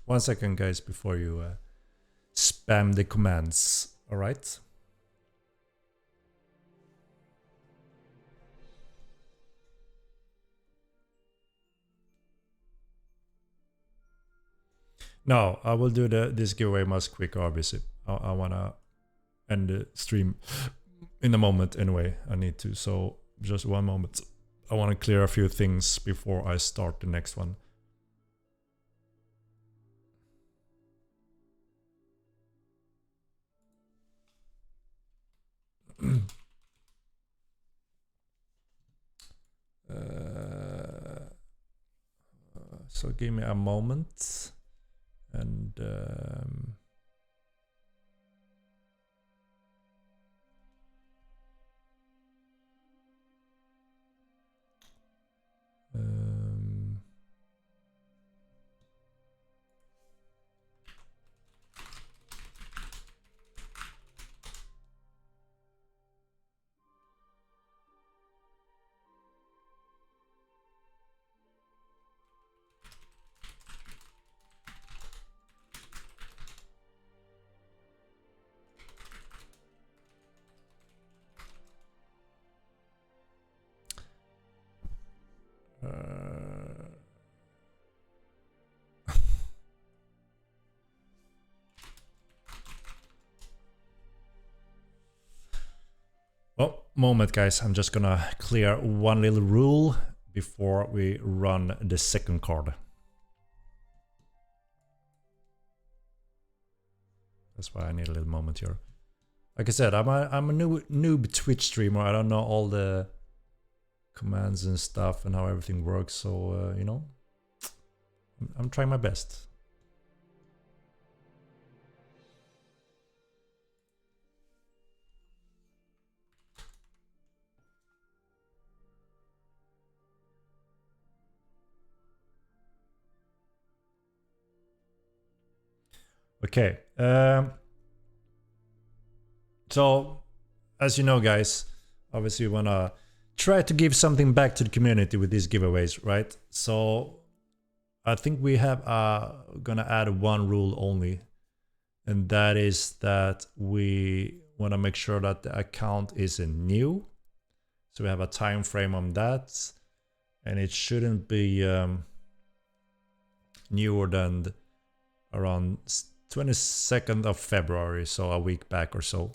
One second, guys, before you spam the commands. All right. No, I will do this giveaway much quicker, obviously. I wanna end the stream in a moment anyway. I need to, so just one moment. I want to clear a few things before I start the next one. So give me a moment, and well, moment guys, I'm just gonna clear one little rule before we run the second card. That's why I need a little moment here. Like I said, I'm a noob Twitch streamer. I don't know all the commands and stuff and how everything works, so you know, I'm trying my best. Okay, so as you know guys, obviously we wanna try to give something back to the community with these giveaways, right? So I think we have gonna add one rule only, and that is that we want to make sure that the account is new. So we have a time frame on that, and it shouldn't be newer than around 22nd of February, so a week back or so.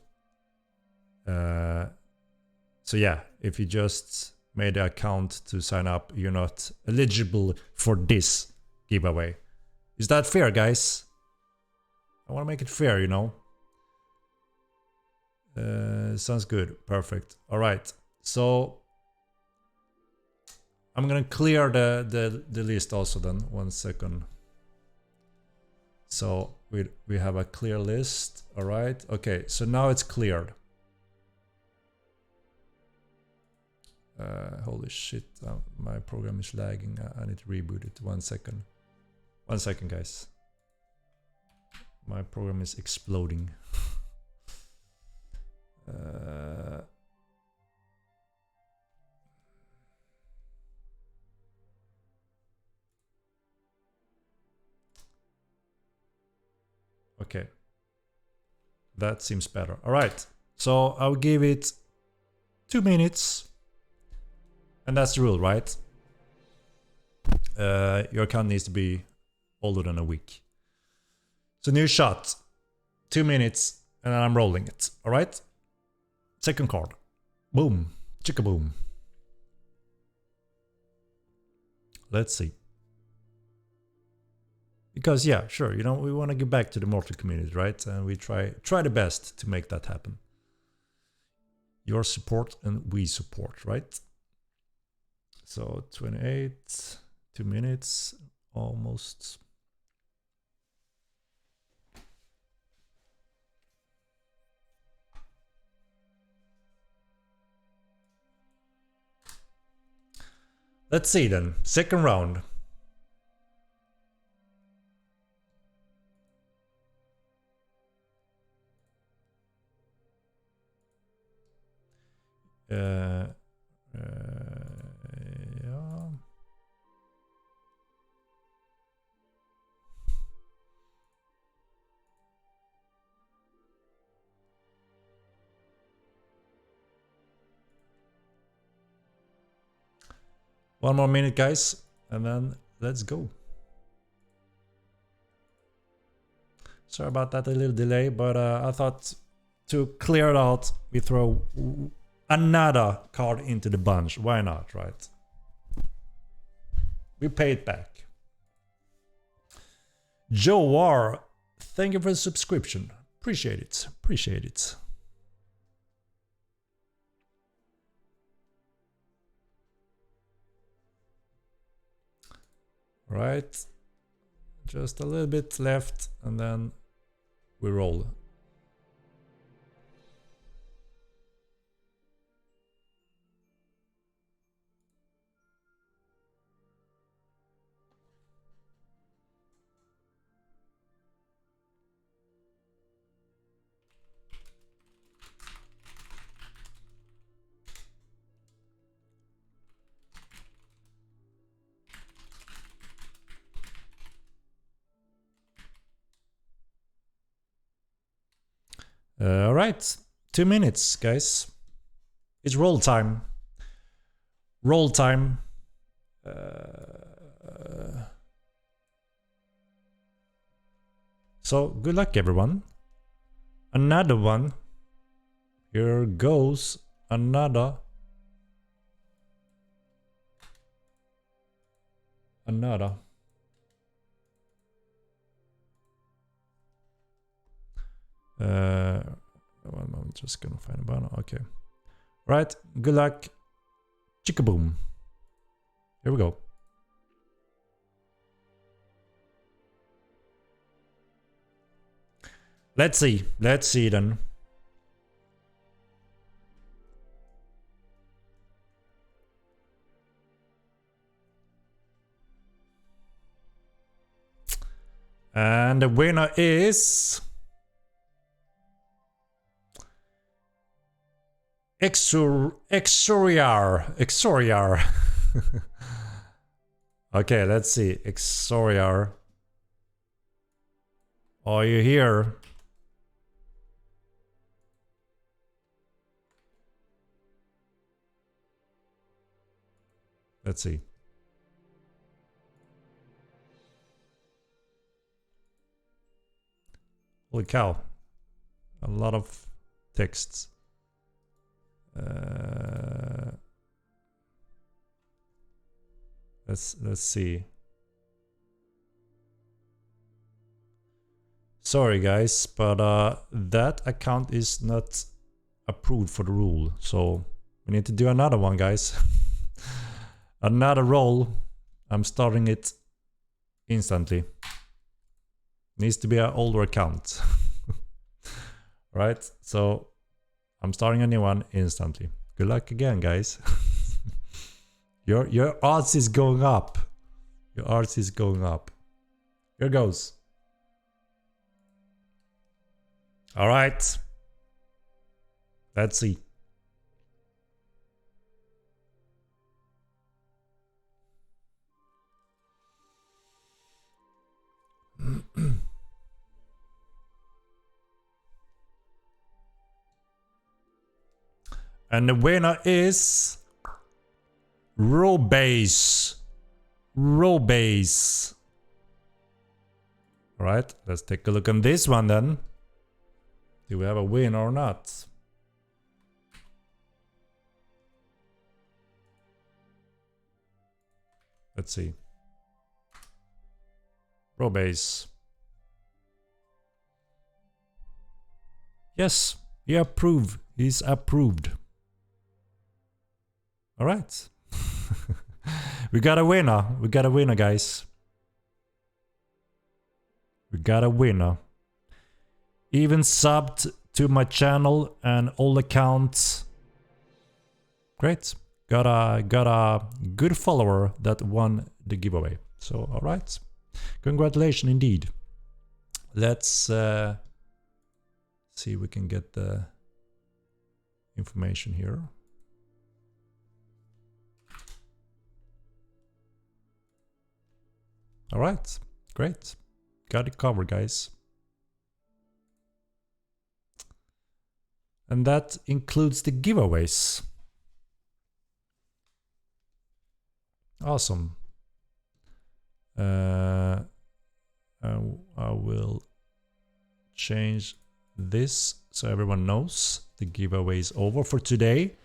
So yeah, if you just made an account to sign up, you're not eligible for this giveaway. Is that fair, guys? I want to make it fair, you know. Sounds good. Perfect. All right. So I'm gonna clear the list also then. 1 second. So we have a clear list. All right. Okay. So now it's cleared. Holy shit! My program is lagging. I need to reboot it. 1 second. 1 second, guys. My program is exploding. Okay. That seems better. All right. So I'll give it 2 minutes. And that's the rule, right? Your account needs to be older than a week. So new shot. 2 minutes. And I'm rolling it. All right. Second card. Boom. Chicka boom. Let's see. Because yeah, sure, you know, we want to give back to the Mortal community, right? And we try the best to make that happen. Your support and we support, right? So 28, 2 minutes, almost. Let's see then, second round. Yeah. One more minute, guys, and then let's go. Sorry about that, a little delay, but I thought to clear it out, we throw another card into the bunch. Why not, right? We pay it back. Joe R, thank you for the subscription. Appreciate it. Appreciate it. Right. Just a little bit left and then we roll. All right, 2 minutes, guys. It's roll time. Roll time. So good luck, everyone. Another one. Here goes another. Another. I'm just gonna find a banner. Okay. Right. Good luck. Chickaboom. Here we go. Let's see. Let's see then. And the winner is Exoriar. Okay, let's see. Exoriar. Are you here? Let's see. Holy cow. A lot of texts. Let's see. Sorry guys, but that account is not approved for the rule, so we need to do another one, guys. Another roll. I'm starting it instantly. Needs to be an older account. Right? So I'm starting a new one instantly. Good luck again, guys. Your odds is going up. Your odds is going up. Here goes. All right. Let's see. And the winner is Robase. Robase. All right, let's take a look on this one then. Do we have a win or not? Let's see. Robase. Yes, he approved. He's approved. All right. We got a winner. We got a winner, guys. We got a winner. Even subbed to my channel and all accounts. Great. Got a good follower that won the giveaway. So, all right. Congratulations indeed. Let's see if we can get the information here. All right, great. Got it covered, guys. And that includes the giveaways. Awesome. I will change this so everyone knows the giveaway is over for today.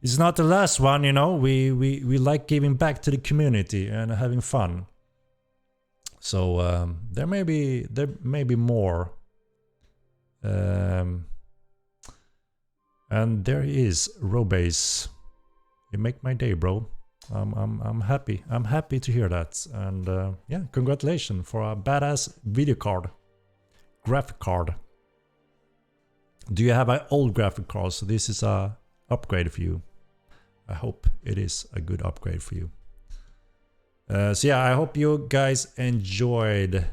It's not the last one, you know. We like giving back to the community and having fun. So there may be more. And there is Robase. You make my day, bro. I'm happy. I'm happy to hear that. And yeah, congratulations for a badass video card, graphic card. Do you have an old graphic card? So this is a upgrade for you. I hope it is a good upgrade for you. So yeah, I hope you guys enjoyed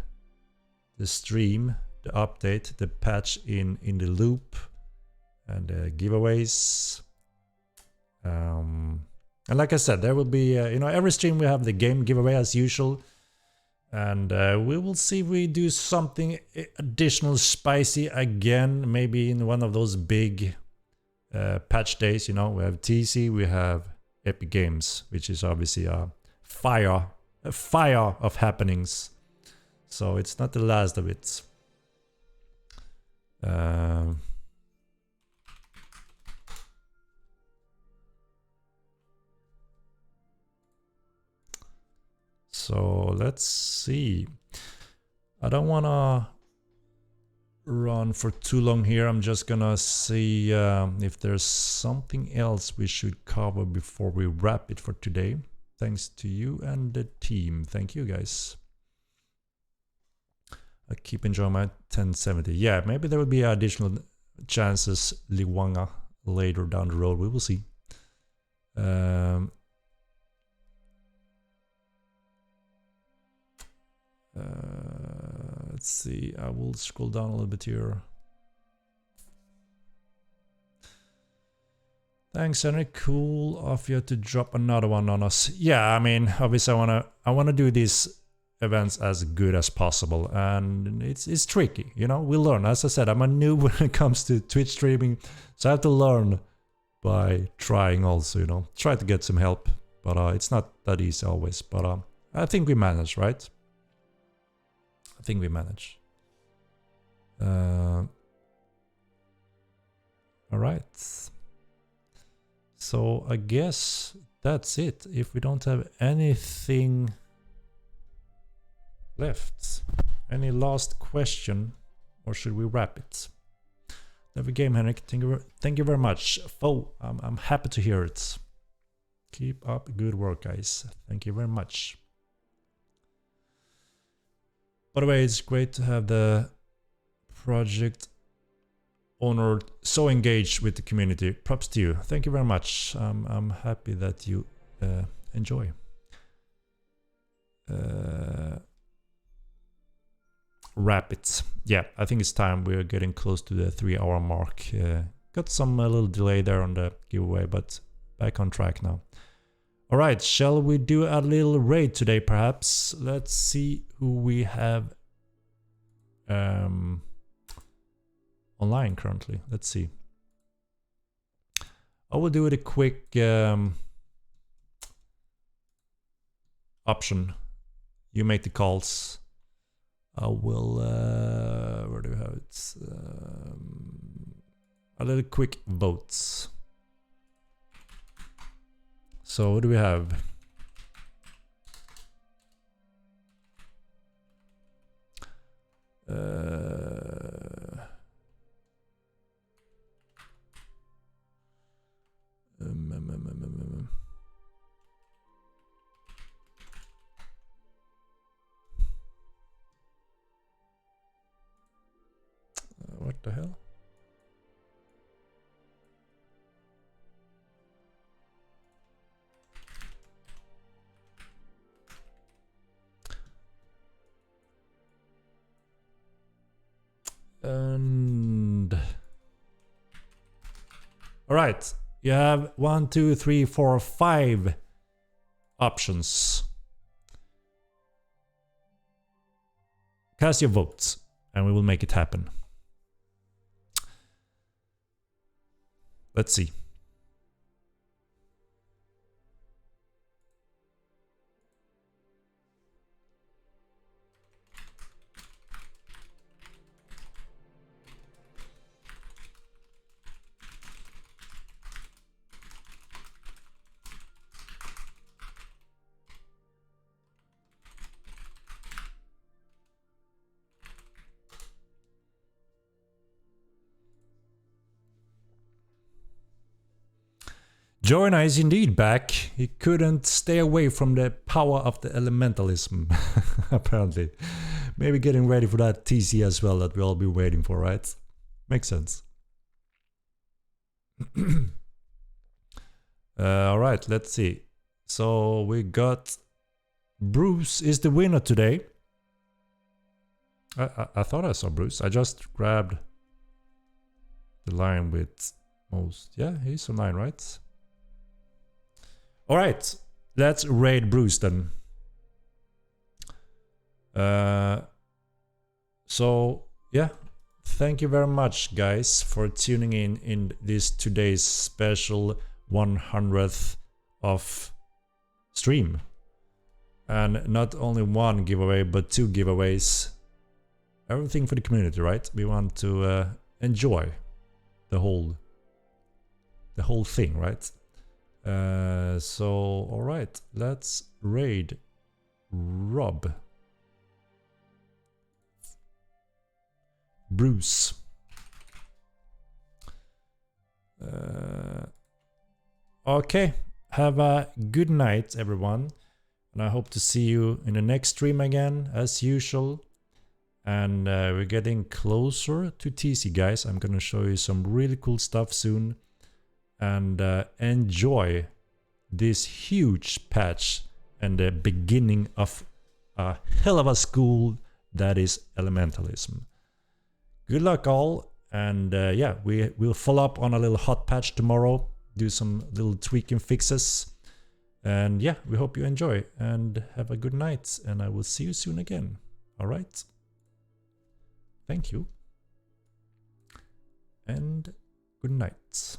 the stream, the update, the patch in the loop, and the giveaways. And like I said, there will be, you know, every stream we have the game giveaway as usual. And we will see if we do something additional spicy again, maybe in one of those big patch days. You know, we have TC, we have Epic Games, which is obviously a fire of happenings. So it's not the last of it. So let's see. I don't want to run for too long here. I'm just gonna see if there's something else we should cover before we wrap it for today. Thanks to you and the team. Thank you, guys. I keep enjoying my 1070. Yeah, maybe there will be additional chances Liwanga later down the road. We will see. Let's see. I will scroll down a little bit here. Thanks, Henrik. Cool of you to drop another one on us. Yeah, I mean, obviously, I wanna do these events as good as possible, and it's tricky. You know, we learn. As I said, I'm a noob when it comes to Twitch streaming, so I have to learn by trying. Also, you know, try to get some help, but it's not that easy always. But I think we manage, right? I think we manage. All right. So I guess that's it. If we don't have anything left, any last question, or should we wrap it? Have a game, Henrik. Thank you very much. I'm happy to hear it. Keep up good work, guys. Thank you very much. By the way, it's great to have the project owner so engaged with the community. Props to you. Thank you very much. I'm happy that you enjoy. Wrap it. Yeah, I think it's time. We're getting close to the 3-hour mark. Got some little delay there on the giveaway, but back on track now. All right, shall we do a little raid today, perhaps? Let's see who we have online currently. Let's see. I will do it a quick option. You make the calls. I will, where do we have it? A little quick votes. So what do we have? What the hell? And all right, you have 1, 2, 3, 4, 5 options. Cast your votes and we will make it happen. Let's see. Joanna is indeed back. He couldn't stay away from the power of the elementalism, apparently. Maybe getting ready for that TC as well that we all been waiting for, right? Makes sense. Alright, let's see. So we got Bruce is the winner today. I thought I saw Bruce. I just grabbed the line with most. Yeah, he's online, right? Alright, let's raid Bruce then. So, yeah. Thank you very much, guys, for tuning in this today's special 100th of stream. And not only one giveaway, but 2 giveaways. Everything for the community, right? We want to enjoy the whole thing, right? So, all right, let's raid Rob. Bruce. Okay, have a good night, everyone. And I hope to see you in the next stream again, as usual. And we're getting closer to TC, guys. I'm gonna show you some really cool stuff soon. And enjoy this huge patch and the beginning of a hell of a school that is elementalism. Good luck all, and yeah, we'll follow up on a little hot patch tomorrow, do some little tweaking fixes, and yeah, we hope you enjoy and have a good night, and I will see you soon again. All right, thank you and good night.